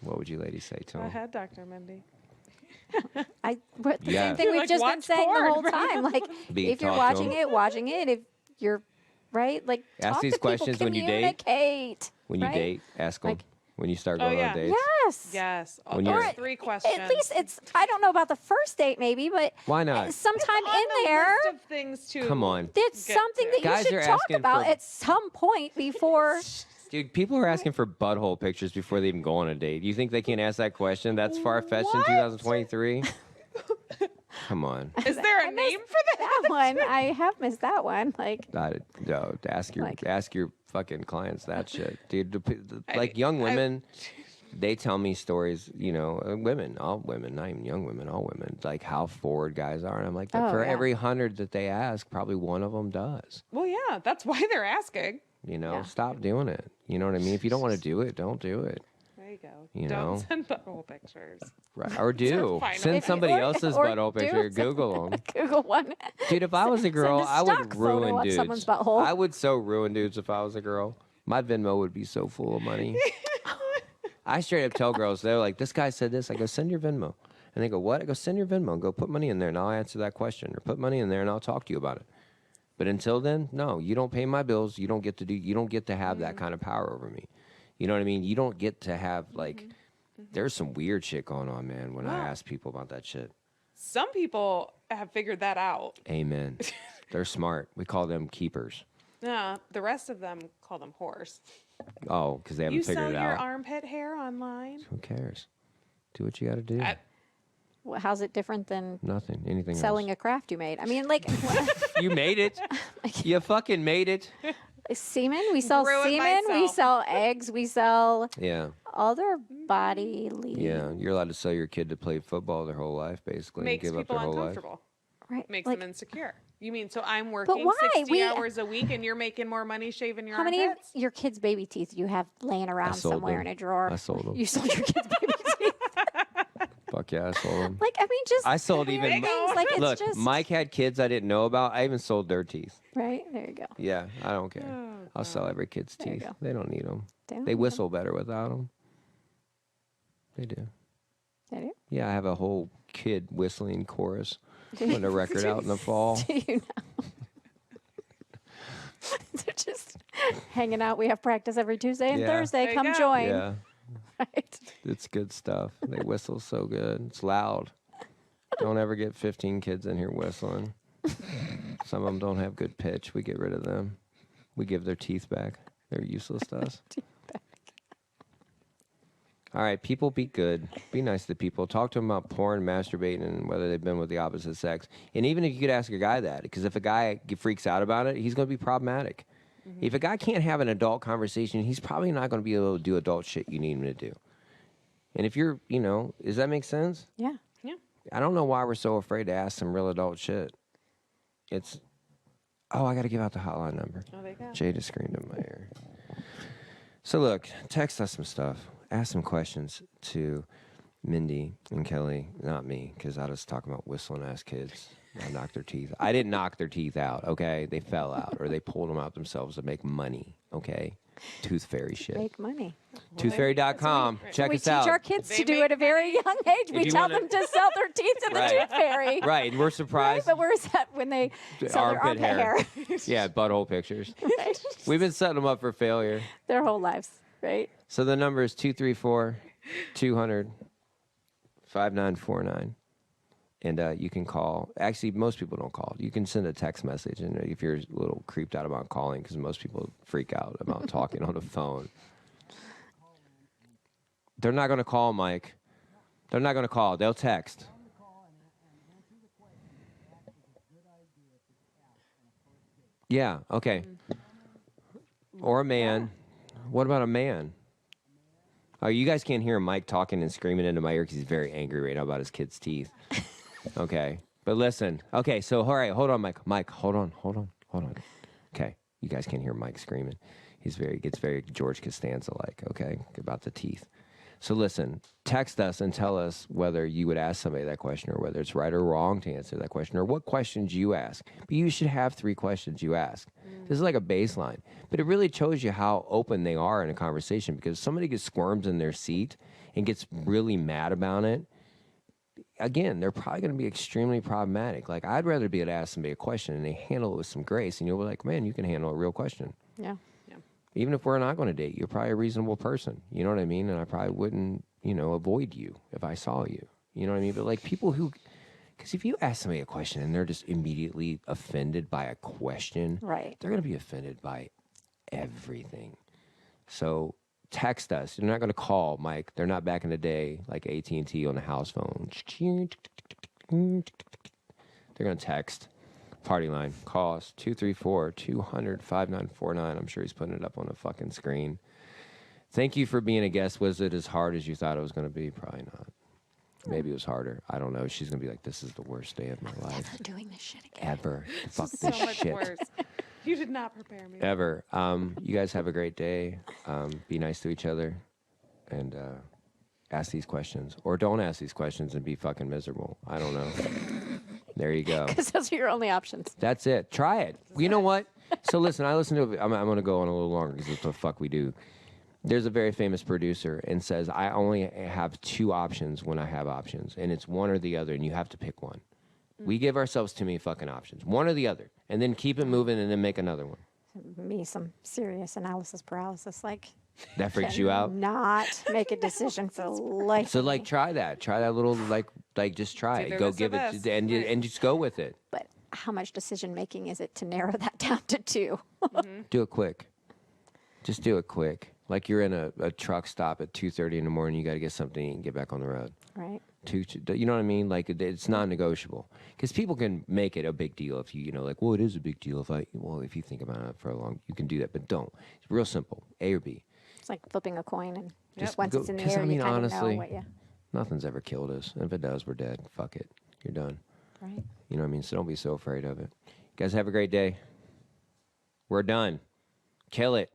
What would you ladies say to Go them? ahead, Dr. Mindy. The Yeah. same thing we've Like, just been watch saying the porn, whole right? time. Like, Be if you're talk to watching 'em. watching it. If you're right, like Ask talk these to people, questions when you date. communicate. When you right? date, ask them. Like- when you start Oh, going yeah. on dates. Yes. Yes. When Or you're- 3 questions. At least it's. I don't know about the first date, maybe, but Why not? sometime on in the there, list of things to Come on. it's get something to. that you Guys are should talk asking about for- at some point before. Dude, people are asking for butthole pictures before they even go on a date. You think they can't ask that question? That's far-fetched in What? 2023? Come on. Is there a name for that? That one, I have missed that one. Like, No, ask your fucking clients that shit, dude. Like I- young I- women, they tell me stories. You know, women, all women, not even young women, all women, like how forward guys are, and I'm like, Oh, for yeah. every 100 that they ask, probably one of them does. Well, yeah, that's why they're asking. You know, Yeah. stop doing it. You know what I mean? If you don't want to do it, don't do it. There you go. You Don't know? send butthole pictures. Right. Or do. Final. Send somebody Or- else's or butthole do picture. some- Google them. Google one. Dude, if I was a girl, a I would stock photo ruin of dudes. someone's butthole. I would so ruin dudes if I was a girl. My Venmo would be so full of money. I straight up tell girls, they're like, this guy said this. I go, send your Venmo. And they go, what? I go, send your Venmo. Go put money in there and I'll answer that question. Or put money in there and I'll talk to you about it. But until then, no, you don't pay my bills. You don't get to have that kind of power over me. You know what I mean? You don't get to have like, there's some weird shit going on, man, when I Wow. ask people about that shit. Some people have figured that out. Amen. They're smart. We call them keepers. No, the rest of them call them whores. Oh, because they haven't You figured sell it your out. armpit hair online? Who cares? Do what you got to do. How's it different than Nothing. Anything selling a craft you made? I mean, like You made it. You fucking made it. semen. We sell Grew it semen. We myself. sell eggs. We sell Yeah. other bodily. Yeah. You're allowed to sell your kid to play football their whole life, basically, Makes and give up people their whole life. uncomfortable. Right. Makes like, them insecure. You mean so I'm working why? 60 hours a week and you're making more money shaving your how many of armpits? your kids' baby teeth you have laying around sold somewhere them. in a drawer? I sold them. You sold your kids' baby teeth. Fuck yeah, I sold them. Like, I mean, just I sold weird even. things. Like, it's Look, just Mike had kids I didn't know about. I even sold their teeth. right there. You go. Yeah, I don't care. Oh, I'll sell every kid's There you teeth. go. They don't need them. They don't They need 'em. whistle better without them. They do. They do. Yeah, I have a whole kid whistling chorus. Do Putting a record out in the fall. Do you know? They're just hanging out. We have practice every Tuesday and Yeah. Thursday. There you Come go. join. Yeah, Right. it's good stuff. They whistle so good. It's loud. Don't ever get 15 kids in here whistling. Some of them don't have good pitch. We get rid of them. We give their teeth back. They're useless to us. All right, people, be good. Be nice to people. Talk to them about porn, masturbating, and whether they've been with the opposite sex. And even if you could ask a guy that, because if a guy freaks out about it, he's going to be problematic. If a guy can't have an adult conversation, he's probably not going to be able to do adult shit you need him to do. And if you're, does that make sense? Yeah. Yeah. I don't know why we're so afraid to ask some real adult shit. I got to give out the hotline number. Oh, there you go. Jay just screamed in my ear. So look, text us some stuff. Ask some questions to Mindy and Kelly, not me, because I was talking about whistling ass kids. I knocked their teeth. I didn't knock their teeth out, okay? They fell out, or they pulled them out themselves to make money, okay? Tooth fairy shit. Make money. Toothfairy.com. Check We us teach out. our kids They to do make at a very young age. We you tell wanna- them to sell their teeth to the Right. tooth fairy. Right, and we're Right? surprised. But where's that when they sell their armpit hair? Yeah, butthole pictures. Right? We've been setting them up for failure. Their whole lives, right? So the number is 234-200-5949. And you can call. Actually, most people don't call. You can send a text message. And if you're a little creeped out about calling, because most people freak out about talking on the phone. They're not going to call, Mike. They're not going to call. They'll text. Yeah, okay. Or a man. What about a man? Oh, you guys can't hear Mike talking and screaming into my ear because he's very angry right now about his kid's teeth. Okay. But listen. Okay, so all right, hold on, Mike. Mike, hold on. Okay. You guys can't hear Mike screaming. Gets very George Costanza like, okay, about the teeth. So listen, text us and tell us whether you would ask somebody that question or whether it's right or wrong to answer that question or what questions you ask. But you should have 3 questions you ask. This is like a baseline. But it really shows you how open they are in a conversation, because if somebody gets squirms in their seat and gets really mad about it, again, they're probably going to be extremely problematic. Like, I'd rather be able to ask somebody a question and they handle it with some grace, and you'll be like, man, you can handle a real question. Yeah. Even if we're not going to date, you're probably a reasonable person. You know what I mean? And I probably wouldn't, avoid you if I saw you. You know what I mean? But like people who, because if you ask somebody a question and they're just immediately offended by a question, Right. they're going to be offended by everything. So text us. They're not going to call, Mike. They're not back in the day like AT&T on the house phone. They're going to text. Party line. Call us 234-200-5949. I'm sure he's putting it up on the fucking screen. Thank you for being a guest. Was it as hard as you thought it was going to be? Probably not. Maybe it was harder. I don't know. She's going to be like, this is the worst day of my life. Never doing this shit again. Ever. Fuck So this much shit. worse. You did not prepare me. Ever. You guys have a great day. Be nice to each other. And ask these questions. Or don't ask these questions and be fucking miserable. I don't know. There you go. Because those are your only options. That's it. Try it. You know what? So listen, I listen to I'm going to go on a little longer because it's what the fuck we do. There's a very famous producer and says, I only have 2 options when I have options. And it's one or the other, and you have to pick one. We give ourselves too many fucking options. One or the other. And then keep it moving and then make another one. Me, some serious analysis paralysis. Like, That freaks you out? not make a decision for life. So like try that. Try that little like just try It's it. either Go this or give it this. and just go with it. But how much decision making is it to narrow that down to 2? Do it quick. Just do it quick. Like you're in a truck stop at 2:30 in the morning, you got to get something to eat and get back on the road. Right. You know what I mean? Like it's non-negotiable. Because people can make it a big deal if you like, well, it is a big deal if you think about it for a long, you can do that, but don't. It's real simple. A or B. It's like flipping a coin, and Just once go- it's in the 'cause, air, I mean, you kind of know honestly, what you. Nothing's ever killed us. And if it does, we're dead. Fuck it. You're done. Right. You know what I mean? So don't be so afraid of it. You guys have a great day. We're done. Kill it.